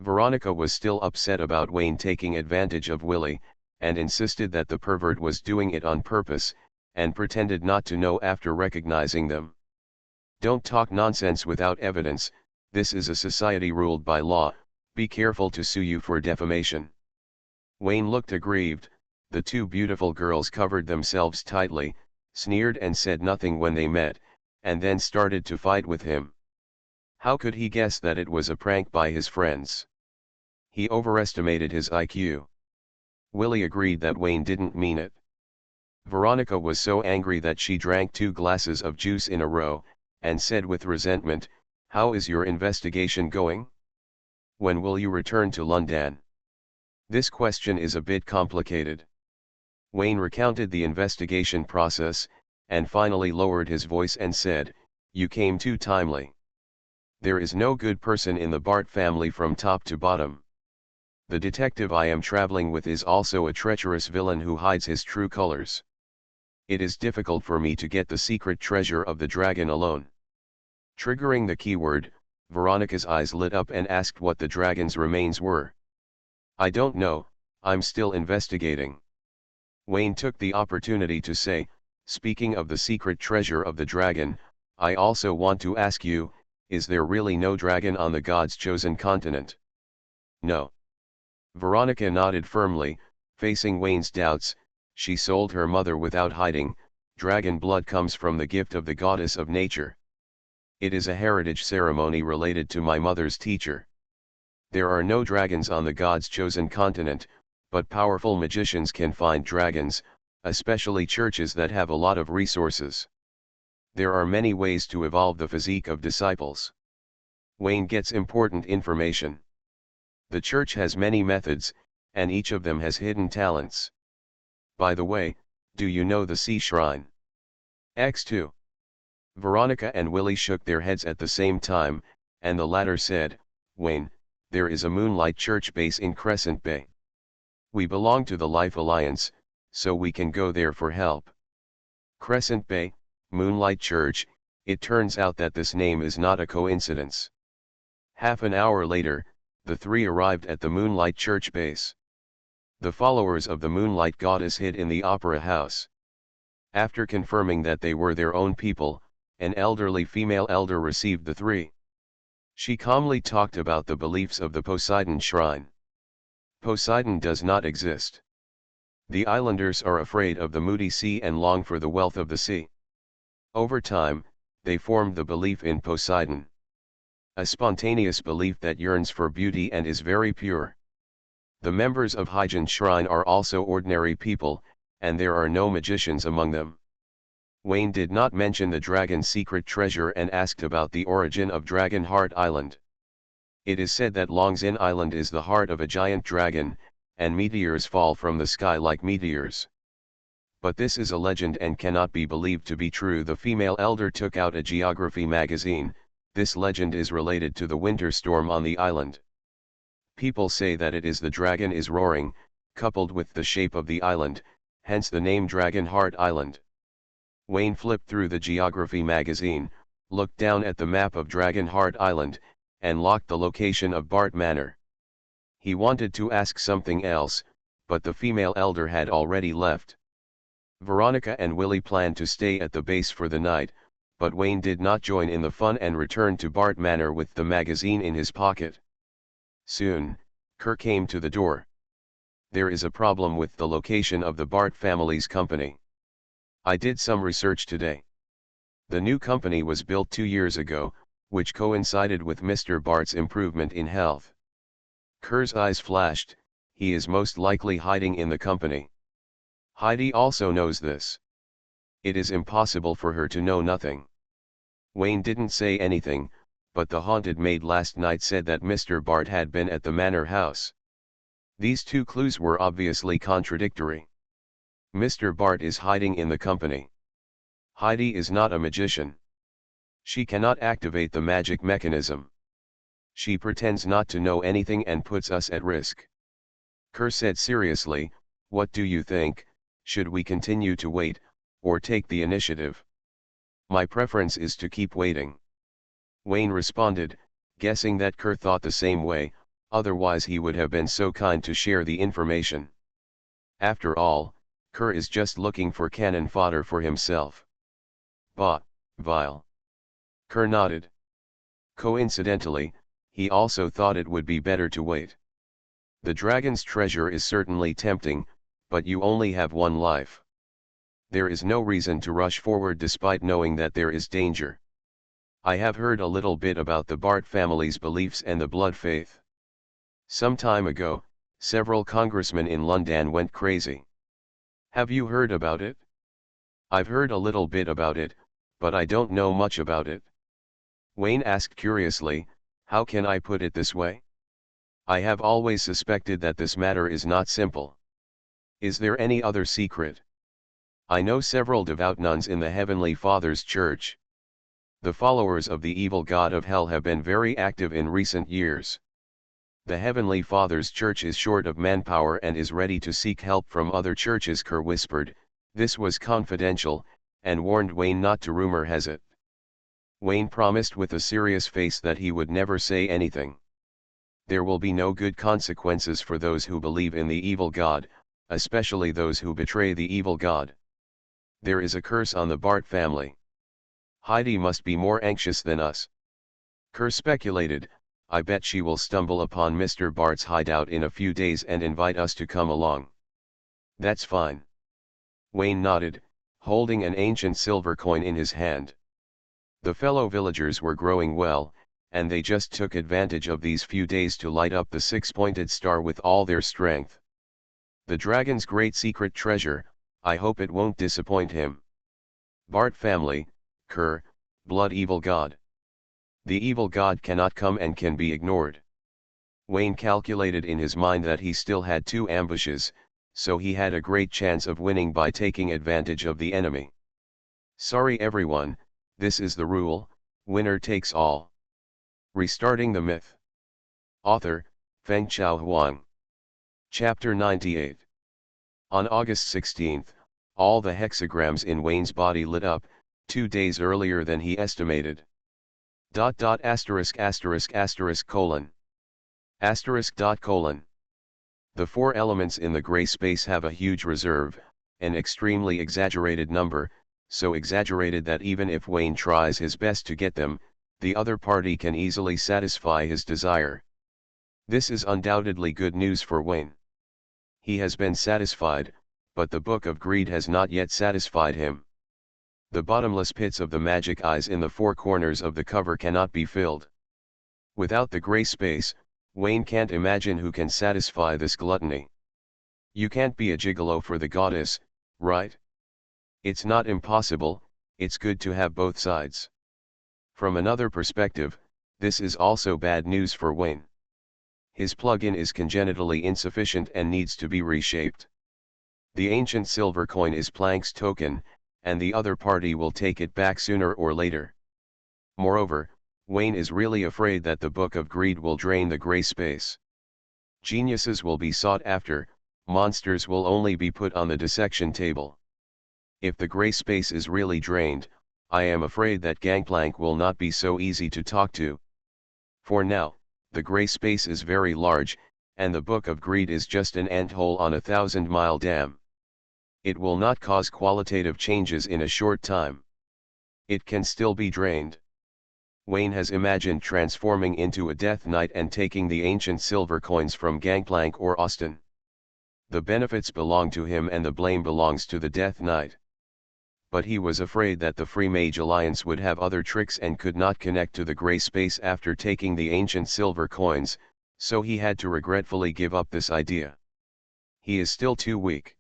Veronica was still upset about Wayne taking advantage of Willie, and insisted that the pervert was doing it on purpose, and pretended not to know after recognizing them. Don't talk nonsense without evidence, this is a society ruled by law, be careful to sue you for defamation. Wayne looked aggrieved. The two beautiful girls covered themselves tightly, sneered and said nothing when they met, and then started to fight with him. How could he guess that it was a prank by his friends? He overestimated his IQ. Willie agreed that Wayne didn't mean it. Veronica was so angry that she drank 2 glasses of juice in a row, and said with resentment, "How is your investigation going? When will you return to London?" This question is a bit complicated. Wayne recounted the investigation process, and finally lowered his voice and said, "You came too timely. There is no good person in the Bart family from top to bottom. The detective I am traveling with is also a treacherous villain who hides his true colors. It is difficult for me to get the secret treasure of the dragon alone." Triggering the keyword, Veronica's eyes lit up and asked what the dragon's remains were. "I don't know, I'm still investigating." Wayne took the opportunity to say, "Speaking of the secret treasure of the dragon, I also want to ask you, is there really no dragon on the God's chosen continent?" "No." Veronica nodded firmly, facing Wayne's doubts. She sold her mother without hiding. Dragon blood comes from the gift of the goddess of nature. It is a heritage ceremony related to my mother's teacher. There are no dragons on the God's chosen continent, but powerful magicians can find dragons, especially churches that have a lot of resources. There are many ways to evolve the physique of disciples. Wayne gets important information. The church has many methods, and each of them has hidden talents. By the way, do you know the Sea Shrine? X2. Veronica and Willie shook their heads at the same time, and the latter said, "Wayne, there is a Moonlight Church base in Crescent Bay. We belong to the Life Alliance, so we can go there for help." Crescent Bay, Moonlight Church, it turns out that this name is not a coincidence. Half an hour later, the three arrived at the Moonlight Church base. The followers of the Moonlight Goddess hid in the Opera House. After confirming that they were their own people, an elderly female elder received the three. She calmly talked about the beliefs of the Poseidon Shrine. Poseidon does not exist. The islanders are afraid of the moody sea and long for the wealth of the sea. Over time, they formed the belief in Poseidon. A spontaneous belief that yearns for beauty and is very pure. The members of Hyjin's shrine are also ordinary people, and there are no magicians among them. Wayne did not mention the dragon's secret treasure and asked about the origin of Dragon Heart Island. It is said that Longzin Island is the heart of a giant dragon, and meteors fall from the sky like meteors. But this is a legend and cannot be believed to be true. The female elder took out a geography magazine. This legend is related to the winter storm on the island. People say that it is the dragon is roaring, coupled with the shape of the island, hence the name Dragon Heart Island. Wayne flipped through the geography magazine, looked down at the map of Dragon Heart Island, and locked the location of Bart Manor. He wanted to ask something else, but the female elder had already left. Veronica and Willie planned to stay at the base for the night, but Wayne did not join in the fun and returned to Bart Manor with the magazine in his pocket. Soon, Kerr came to the door. There is a problem with the location of the Bart family's company. I did some research today. The new company was built 2 years ago, which coincided with Mr. Bart's improvement in health. Kerr's eyes flashed. He is most likely hiding in the company. Heidi also knows this. It is impossible for her to know nothing. Wayne didn't say anything, but the haunted maid last night said that Mr. Bart had been at the manor house. These two clues were obviously contradictory. Mr. Bart is hiding in the company. Heidi is not a magician. She cannot activate the magic mechanism. She pretends not to know anything and puts us at risk. Kerr said seriously, "What do you think? Should we continue to wait, or take the initiative?" "My preference is to keep waiting." Wayne responded, guessing that Kerr thought the same way, otherwise he would have been so kind to share the information. After all, Kerr is just looking for cannon fodder for himself. Bah, vile. Kerr nodded. Coincidentally, he also thought it would be better to wait. The dragon's treasure is certainly tempting, but you only have one life. There is no reason to rush forward despite knowing that there is danger. I have heard a little bit about the Bart family's beliefs and the blood faith. Some time ago, several congressmen in London went crazy. Have you heard about it? I've heard a little bit about it, but I don't know much about it. Wayne asked curiously, "How can I put it this way? I have always suspected that this matter is not simple. Is there any other secret? I know several devout nuns in the Heavenly Father's church. The followers of the evil god of hell have been very active in recent years. The Heavenly Father's church is short of manpower and is ready to seek help from other churches." Kerr whispered. This was confidential, and warned Wayne not to rumor has it. Wayne promised with a serious face that he would never say anything. There will be no good consequences for those who believe in the evil god, especially those who betray the evil god. There is a curse on the Bart family. Heidi must be more anxious than us. Kerr speculated, I bet she will stumble upon Mr. Bart's hideout in a few days and invite us to come along. That's fine. Wayne nodded, holding an ancient silver coin in his hand. The fellow villagers were growing well, and they just took advantage of these few days to light up the six-pointed star with all their strength. The dragon's great secret treasure, I hope it won't disappoint him. Bart family, Kerr, blood evil god. The evil god cannot come and can be ignored. Wayne calculated in his mind that he still had 2 ambushes, so he had a great chance of winning by taking advantage of the enemy. Sorry everyone, this is the rule, winner takes all. Restarting the myth. Author, Fengchao Huang. Chapter 98. On August 16, all the hexagrams in Wayne's body lit up, 2 days earlier than he estimated. Asterisk asterisk asterisk colon. Asterisk dot colon. The 4 elements in the gray space have a huge reserve, an extremely exaggerated number, so exaggerated that even if Wayne tries his best to get them, the other party can easily satisfy his desire. This is undoubtedly good news for Wayne. He has been satisfied, but the Book of Greed has not yet satisfied him. The bottomless pits of the magic eyes in the 4 corners of the cover cannot be filled. Without the gray space, Wayne can't imagine who can satisfy this gluttony. You can't be a gigolo for the goddess, right? It's not impossible, it's good to have both sides. From another perspective, this is also bad news for Wayne. His plug-in is congenitally insufficient and needs to be reshaped. The ancient silver coin is Planck's token, and the other party will take it back sooner or later. Moreover, Wayne is really afraid that the Book of Greed will drain the gray space. Geniuses will be sought after, monsters will only be put on the dissection table. If the gray space is really drained, I am afraid that Gangplank will not be so easy to talk to. For now, the gray space is very large, and the Book of Greed is just an anthole on a 1,000-mile dam. It will not cause qualitative changes in a short time. It can still be drained. Wayne has imagined transforming into a Death Knight and taking the ancient silver coins from Gangplank or Austin. The benefits belong to him and the blame belongs to the Death Knight. But he was afraid that the Free Mage Alliance would have other tricks and could not connect to the gray space after taking the ancient silver coins, so he had to regretfully give up this idea. He is still too weak.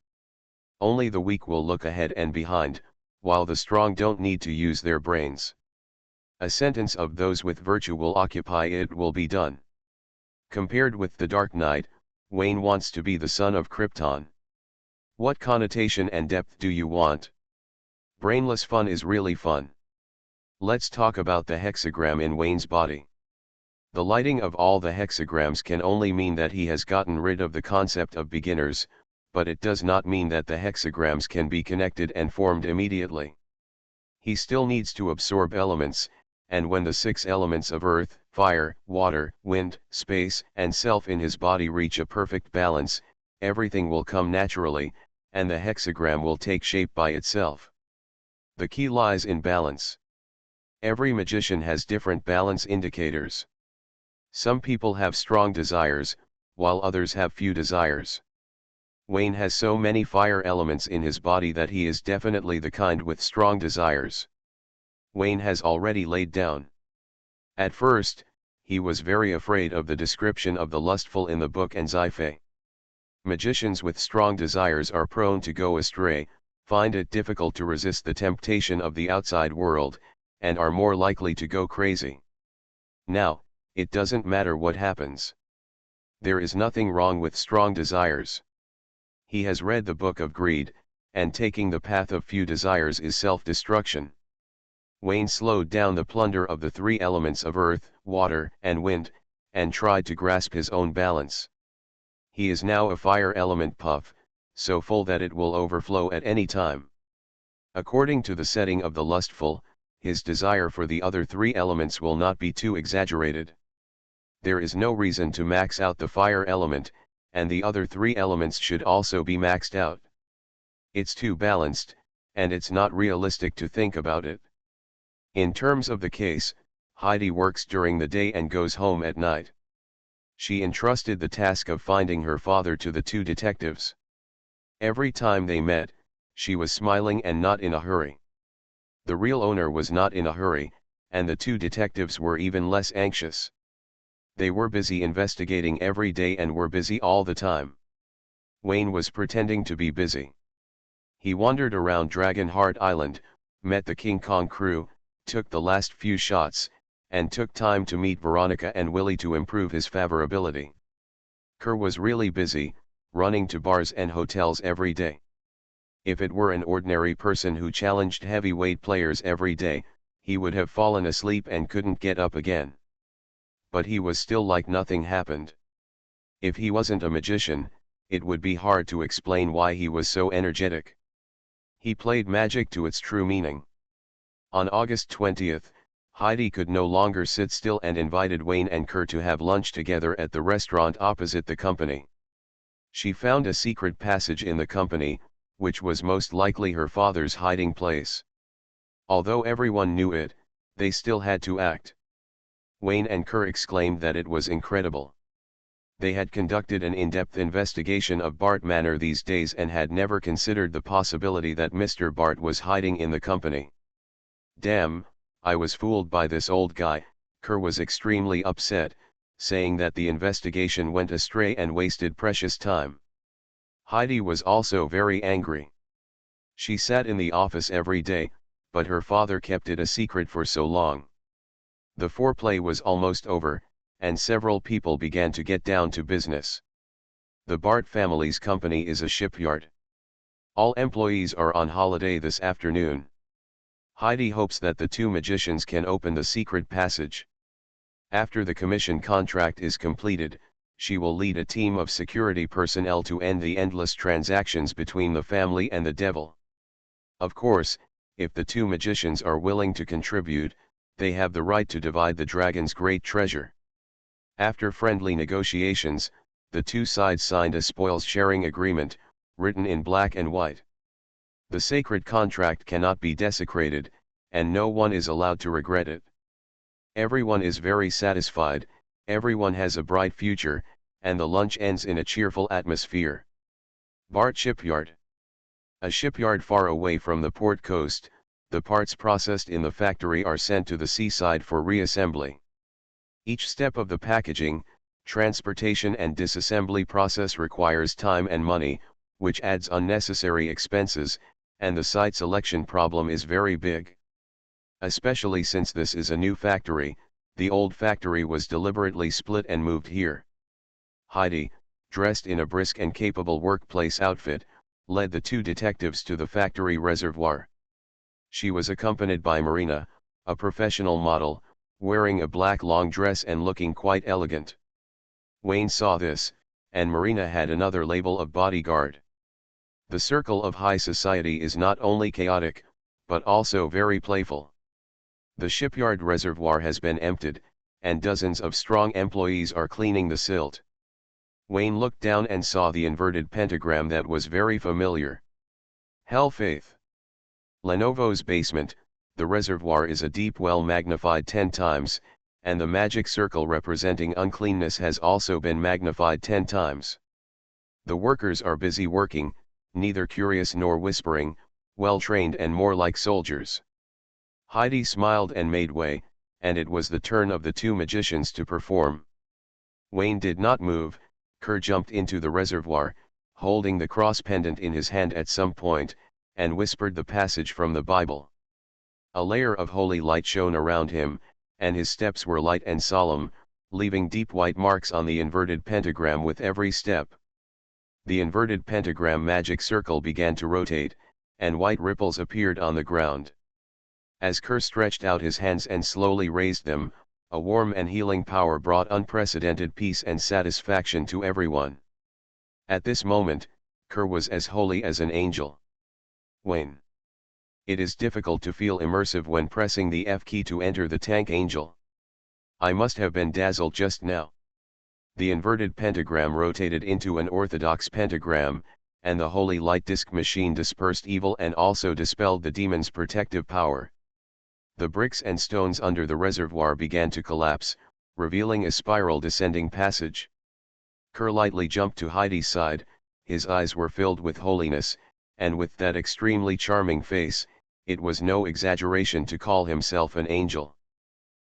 Only the weak will look ahead and behind, while the strong don't need to use their brains. A sentence of those with virtue will occupy it will be done. Compared with the Dark Knight, Wayne wants to be the son of Krypton. What connotation and depth do you want? Brainless fun is really fun. Let's talk about the hexagram in Wayne's body. The lighting of all the hexagrams can only mean that he has gotten rid of the concept of beginners, but it does not mean that the hexagrams can be connected and formed immediately. He still needs to absorb elements, and when the 6 elements of earth, fire, water, wind, space, and self in his body reach a perfect balance, everything will come naturally, and the hexagram will take shape by itself. The key lies in balance. Every magician has different balance indicators. Some people have strong desires, while others have few desires. Wayne has so many fire elements in his body that he is definitely the kind with strong desires. Wayne has already laid down. At first, he was very afraid of the description of the lustful in the book and Sci-fi. Magicians with strong desires are prone to go astray, find it difficult to resist the temptation of the outside world, and are more likely to go crazy. Now, it doesn't matter what happens. There is nothing wrong with strong desires. He has read the Book of Greed, and taking the path of few desires is self-destruction. Wayne slowed down the plunder of the 3 elements of earth, water, and wind, and tried to grasp his own balance. He is now a fire element puff, so full that it will overflow at any time. According to the setting of the lustful, his desire for the other 3 elements will not be too exaggerated. There is no reason to max out the fire element, and the other 3 elements should also be maxed out. It's too balanced, and it's not realistic to think about it. In terms of the case, Heidi works during the day and goes home at night. She entrusted the task of finding her father to the 2 detectives. Every time they met, she was smiling and not in a hurry. The real owner was not in a hurry, and the 2 detectives were even less anxious. They were busy investigating every day and were busy all the time. Wayne was pretending to be busy. He wandered around Dragonheart Island, met the King Kong crew, took the last few shots, and took time to meet Veronica and Willie to improve his favorability. Kerr was really busy, running to bars and hotels every day. If it were an ordinary person who challenged heavyweight players every day, he would have fallen asleep and couldn't get up again. But he was still like nothing happened. If he wasn't a magician, it would be hard to explain why he was so energetic. He played magic to its true meaning. On August 20th, Heidi could no longer sit still and invited Wayne and Kerr to have lunch together at the restaurant opposite the company. She found a secret passage in the company, which was most likely her father's hiding place. Although everyone knew it, they still had to act. Wayne and Kerr exclaimed that it was incredible. They had conducted an in-depth investigation of Bart Manor these days and had never considered the possibility that Mr. Bart was hiding in the company. Damn, I was fooled by this old guy. Kerr was extremely upset, saying that the investigation went astray and wasted precious time. Heidi was also very angry. She sat in the office every day, but her father kept it a secret for so long. The foreplay was almost over, and several people began to get down to business. The Bart family's company is a shipyard. All employees are on holiday this afternoon. Heidi hopes that the two magicians can open the secret passage. After the commission contract is completed, she will lead a team of security personnel to end the endless transactions between the family and the devil. Of course, if the two magicians are willing to contribute, they have the right to divide the dragon's great treasure. After friendly negotiations, the two sides signed a spoils-sharing agreement, written in black and white. The sacred contract cannot be desecrated, and no one is allowed to regret it. Everyone is very satisfied, everyone has a bright future, and the lunch ends in a cheerful atmosphere. Bart Shipyard. A shipyard far away from the port coast, the parts processed in the factory are sent to the seaside for reassembly. Each step of the packaging, transportation and disassembly process requires time and money, which adds unnecessary expenses, and the site selection problem is very big. Especially since this is a new factory, the old factory was deliberately split and moved here. Heidi, dressed in a brisk and capable workplace outfit, led the two detectives to the factory reservoir. She was accompanied by Marina, a professional model, wearing a black long dress and looking quite elegant. Wayne saw this, and Marina had another label of bodyguard. The circle of high society is not only chaotic, but also very playful. The shipyard reservoir has been emptied, and dozens of strong employees are cleaning the silt. Wayne looked down and saw the inverted pentagram that was very familiar. Hell Faith. Lenovo's basement, the reservoir is a deep well magnified 10 times, and the magic circle representing uncleanness has also been magnified 10 times. The workers are busy working, neither curious nor whispering, well trained and more like soldiers. Heidi smiled and made way, and it was the turn of the two magicians to perform. Wayne did not move. Kerr jumped into the reservoir, holding the cross pendant in his hand at some point, and whispered the passage from the Bible. A layer of holy light shone around him, and his steps were light and solemn, leaving deep white marks on the inverted pentagram with every step. The inverted pentagram magic circle began to rotate, and white ripples appeared on the ground. As Kerr stretched out his hands and slowly raised them, a warm and healing power brought unprecedented peace and satisfaction to everyone. At this moment, Kerr was as holy as an angel. Wayne. It is difficult to feel immersive when pressing the F key to enter the tank angel. I must have been dazzled just now. The inverted pentagram rotated into an orthodox pentagram, and the holy light disk machine dispersed evil and also dispelled the demon's protective power. The bricks and stones under the reservoir began to collapse, revealing a spiral descending passage. Kerr lightly jumped to Heidi's side, his eyes were filled with holiness, and with that extremely charming face, it was no exaggeration to call himself an angel.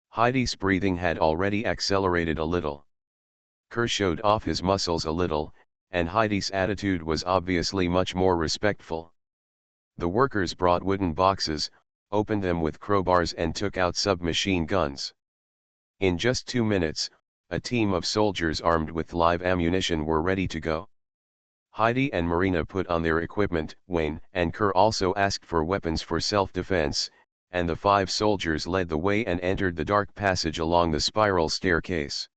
Heidi's breathing had already accelerated a little. Kerr showed off his muscles a little, and Heidi's attitude was obviously much more respectful. The workers brought wooden boxes, opened them with crowbars and took out submachine guns. In just 2 minutes, a team of soldiers armed with live ammunition were ready to go. Heidi and Marina put on their equipment. Wayne and Kerr also asked for weapons for self-defense, and the 5 soldiers led the way and entered the dark passage along the spiral staircase.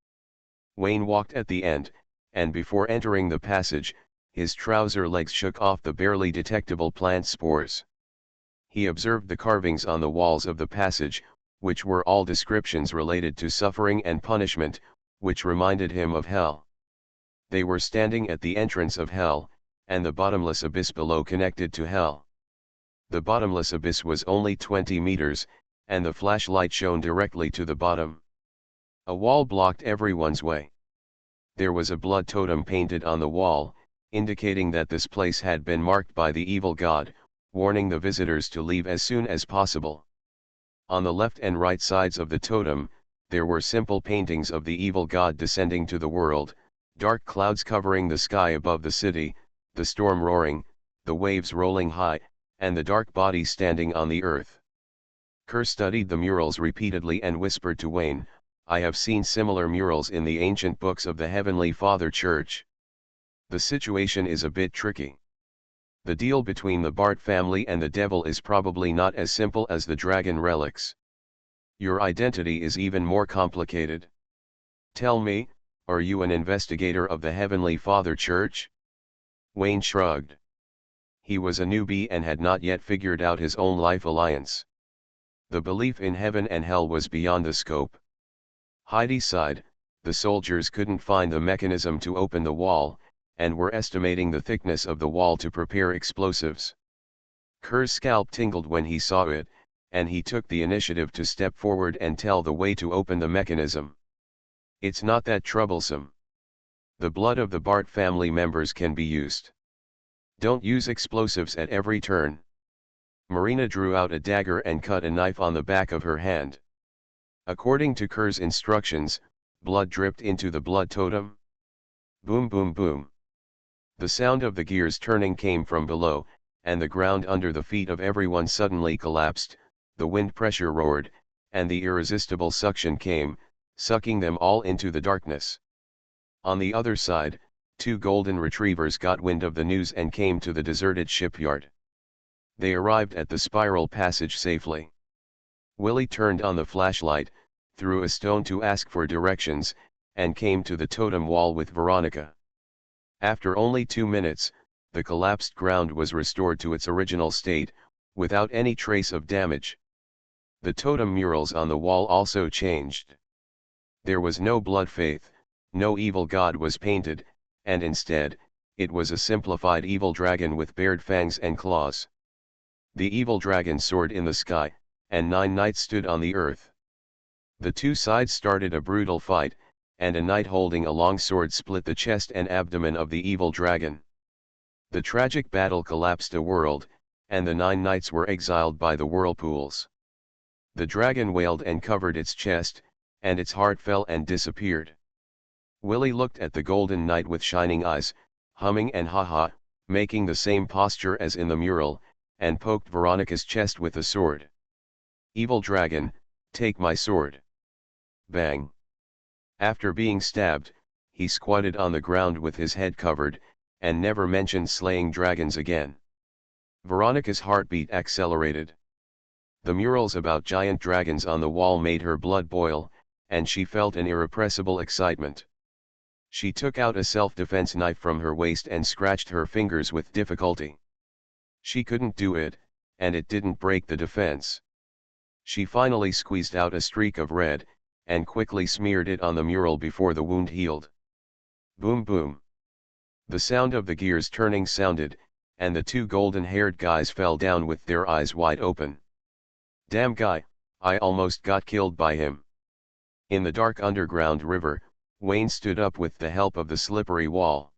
Wayne walked at the end, and before entering the passage, his trouser legs shook off the barely detectable plant spores. He observed the carvings on the walls of the passage, which were all descriptions related to suffering and punishment, which reminded him of hell. They were standing at the entrance of hell, and the bottomless abyss below connected to hell. The bottomless abyss was only 20 meters, and the flashlight shone directly to the bottom. A wall blocked everyone's way. There was a blood totem painted on the wall, indicating that this place had been marked by the evil god, warning the visitors to leave as soon as possible. On the left and right sides of the totem, there were simple paintings of the evil god descending to the world, dark clouds covering the sky above the city, the storm roaring, the waves rolling high, and the dark body standing on the earth. Kerr studied the murals repeatedly and whispered to Wayne, "I have seen similar murals in the ancient books of the Heavenly Father Church. The situation is a bit tricky. The deal between the Bart family and the devil is probably not as simple as the dragon relics. Your identity is even more complicated. Tell me, are you an investigator of the Heavenly Father Church?" Wayne shrugged. He was a newbie and had not yet figured out his own life alliance. The belief in heaven and hell was beyond the scope. Heidi sighed, the soldiers couldn't find the mechanism to open the wall, and were estimating the thickness of the wall to prepare explosives. Kerr's scalp tingled when he saw it, and he took the initiative to step forward and tell the way to open the mechanism. "It's not that troublesome. The blood of the Bart family members can be used. Don't use explosives at every turn." Marina drew out a dagger and cut a knife on the back of her hand. According to Kerr's instructions, blood dripped into the blood totem. Boom boom boom. The sound of the gears turning came from below, and the ground under the feet of everyone suddenly collapsed, the wind pressure roared, and the irresistible suction came, sucking them all into the darkness. On the other side, two golden retrievers got wind of the news and came to the deserted shipyard. They arrived at the spiral passage safely. Willie turned on the flashlight, threw a stone to ask for directions, and came to the totem wall with Veronica. After only 2 minutes, the collapsed ground was restored to its original state, without any trace of damage. The totem murals on the wall also changed. There was no blood faith, no evil god was painted, and instead, it was a simplified evil dragon with bared fangs and claws. The evil dragon soared in the sky, and 9 knights stood on the earth. The two sides started a brutal fight, and a knight holding a long sword split the chest and abdomen of the evil dragon. The tragic battle collapsed a world, and the 9 knights were exiled by the whirlpools. The dragon wailed and covered its chest, and its heart fell and disappeared. Willie looked at the golden knight with shining eyes, humming and ha-ha, making the same posture as in the mural, and poked Veronica's chest with the sword. "Evil dragon, take my sword." Bang. After being stabbed, he squatted on the ground with his head covered, and never mentioned slaying dragons again. Veronica's heartbeat accelerated. The murals about giant dragons on the wall made her blood boil, and she felt an irrepressible excitement. She took out a self-defense knife from her waist and scratched her fingers with difficulty. She couldn't do it, and it didn't break the defense. She finally squeezed out a streak of red, and quickly smeared it on the mural before the wound healed. Boom boom. The sound of the gears turning sounded, and the two golden-haired guys fell down with their eyes wide open. "Damn guy, I almost got killed by him." In the dark underground river, Wayne stood up with the help of the slippery wall.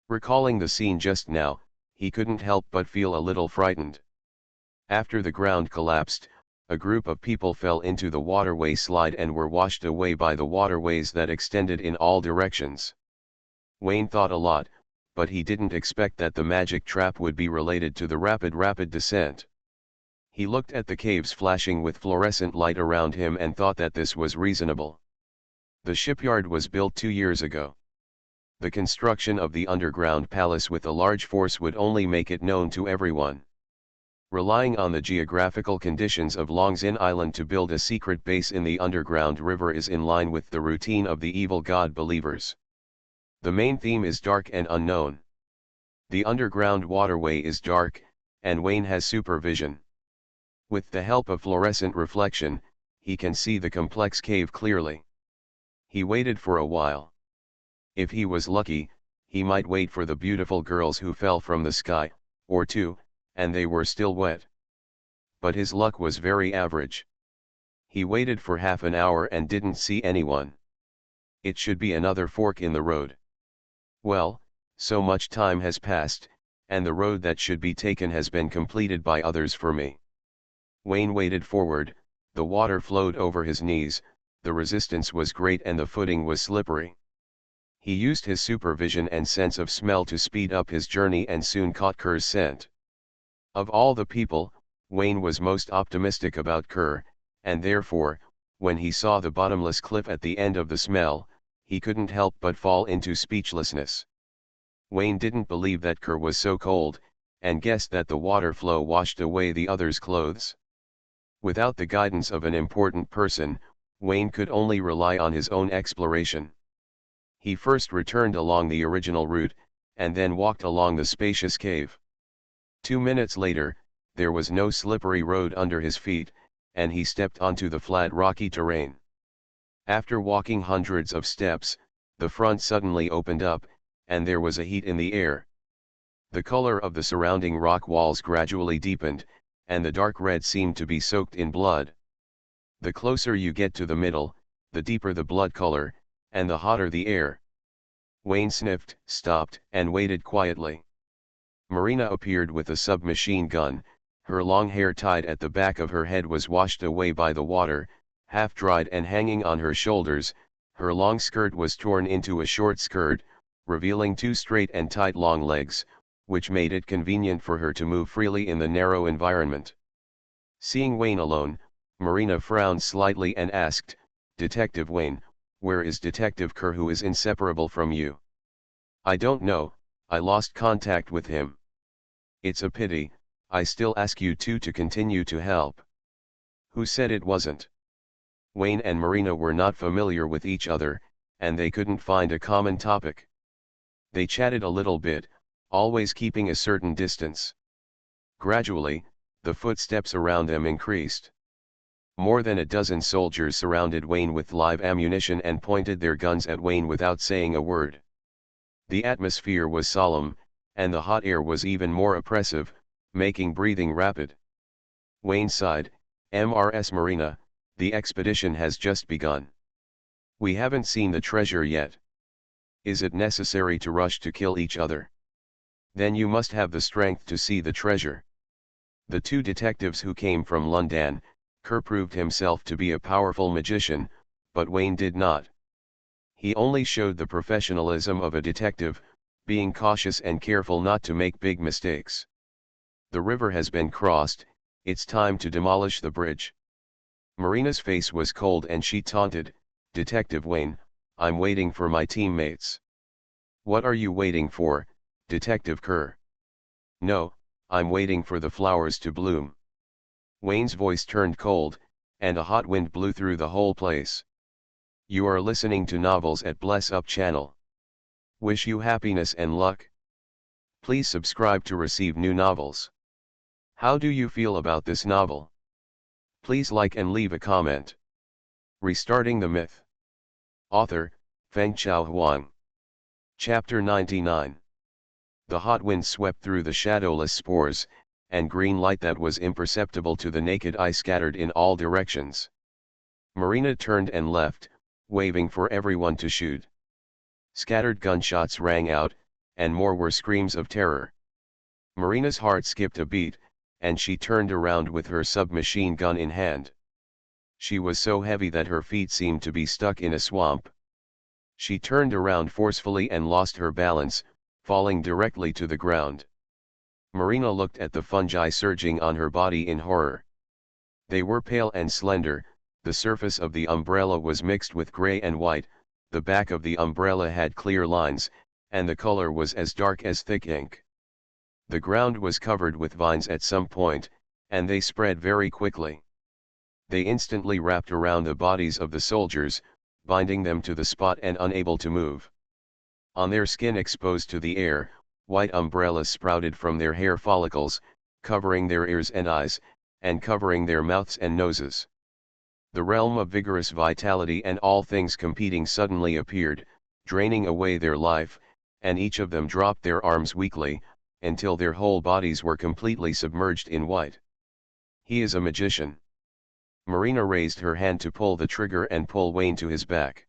Recalling the scene just now, he couldn't help but feel a little frightened. After the ground collapsed, a group of people fell into the waterway slide and were washed away by the waterways that extended in all directions. Wayne thought a lot, but he didn't expect that the magic trap would be related to the rapid descent. He looked at the caves flashing with fluorescent light around him and thought that this was reasonable. The shipyard was built 2 years ago. The construction of the underground palace with a large force would only make it known to everyone. Relying on the geographical conditions of Long's Inn Island to build a secret base in the underground river is in line with the routine of the evil god believers. The main theme is dark and unknown. The underground waterway is dark, and Wayne has supervision. With the help of fluorescent reflection, he can see the complex cave clearly. He waited for a while. If he was lucky, he might wait for the beautiful girls who fell from the sky, or two, and they were still wet. But his luck was very average. He waited for half an hour and didn't see anyone. It should be another fork in the road. Well, so much time has passed, and the road that should be taken has been completed by others for me. Wayne waded forward, the water flowed over his knees, the resistance was great and the footing was slippery. He used his supervision and sense of smell to speed up his journey and soon caught Kerr's scent. Of all the people, Wayne was most optimistic about Kerr, and therefore, when he saw the bottomless cliff at the end of the smell, he couldn't help but fall into speechlessness. Wayne didn't believe that Kerr was so cold, and guessed that the water flow washed away the others' clothes. Without the guidance of an important person, Wayne could only rely on his own exploration. He first returned along the original route, and then walked along the spacious cave. 2 minutes later, there was no slippery road under his feet, and he stepped onto the flat rocky terrain. After walking hundreds of steps, the front suddenly opened up, and there was a heat in the air. The color of the surrounding rock walls gradually deepened, and the dark red seemed to be soaked in blood. The closer you get to the middle, the deeper the blood color, and the hotter the air. Wayne sniffed, stopped, and waited quietly. Marina appeared with a submachine gun. Her long hair tied at the back of her head was washed away by the water, half dried and hanging on her shoulders. Her long skirt was torn into a short skirt, revealing 2 straight and tight long legs, which made it convenient for her to move freely in the narrow environment. Seeing Wayne alone, Marina frowned slightly and asked, "Detective Wayne, where is Detective Kerr, who is inseparable from you?" "I don't know, I lost contact with him." "It's a pity, I still ask you two to continue to help." "Who said it wasn't?" Wayne and Marina were not familiar with each other, and they couldn't find a common topic. They chatted a little bit, always keeping a certain distance. Gradually, the footsteps around them increased. More than a dozen soldiers surrounded Wayne with live ammunition and pointed their guns at Wayne without saying a word. The atmosphere was solemn, and the hot air was even more oppressive, making breathing rapid. Wayne sighed, "Mrs. Marina, the expedition has just begun. We haven't seen the treasure yet. Is it necessary to rush to kill each other? Then you must have the strength to see the treasure." The 2 detectives who came from London, Kerr proved himself to be a powerful magician, but Wayne did not. He only showed the professionalism of a detective, being cautious and careful not to make big mistakes. "The river has been crossed, it's time to demolish the bridge." Marina's face was cold and she taunted, "Detective Wayne, I'm waiting for my teammates." "What are you waiting for, Detective Kerr?" "No, I'm waiting for the flowers to bloom." Wayne's voice turned cold, and a hot wind blew through the whole place. "You are listening to Novels at Bless Up channel. Wish you happiness and luck. Please subscribe to receive new novels. How do you feel about this novel? Please like and leave a comment." Restarting the Myth. Author, Fengchao Huang. Chapter 99. The hot wind swept through the shadowless spores, and green light that was imperceptible to the naked eye scattered in all directions. Marina turned and left, waving for everyone to shoot. Scattered gunshots rang out, and more were screams of terror. Marina's heart skipped a beat, and she turned around with her submachine gun in hand. She was so heavy that her feet seemed to be stuck in a swamp. She turned around forcefully and lost her balance, falling directly to the ground. Marina looked at the fungi surging on her body in horror. They were pale and slender, the surface of the umbrella was mixed with gray and white, the back of the umbrella had clear lines, and the color was as dark as thick ink. The ground was covered with vines at some point, and they spread very quickly. They instantly wrapped around the bodies of the soldiers, binding them to the spot and unable to move. On their skin exposed to the air, white umbrellas sprouted from their hair follicles, covering their ears and eyes, and covering their mouths and noses. The realm of vigorous vitality and all things competing suddenly appeared, draining away their life, and each of them dropped their arms weakly, until their whole bodies were completely submerged in white. "He is a magician." Marina raised her hand to pull the trigger and pull Wayne to his back.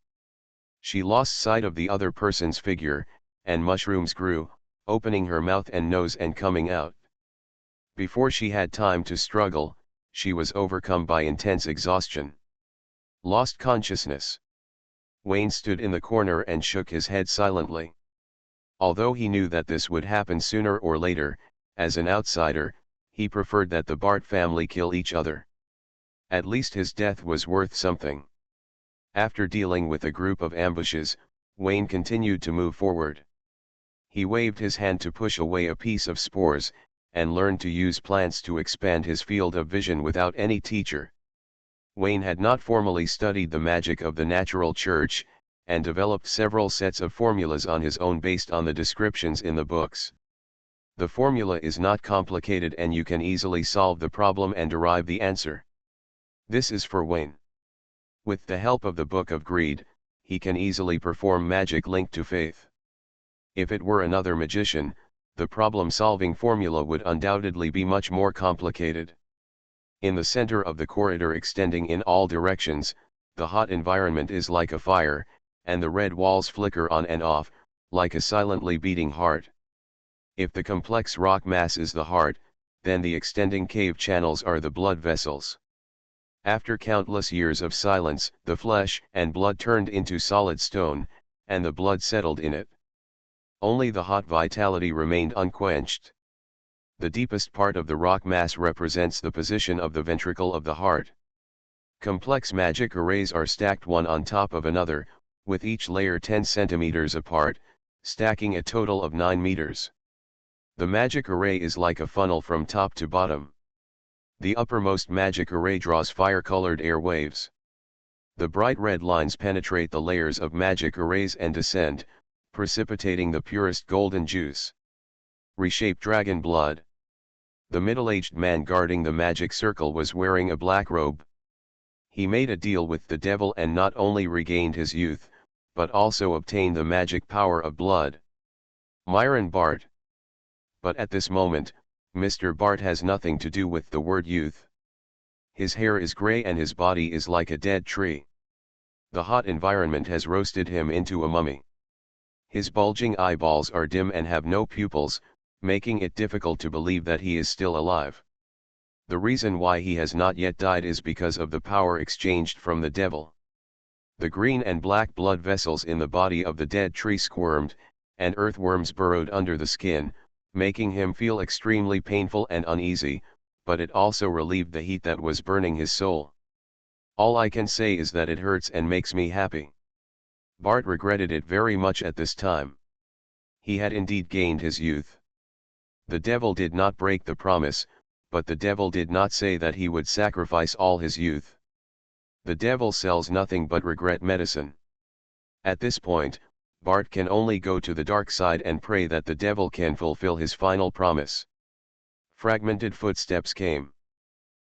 She lost sight of the other person's figure, and mushrooms grew, opening her mouth and nose and coming out. Before she had time to struggle, she was overcome by intense exhaustion. Lost consciousness. Wayne stood in the corner and shook his head silently. Although he knew that this would happen sooner or later, as an outsider, he preferred that the Bart family kill each other. At least his death was worth something. After dealing with a group of ambushes, Wayne continued to move forward. He waved his hand to push away a piece of spores, and learned to use plants to expand his field of vision without any teacher. Wayne had not formally studied the magic of the natural church, and developed several sets of formulas on his own based on the descriptions in the books. The formula is not complicated and you can easily solve the problem and derive the answer. This is for Wayne. With the help of the Book of Greed, he can easily perform magic linked to faith. If it were another magician, the problem-solving formula would undoubtedly be much more complicated. In the center of the corridor extending in all directions, the hot environment is like a fire, and the red walls flicker on and off, like a silently beating heart. If the complex rock mass is the heart, then the extending cave channels are the blood vessels. After countless years of silence, the flesh and blood turned into solid stone, and the blood settled in it. Only the hot vitality remained unquenched. The deepest part of the rock mass represents the position of the ventricle of the heart. Complex magic arrays are stacked one on top of another, with each layer 10 centimeters apart, stacking a total of 9 meters. The magic array is like a funnel from top to bottom. The uppermost magic array draws fire-colored air waves. The bright red lines penetrate the layers of magic arrays and descend, precipitating the purest golden juice. Reshape dragon blood. The middle-aged man guarding the magic circle was wearing a black robe. He made a deal with the devil and not only regained his youth, but also obtained the magic power of blood. Myron Bart. But at this moment, Mr. Bart has nothing to do with the word youth. His hair is gray and his body is like a dead tree. The hot environment has roasted him into a mummy. His bulging eyeballs are dim and have no pupils, making it difficult to believe that he is still alive. The reason why he has not yet died is because of the power exchanged from the devil. The green and black blood vessels in the body of the dead tree squirmed, and earthworms burrowed under the skin, making him feel extremely painful and uneasy, but it also relieved the heat that was burning his soul. All I can say is that it hurts and makes me happy. Bart regretted it very much at this time. He had indeed gained his youth. The devil did not break the promise, but the devil did not say that he would sacrifice all his youth. The devil sells nothing but regret medicine. At this point, Bart can only go to the dark side and pray that the devil can fulfill his final promise. Fragmented footsteps came.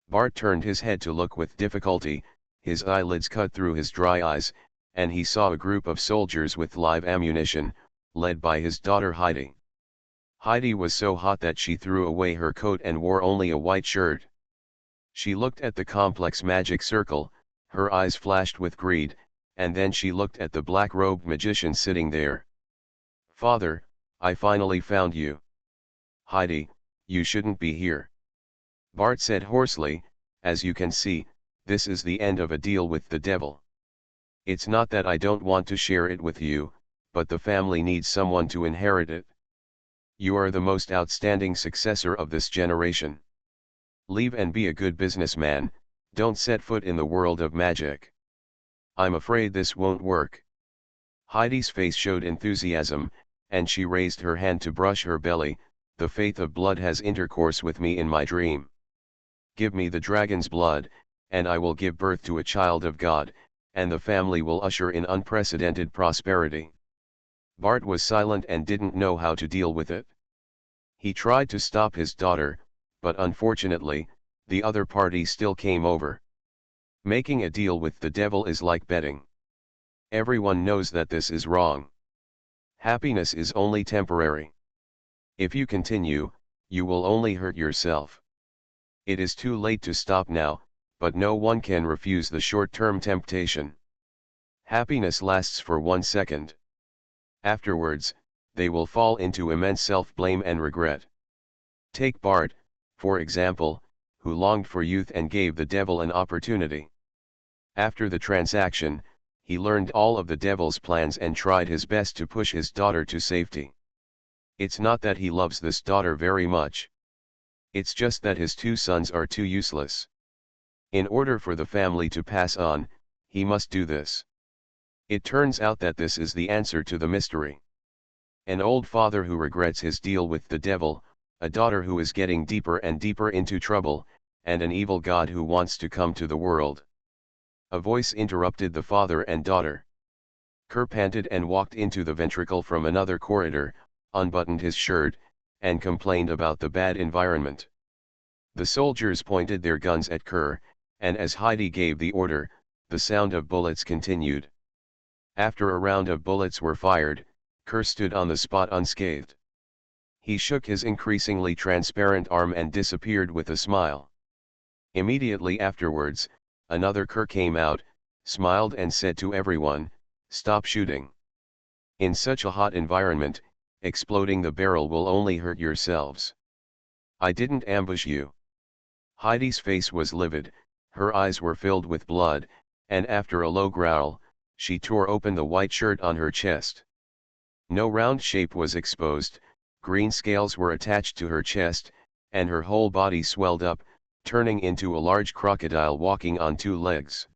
Bart turned his head to look with difficulty, his eyelids cut through his dry eyes, and he saw a group of soldiers with live ammunition, led by his daughter Heidi. Heidi was so hot that she threw away her coat and wore only a white shirt. She looked at the complex magic circle, her eyes flashed with greed, and then she looked at the black-robed magician sitting there. "Father, I finally found you." "Heidi, you shouldn't be here," Bart said hoarsely. "As you can see, this is the end of a deal with the devil. It's not that I don't want to share it with you, but the family needs someone to inherit it. You are the most outstanding successor of this generation. Leave and be a good businessman, don't set foot in the world of magic." "I'm afraid this won't work." Heidi's face showed enthusiasm, and she raised her hand to brush her belly. "The faith of blood has intercourse with me in my dream. Give me the dragon's blood, and I will give birth to a child of God, and the family will usher in unprecedented prosperity." Bart was silent and didn't know how to deal with it. He tried to stop his daughter, but unfortunately, the other party still came over. Making a deal with the devil is like betting. Everyone knows that this is wrong. Happiness is only temporary. If you continue, you will only hurt yourself. It is too late to stop now, but no one can refuse the short-term temptation. Happiness lasts for 1 second. Afterwards, they will fall into immense self-blame and regret. Take Bart, for example, who longed for youth and gave the devil an opportunity. After the transaction, he learned all of the devil's plans and tried his best to push his daughter to safety. It's not that he loves this daughter very much. It's just that his two sons are too useless. In order for the family to pass on, he must do this. It turns out that this is the answer to the mystery. An old father who regrets his deal with the devil, a daughter who is getting deeper and deeper into trouble, and an evil god who wants to come to the world. A voice interrupted the father and daughter. Kerr panted and walked into the ventricle from another corridor, unbuttoned his shirt, and complained about the bad environment. The soldiers pointed their guns at Kerr, and as Heidi gave the order, the sound of bullets continued. After a round of bullets were fired, Kerr stood on the spot unscathed. He shook his increasingly transparent arm and disappeared with a smile. Immediately afterwards, another Kerr came out, smiled and said to everyone, "Stop shooting. In such a hot environment, exploding the barrel will only hurt yourselves. I didn't ambush you." Heidi's face was livid, her eyes were filled with blood, and after a low growl, she tore open the white shirt on her chest. No round shape was exposed, green scales were attached to her chest, and her whole body swelled up, turning into a large crocodile walking on two legs.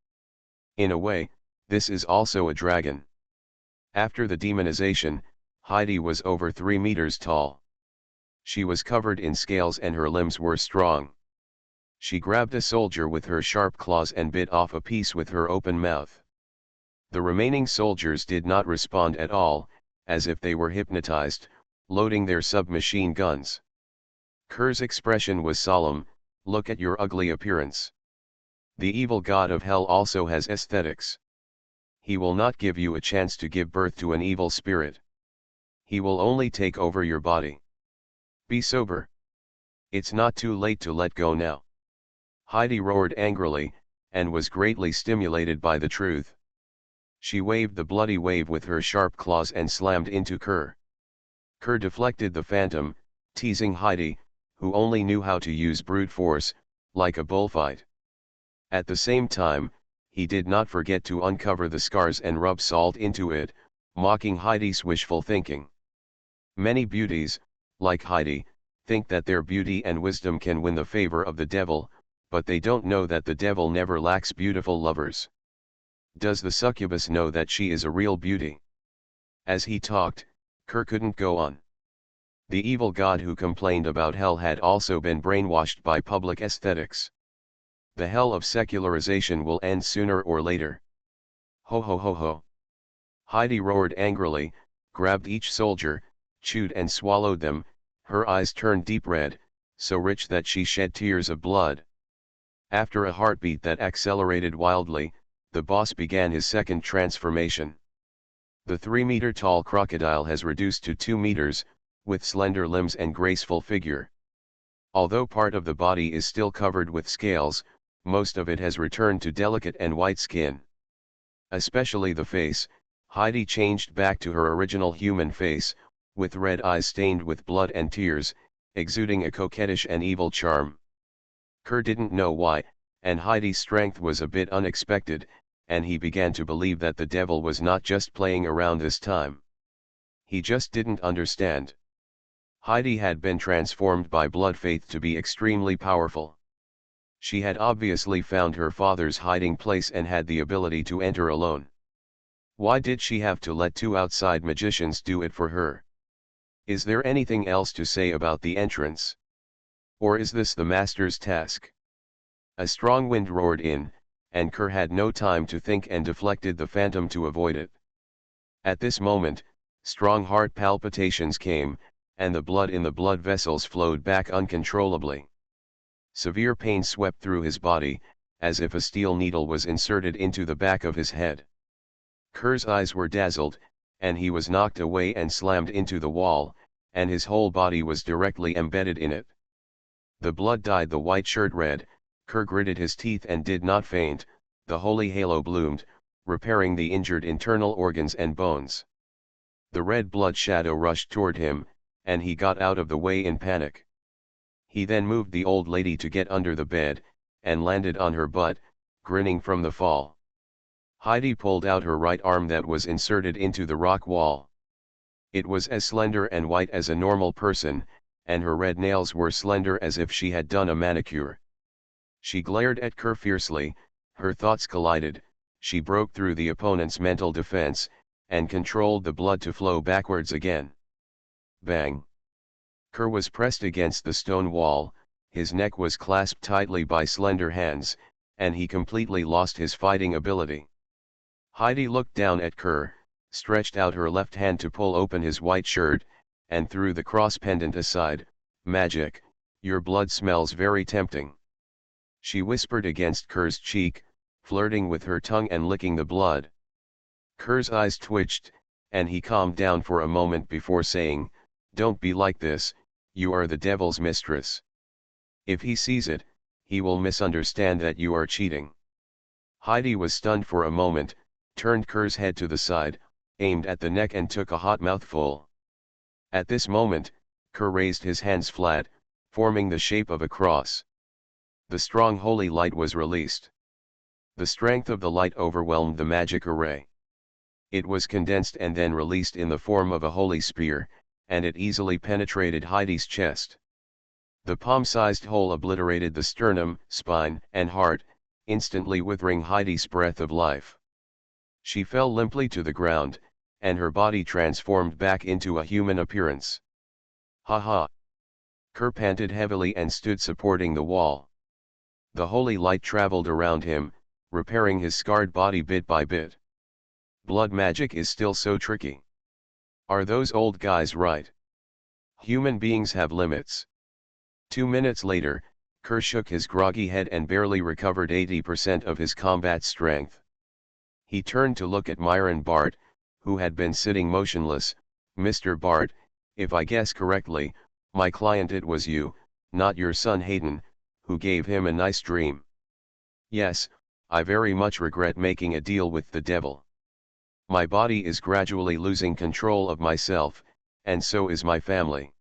In a way, this is also a dragon. After the demonization, Heidi was over 3 meters tall. She was covered in scales and her limbs were strong. She grabbed a soldier with her sharp claws and bit off a piece with her open mouth. The remaining soldiers did not respond at all, as if they were hypnotized, loading their submachine guns. Kerr's expression was solemn, "Look at your ugly appearance. The evil god of hell also has aesthetics. He will not give you a chance to give birth to an evil spirit. He will only take over your body. Be sober. It's not too late to let go now." Heidi roared angrily, and was greatly stimulated by the truth. She waved the bloody wave with her sharp claws and slammed into Kerr. Kerr deflected the phantom, teasing Heidi, who only knew how to use brute force, like a bullfight. At the same time, he did not forget to uncover the scars and rub salt into it, mocking Heidi's wishful thinking. Many beauties, like Heidi, think that their beauty and wisdom can win the favor of the devil, but they don't know that the devil never lacks beautiful lovers. Does the succubus know that she is a real beauty? As he talked, Kerr couldn't go on. The evil god who complained about hell had also been brainwashed by public aesthetics. The hell of secularization will end sooner or later. Ho ho ho ho. Heidi roared angrily, grabbed each soldier, chewed and swallowed them, her eyes turned deep red, so rich that she shed tears of blood. After a heartbeat that accelerated wildly, the boss began his second transformation. The 3-meter-tall crocodile has reduced to 2 meters, with slender limbs and graceful figure. Although part of the body is still covered with scales, most of it has returned to delicate and white skin. Especially the face, Heidi changed back to her original human face, with red eyes stained with blood and tears, exuding a coquettish and evil charm. Kerr didn't know why, and Heidi's strength was a bit unexpected, and he began to believe that the devil was not just playing around this time. He just didn't understand. Heidi had been transformed by blood faith to be extremely powerful. She had obviously found her father's hiding place and had the ability to enter alone. Why did she have to let 2 outside magicians do it for her? Is there anything else to say about the entrance? Or is this the master's task? A strong wind roared in, and Kerr had no time to think and deflected the phantom to avoid it. At this moment, strong heart palpitations came, and the blood in the blood vessels flowed back uncontrollably. Severe pain swept through his body, as if a steel needle was inserted into the back of his head. Kerr's eyes were dazzled, and he was knocked away and slammed into the wall, and his whole body was directly embedded in it. The blood dyed the white shirt red. Kerr gritted his teeth and did not faint. The holy halo bloomed, repairing the injured internal organs and bones. The red blood shadow rushed toward him, and he got out of the way in panic. He then moved the old lady to get under the bed, and landed on her butt, grinning from the fall. Heidi pulled out her right arm that was inserted into the rock wall. It was as slender and white as a normal person, and her red nails were slender as if she had done a manicure. She glared at Kerr fiercely, her thoughts collided, she broke through the opponent's mental defense, and controlled the blood to flow backwards again. Bang! Kerr was pressed against the stone wall, his neck was clasped tightly by slender hands, and he completely lost his fighting ability. Heidi looked down at Kerr, stretched out her left hand to pull open his white shirt, and threw the cross pendant aside. Magic, your blood smells very tempting. She whispered against Kerr's cheek, flirting with her tongue and licking the blood. Kerr's eyes twitched, and he calmed down for a moment before saying, "Don't be like this, you are the devil's mistress. If he sees it, he will misunderstand that you are cheating." Heidi was stunned for a moment, turned Kerr's head to the side, aimed at the neck and took a hot mouthful. At this moment, Kerr raised his hands flat, forming the shape of a cross. The strong holy light was released. The strength of the light overwhelmed the magic array. It was condensed and then released in the form of a holy spear, and it easily penetrated Heidi's chest. The palm-sized hole obliterated the sternum, spine, and heart, instantly withering Heidi's breath of life. She fell limply to the ground, and her body transformed back into a human appearance. "Ha ha!" Kerr panted heavily and stood supporting the wall. The holy light traveled around him, repairing his scarred body bit by bit. Blood magic is still so tricky. Are those old guys right? Human beings have limits. 2 minutes later, Kerr shook his groggy head and barely recovered 80% of his combat strength. He turned to look at Myron Bart, who had been sitting motionless. "Mr. Bart, if I guess correctly, my client it was you, not your son Hayden, who gave him a nice dream." "Yes, I very much regret making a deal with the devil. My body is gradually losing control of myself, and so is my family.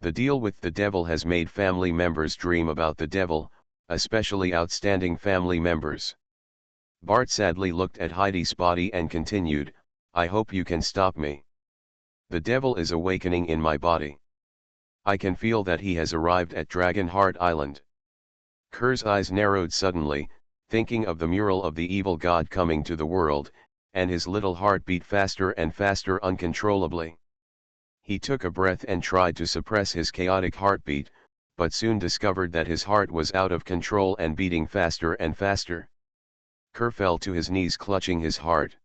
The deal with the devil has made family members dream about the devil, especially outstanding family members." Bart sadly looked at Heidi's body and continued, "I hope you can stop me. The devil is awakening in my body. I can feel that he has arrived at Dragonheart Island." Kerr's eyes narrowed suddenly, thinking of the mural of the evil god coming to the world, and his little heart beat faster and faster uncontrollably. He took a breath and tried to suppress his chaotic heartbeat, but soon discovered that his heart was out of control and beating faster and faster. Kerr fell to his knees clutching his heart.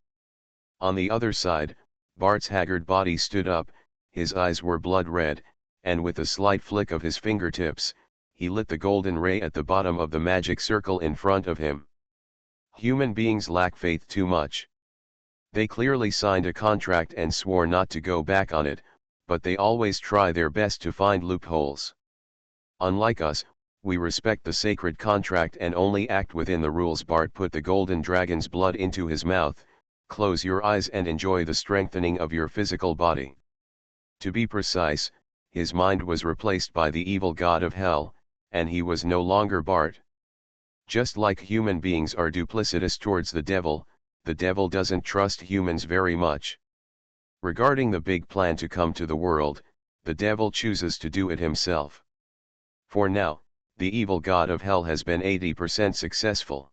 On the other side, Bart's haggard body stood up, his eyes were blood red, and with a slight flick of his fingertips, he lit the golden ray at the bottom of the magic circle in front of him. Human beings lack faith too much. They clearly signed a contract and swore not to go back on it, but they always try their best to find loopholes. Unlike us, we respect the sacred contract and only act within the rules. Bart put the golden dragon's blood into his mouth. "Close your eyes and enjoy the strengthening of your physical body." To be precise, his mind was replaced by the evil god of hell, and he was no longer Bart. Just like human beings are duplicitous towards the devil doesn't trust humans very much. Regarding the big plan to come to the world, the devil chooses to do it himself. For now, the evil god of hell has been 80% successful.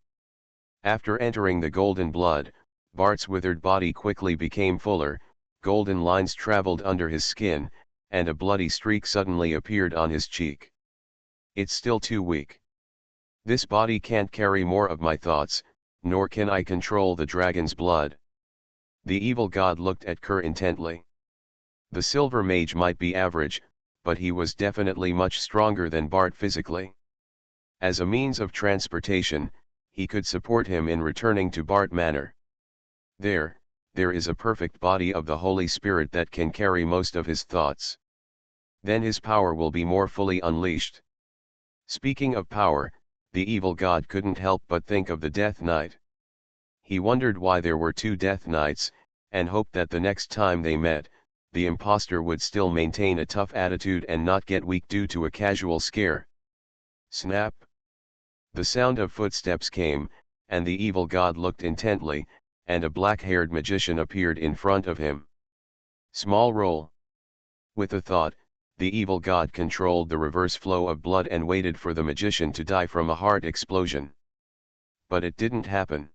After entering the golden blood, Bart's withered body quickly became fuller, golden lines traveled under his skin, and a bloody streak suddenly appeared on his cheek. "It's still too weak. This body can't carry more of my thoughts, nor can I control the dragon's blood." The evil god looked at Kerr intently. The silver mage might be average, but he was definitely much stronger than Bart physically. As a means of transportation, he could support him in returning to Bart Manor. There is a perfect body of the Holy Spirit that can carry most of his thoughts. Then his power will be more fully unleashed. Speaking of power, the evil god couldn't help but think of the Death Knight. He wondered why there were 2 Death Knights, and hoped that the next time they met, the imposter would still maintain a tough attitude and not get weak due to a casual scare. Snap! The sound of footsteps came, and the evil god looked intently, and a black-haired magician appeared in front of him. Small roll. With a thought, the evil god controlled the reverse flow of blood and waited for the magician to die from a heart explosion. But it didn't happen.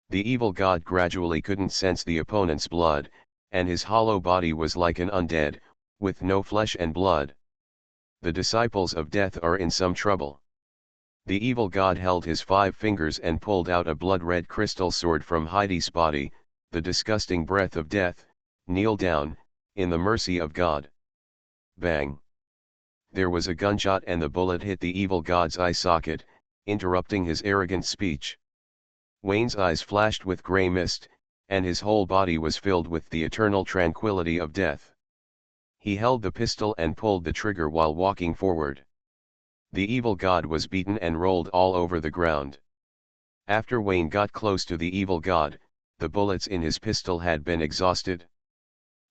The evil god gradually couldn't sense the opponent's blood, and his hollow body was like an undead, with no flesh and blood. The disciples of death are in some trouble. The evil god held his 5 fingers and pulled out a blood-red crystal sword from Heidi's body. The disgusting breath of death, kneel down, in the mercy of God. Bang! There was a gunshot and the bullet hit the evil god's eye socket, interrupting his arrogant speech. Wayne's eyes flashed with grey mist, and his whole body was filled with the eternal tranquility of death. He held the pistol and pulled the trigger while walking forward. The evil god was beaten and rolled all over the ground. After Wayne got close to the evil god, the bullets in his pistol had been exhausted.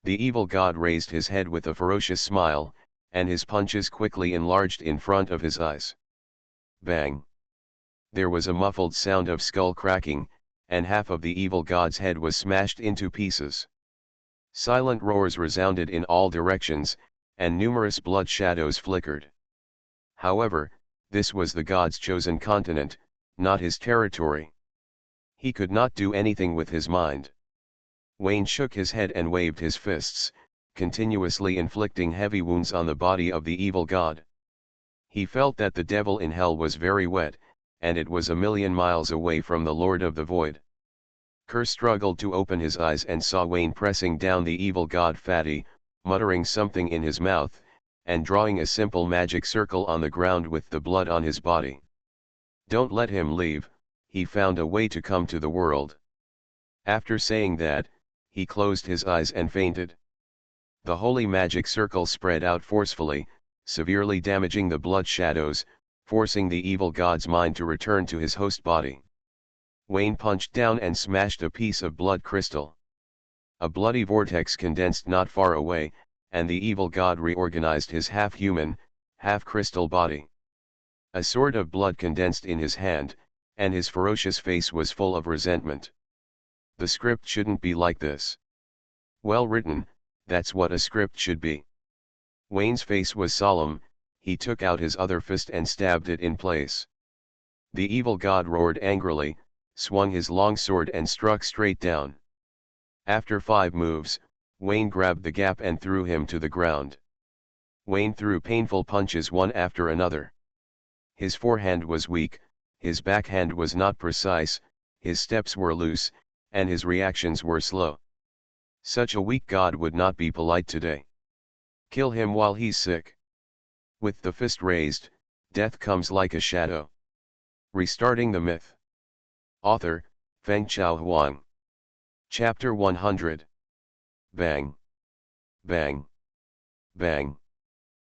The evil god raised his head with a ferocious smile, and his punches quickly enlarged in front of his eyes. Bang! There was a muffled sound of skull cracking, and half of the evil god's head was smashed into pieces. Silent roars resounded in all directions, and numerous blood shadows flickered. However, this was the god's chosen continent, not his territory. He could not do anything with his mind. Wayne shook his head and waved his fists, continuously inflicting heavy wounds on the body of the evil god. He felt that the devil in hell was very wet, and it was a million miles away from the Lord of the Void. Kerr struggled to open his eyes and saw Wayne pressing down the evil god Fatty, muttering something in his mouth, and drawing a simple magic circle on the ground with the blood on his body. Don't let him leave, he found a way to come to the world. After saying that, he closed his eyes and fainted. The holy magic circle spread out forcefully, severely damaging the blood shadows, forcing the evil god's mind to return to his host body. Wayne punched down and smashed a piece of blood crystal. A bloody vortex condensed not far away, and the evil god reorganized his half-human, half-crystal body. A sword of blood condensed in his hand, and his ferocious face was full of resentment. The script shouldn't be like this. Well written, that's what a script should be. Wayne's face was solemn, he took out his other fist and stabbed it in place. The evil god roared angrily, swung his long sword and struck straight down. After 5 moves, Wayne grabbed the gap and threw him to the ground. Wayne threw painful punches one after another. His forehand was weak, his backhand was not precise, his steps were loose, and his reactions were slow. Such a weak god would not be polite today. Kill him while he's sick. With the fist raised, death comes like a shadow. Restarting the myth. Author, Fengchao Huang. Chapter 100. Bang. Bang. Bang.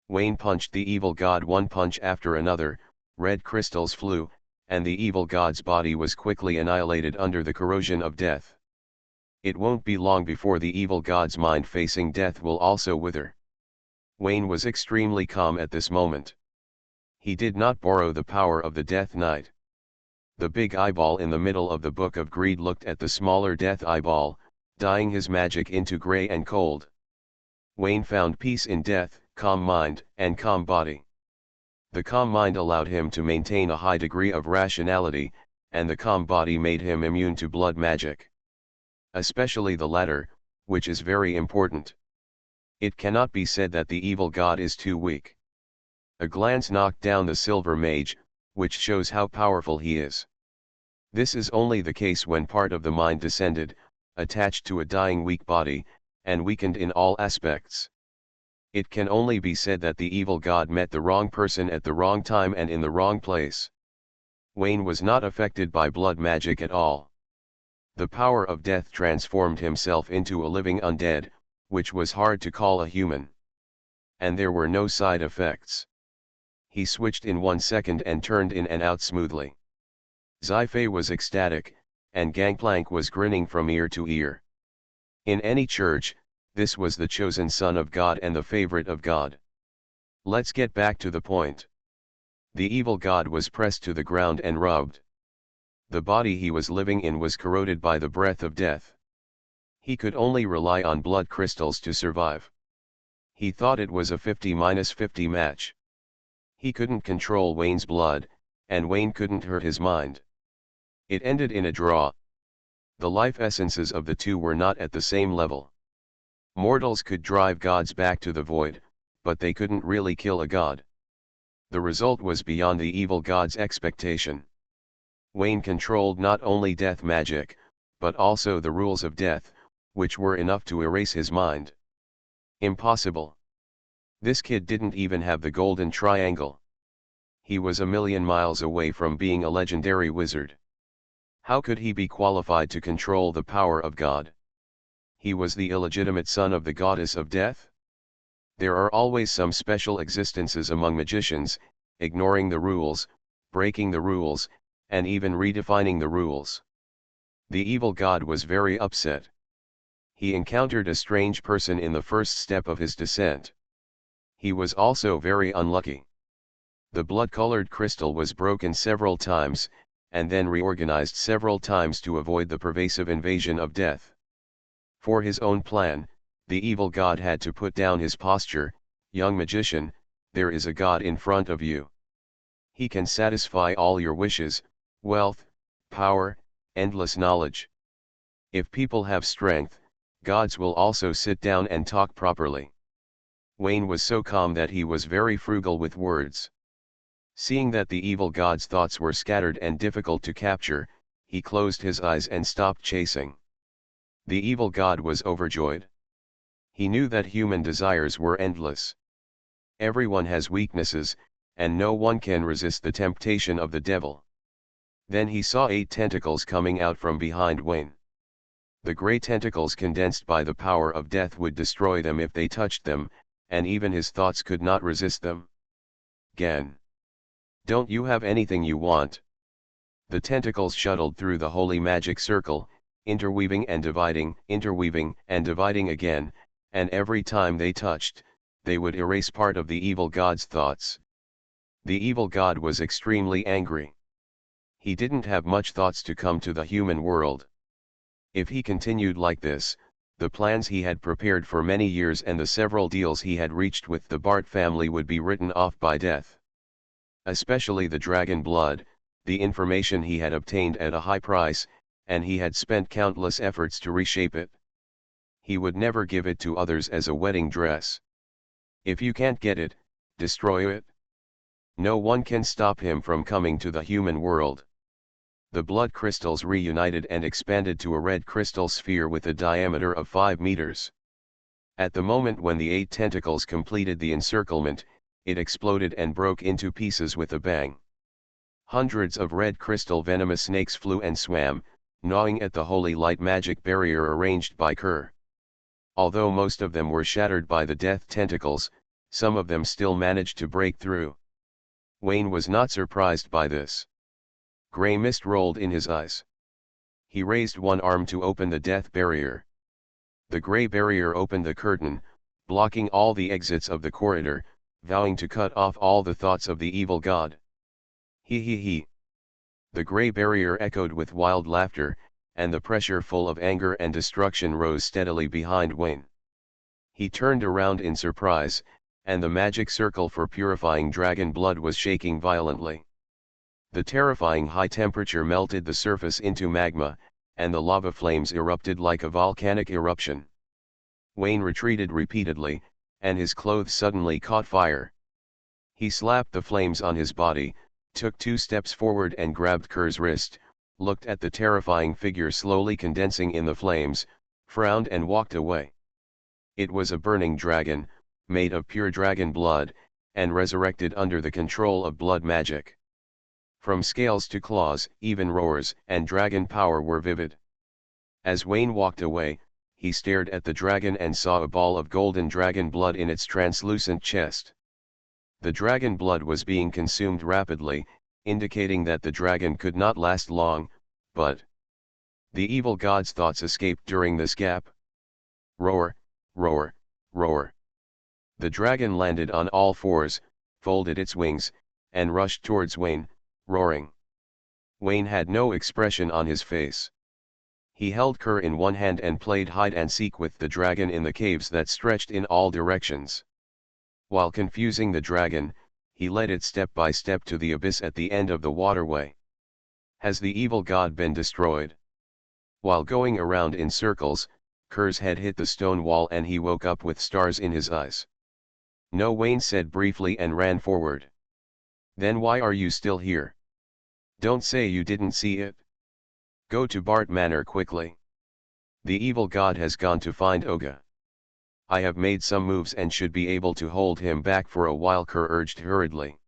Wayne punched the evil god one punch after another, red crystals flew, and the evil god's body was quickly annihilated under the corrosion of death. It won't be long before the evil god's mind facing death will also wither. Wayne was extremely calm at this moment. He did not borrow the power of the Death Knight. The big eyeball in the middle of the Book of Greed looked at the smaller Death Eyeball, dyeing his magic into grey and cold. Wayne found peace in death, calm mind, and calm body. The calm mind allowed him to maintain a high degree of rationality, and the calm body made him immune to blood magic. Especially the latter, which is very important. It cannot be said that the evil god is too weak. A glance knocked down the silver mage, which shows how powerful he is. This is only the case when part of the mind descended, attached to a dying weak body, and weakened in all aspects. It can only be said that the evil god met the wrong person at the wrong time and in the wrong place. Wayne was not affected by blood magic at all. The power of death transformed himself into a living undead, which was hard to call a human. And there were no side effects. He switched in 1 second and turned in and out smoothly. Sci-fi was ecstatic, and Gangplank was grinning from ear to ear. In any church, this was the chosen son of God and the favorite of God. Let's get back to the point. The evil god was pressed to the ground and rubbed. The body he was living in was corroded by the breath of death. He could only rely on blood crystals to survive. He thought it was a 50-50 match. He couldn't control Wayne's blood, and Wayne couldn't hurt his mind. It ended in a draw. The life essences of the two were not at the same level. Mortals could drive gods back to the void, but they couldn't really kill a god. The result was beyond the evil god's expectation. Wayne controlled not only death magic, but also the rules of death, which were enough to erase his mind. Impossible. This kid didn't even have the golden triangle. He was a million miles away from being a legendary wizard. How could he be qualified to control the power of God? He was the illegitimate son of the goddess of death? There are always some special existences among magicians, ignoring the rules, breaking the rules, and even redefining the rules. The evil god was very upset. He encountered a strange person in the first step of his descent. He was also very unlucky. The blood-colored crystal was broken several times, and then reorganized several times to avoid the pervasive invasion of death. For his own plan, the evil god had to put down his posture. Young magician, there is a god in front of you. He can satisfy all your wishes, wealth, power, endless knowledge. If people have strength, gods will also sit down and talk properly. Wayne was so calm that he was very frugal with words. Seeing that the evil god's thoughts were scattered and difficult to capture, he closed his eyes and stopped chasing. The evil god was overjoyed. He knew that human desires were endless. Everyone has weaknesses, and no one can resist the temptation of the devil. Then he saw 8 tentacles coming out from behind Wayne. The grey tentacles condensed by the power of death would destroy them if they touched them, and even his thoughts could not resist them. Gan. Don't you have anything you want? The tentacles shuttled through the holy magic circle, interweaving and dividing again, and every time they touched, they would erase part of the evil god's thoughts. The evil god was extremely angry. He didn't have much thoughts to come to the human world. If he continued like this, the plans he had prepared for many years and the several deals he had reached with the Bart family would be written off by death. Especially the dragon blood, the information he had obtained at a high price, and he had spent countless efforts to reshape it. He would never give it to others as a wedding dress. If you can't get it, destroy it. No one can stop him from coming to the human world. The blood crystals reunited and expanded to a red crystal sphere with a diameter of 5 meters. At the moment when the 8 tentacles completed the encirclement, it exploded and broke into pieces with a bang. Hundreds of red crystal venomous snakes flew and swam, gnawing at the holy light magic barrier arranged by Kerr. Although most of them were shattered by the death tentacles, some of them still managed to break through. Wayne was not surprised by this. Grey mist rolled in his eyes. He raised one arm to open the death barrier. The grey barrier opened the curtain, blocking all the exits of the corridor, vowing to cut off all the thoughts of the evil god. He. The grey barrier echoed with wild laughter, and the pressure full of anger and destruction rose steadily behind Wayne. He turned around in surprise, and the magic circle for purifying dragon blood was shaking violently. The terrifying high temperature melted the surface into magma, and the lava flames erupted like a volcanic eruption. Wayne retreated repeatedly, and his clothes suddenly caught fire. He slapped the flames on his body, took 2 steps forward and grabbed Kerr's wrist, looked at the terrifying figure slowly condensing in the flames, frowned and walked away. It was a burning dragon, made of pure dragon blood, and resurrected under the control of blood magic. From scales to claws, even roars and dragon power were vivid. As Wayne walked away, he stared at the dragon and saw a ball of golden dragon blood in its translucent chest. The dragon blood was being consumed rapidly, indicating that the dragon could not last long, but the evil god's thoughts escaped during this gap. Roar, roar, roar. The dragon landed on all fours, folded its wings, and rushed towards Wayne, roaring. Wayne had no expression on his face. He held Kerr in one hand and played hide-and-seek with the dragon in the caves that stretched in all directions. While confusing the dragon, he led it step by step to the abyss at the end of the waterway. Has the evil god been destroyed? While going around in circles, Kerr's head hit the stone wall and he woke up with stars in his eyes. No, Wayne said briefly and ran forward. Then why are you still here? Don't say you didn't see it. Go to Bart Manor quickly. The evil god has gone to find Oga. I have made some moves and should be able to hold him back for a while, Kerr urged hurriedly.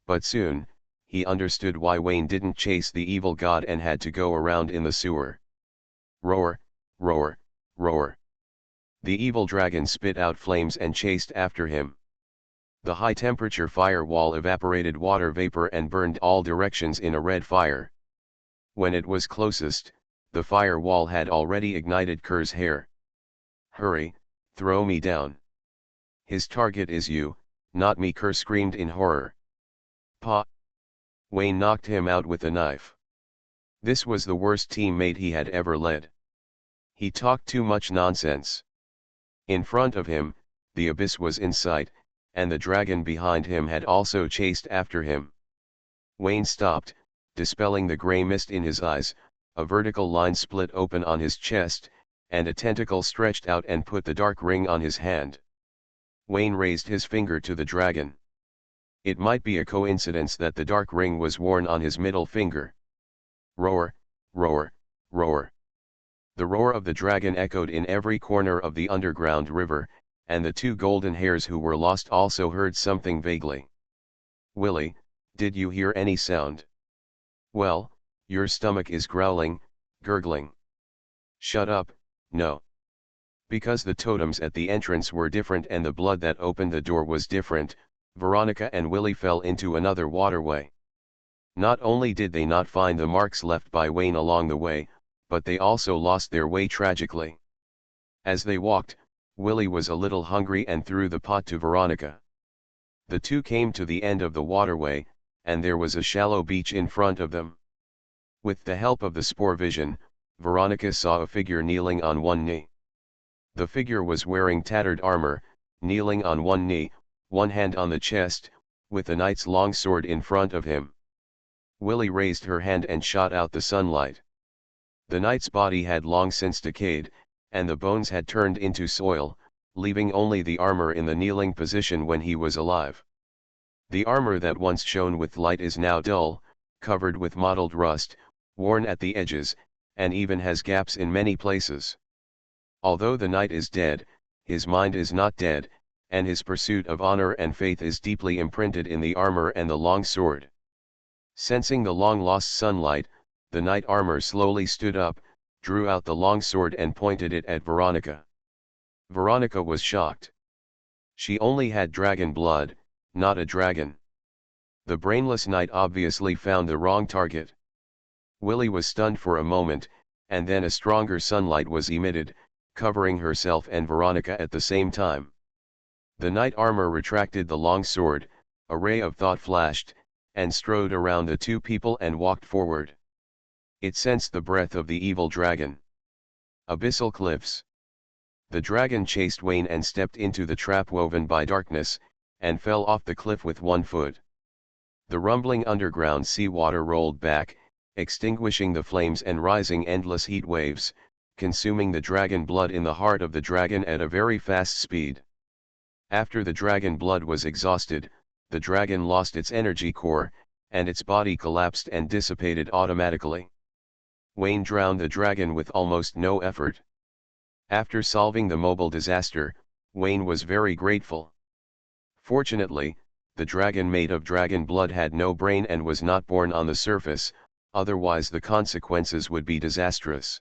But soon, he understood why Wayne didn't chase the evil god and had to go around in the sewer. Roar, roar, roar. The evil dragon spit out flames and chased after him. The high-temperature fire wall evaporated water vapor and burned all directions in a red fire. When it was closest, the fire wall had already ignited Kerr's hair. Hurry, throw me down. His target is you, not me, Kerr screamed in horror. Pa! Wayne knocked him out with a knife. This was the worst teammate he had ever led. He talked too much nonsense. In front of him, the abyss was in sight, and the dragon behind him had also chased after him. Wayne stopped, dispelling the gray mist in his eyes. A vertical line split open on his chest, and a tentacle stretched out and put the dark ring on his hand. Wayne raised his finger to the dragon. It might be a coincidence that the dark ring was worn on his middle finger. Roar, roar, roar. The roar of the dragon echoed in every corner of the underground river, and the two golden hares who were lost also heard something vaguely. Willie, did you hear any sound? Well, your stomach is growling, gurgling. Shut up, no. Because the totems at the entrance were different and the blood that opened the door was different, Veronica and Willie fell into another waterway. Not only did they not find the marks left by Wayne along the way, but they also lost their way tragically. As they walked, Willie was a little hungry and threw the pot to Veronica. The two came to the end of the waterway, and there was a shallow beach in front of them. With the help of the spore vision, Veronica saw a figure kneeling on one knee. The figure was wearing tattered armor, kneeling on one knee, one hand on the chest, with a knight's long sword in front of him. Willie raised her hand and shot out the sunlight. The knight's body had long since decayed, and the bones had turned into soil, leaving only the armor in the kneeling position when he was alive. The armor that once shone with light is now dull, covered with mottled rust, worn at the edges, and even has gaps in many places. Although the knight is dead, his mind is not dead, and his pursuit of honor and faith is deeply imprinted in the armor and the long sword. Sensing the long-lost sunlight, the knight armor slowly stood up, drew out the long sword and pointed it at Veronica. Veronica was shocked. She only had dragon blood, not a dragon. The brainless knight obviously found the wrong target. Willie was stunned for a moment, and then a stronger sunlight was emitted, covering herself and Veronica at the same time. The knight armor retracted the long sword, a ray of thought flashed, and strode around the two people and walked forward. It sensed the breath of the evil dragon. Abyssal cliffs. The dragon chased Wayne and stepped into the trap woven by darkness, and fell off the cliff with one foot. The rumbling underground sea water rolled back, extinguishing the flames and rising endless heat waves, consuming the dragon blood in the heart of the dragon at a very fast speed. After the dragon blood was exhausted, the dragon lost its energy core, and its body collapsed and dissipated automatically. Wayne drowned the dragon with almost no effort. After solving the mobile disaster, Wayne was very grateful. Fortunately, the dragon made of dragon blood had no brain and was not born on the surface, otherwise the consequences would be disastrous.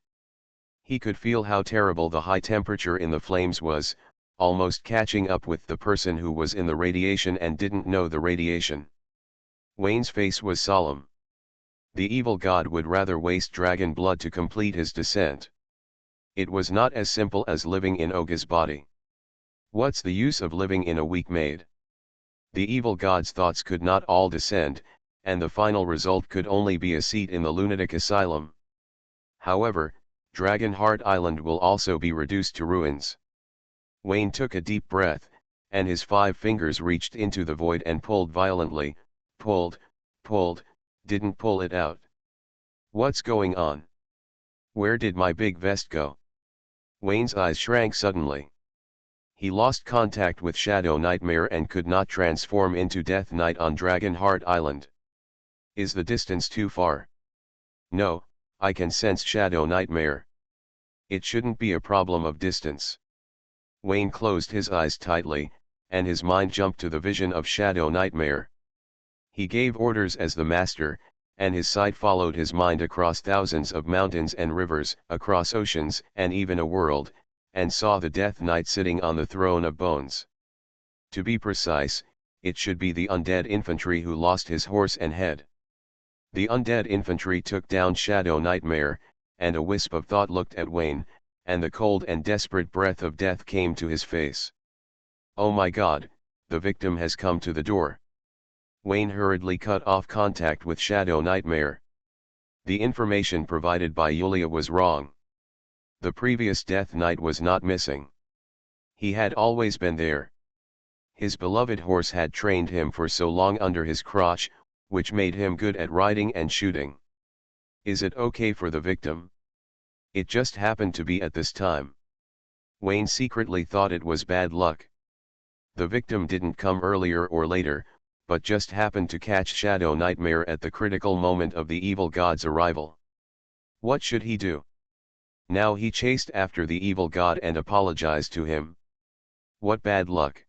He could feel how terrible the high temperature in the flames was, almost catching up with the person who was in the radiation and didn't know the radiation. Wayne's face was solemn. The evil god would rather waste dragon blood to complete his descent. It was not as simple as living in Oga's body. What's the use of living in a weak maid? The evil god's thoughts could not all descend, and the final result could only be a seat in the lunatic asylum. However, Dragonheart Island will also be reduced to ruins. Wayne took a deep breath, and his 5 fingers reached into the void and pulled violently, pulled, didn't pull it out. What's going on? Where did my big vest go? Wayne's eyes shrank suddenly. He lost contact with Shadow Nightmare and could not transform into Death Knight on Dragonheart Island. Is the distance too far? No, I can sense Shadow Nightmare. It shouldn't be a problem of distance. Wayne closed his eyes tightly, and his mind jumped to the vision of Shadow Nightmare. He gave orders as the master, and his sight followed his mind across thousands of mountains and rivers, across oceans and even a world, and saw the Death Knight sitting on the throne of bones. To be precise, it should be the undead infantry who lost his horse and head. The undead infantry took down Shadow Nightmare, and a wisp of thought looked at Wayne, and the cold and desperate breath of death came to his face. Oh my God, the victim has come to the door. Wayne hurriedly cut off contact with Shadow Nightmare. The information provided by Yulia was wrong. The previous Death Knight was not missing. He had always been there. His beloved horse had trained him for so long under his crotch, which made him good at riding and shooting. Is it okay for the victim? It just happened to be at this time. Wayne secretly thought it was bad luck. The victim didn't come earlier or later, but just happened to catch Shadow Nightmare at the critical moment of the evil god's arrival. What should he do? Now he chased after the evil god and apologized to him. What bad luck.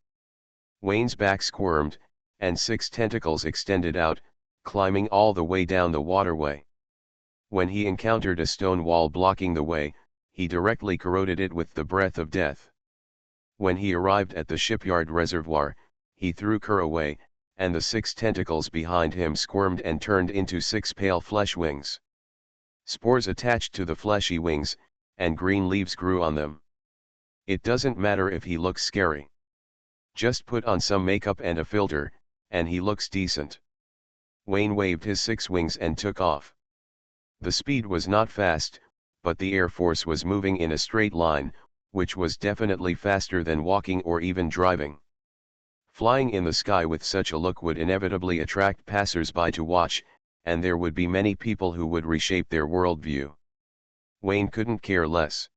Wayne's back squirmed, and 6 tentacles extended out, climbing all the way down the waterway. When he encountered a stone wall blocking the way, he directly corroded it with the breath of death. When he arrived at the shipyard reservoir, he threw Kerr away, and the 6 tentacles behind him squirmed and turned into 6 pale flesh wings. Spores attached to the fleshy wings, and green leaves grew on them. It doesn't matter if he looks scary. Just put on some makeup and a filter, and he looks decent. Wayne waved his 6 wings and took off. The speed was not fast, but the Air Force was moving in a straight line, which was definitely faster than walking or even driving. Flying in the sky with such a look would inevitably attract passers-by to watch, and there would be many people who would reshape their worldview. Wayne couldn't care less.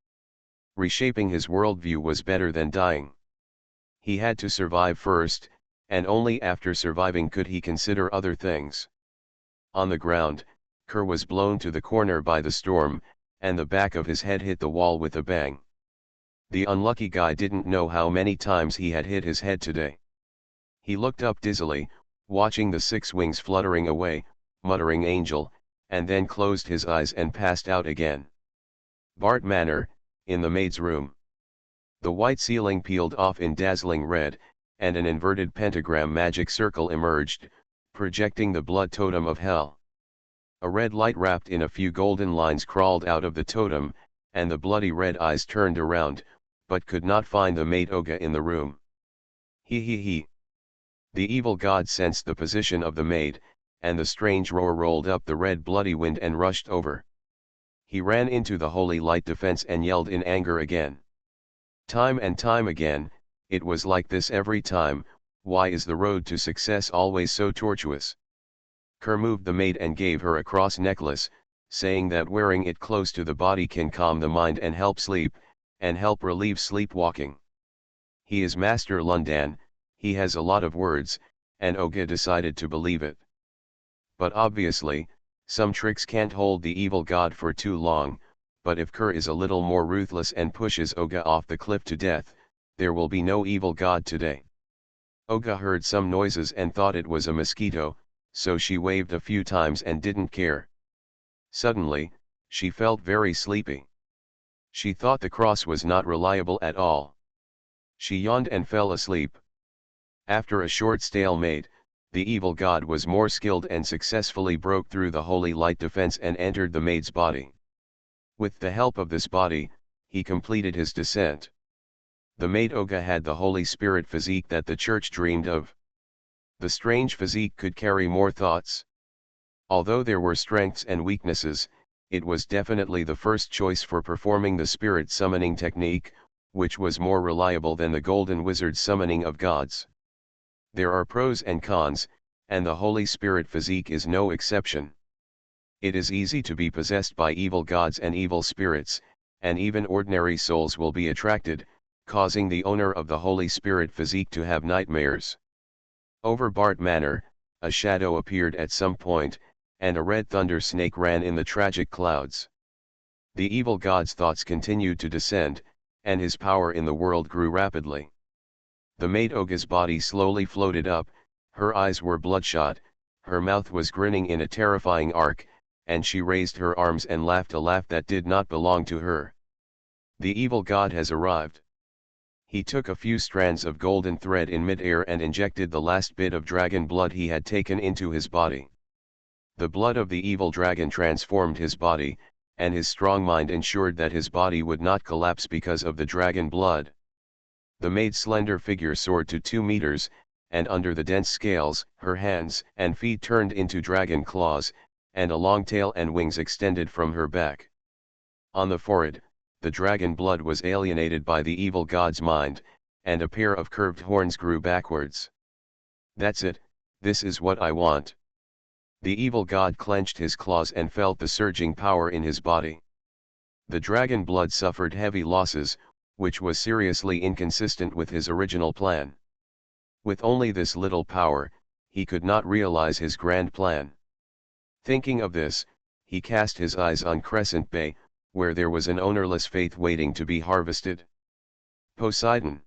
Reshaping his worldview was better than dying. He had to survive first, and only after surviving could he consider other things. On the ground, Kerr was blown to the corner by the storm, and the back of his head hit the wall with a bang. The unlucky guy didn't know how many times he had hit his head today. He looked up dizzily, watching the 6 wings fluttering away, muttering angel, and then closed his eyes and passed out again. Bart Manor, in the maid's room. The white ceiling peeled off in dazzling red, and an inverted pentagram magic circle emerged, projecting the blood totem of hell. A red light wrapped in a few golden lines crawled out of the totem, and the bloody red eyes turned around, but could not find the maid Olga in the room. He. The evil god sensed the position of the maid, and the strange roar rolled up the red bloody wind and rushed over. He ran into the holy light defense and yelled in anger again. Time and time again, it was like this every time. Why is the road to success always so tortuous? Kerr moved the maid and gave her a cross necklace, saying that wearing it close to the body can calm the mind and help sleep, and help relieve sleepwalking. He is Master Lundan. He has a lot of words, and Olga decided to believe it. But obviously, some tricks can't hold the evil god for too long, but if Kerr is a little more ruthless and pushes Olga off the cliff to death, there will be no evil god today. Olga heard some noises and thought it was a mosquito, so she waved a few times and didn't care. Suddenly, she felt very sleepy. She thought the cross was not reliable at all. She yawned and fell asleep. After a short stalemate, the evil god was more skilled and successfully broke through the holy light defense and entered the maid's body. With the help of this body, he completed his descent. The maid Olga had the Holy Spirit physique that the church dreamed of. The strange physique could carry more thoughts. Although there were strengths and weaknesses, it was definitely the first choice for performing the spirit summoning technique, which was more reliable than the golden wizard's summoning of gods. There are pros and cons, and the Holy Spirit physique is no exception. It is easy to be possessed by evil gods and evil spirits, and even ordinary souls will be attracted, causing the owner of the Holy Spirit physique to have nightmares. Over Bart Manor, a shadow appeared at some point, and a red thunder snake ran in the tragic clouds. The evil god's thoughts continued to descend, and his power in the world grew rapidly. The maid Oga's body slowly floated up, her eyes were bloodshot, her mouth was grinning in a terrifying arc, and she raised her arms and laughed a laugh that did not belong to her. The evil god has arrived. He took a few strands of golden thread in mid-air and injected the last bit of dragon blood he had taken into his body. The blood of the evil dragon transformed his body, and his strong mind ensured that his body would not collapse because of the dragon blood. The maid's slender figure soared to 2 meters, and under the dense scales, her hands and feet turned into dragon claws, and a long tail and wings extended from her back. On the forehead, the dragon blood was alienated by the evil god's mind, and a pair of curved horns grew backwards. "That's it, this is what I want." The evil god clenched his claws and felt the surging power in his body. The dragon blood suffered heavy losses, which was seriously inconsistent with his original plan. With only this little power, he could not realize his grand plan. Thinking of this, he cast his eyes on Crescent Bay, where there was an ownerless faith waiting to be harvested. "Poseidon!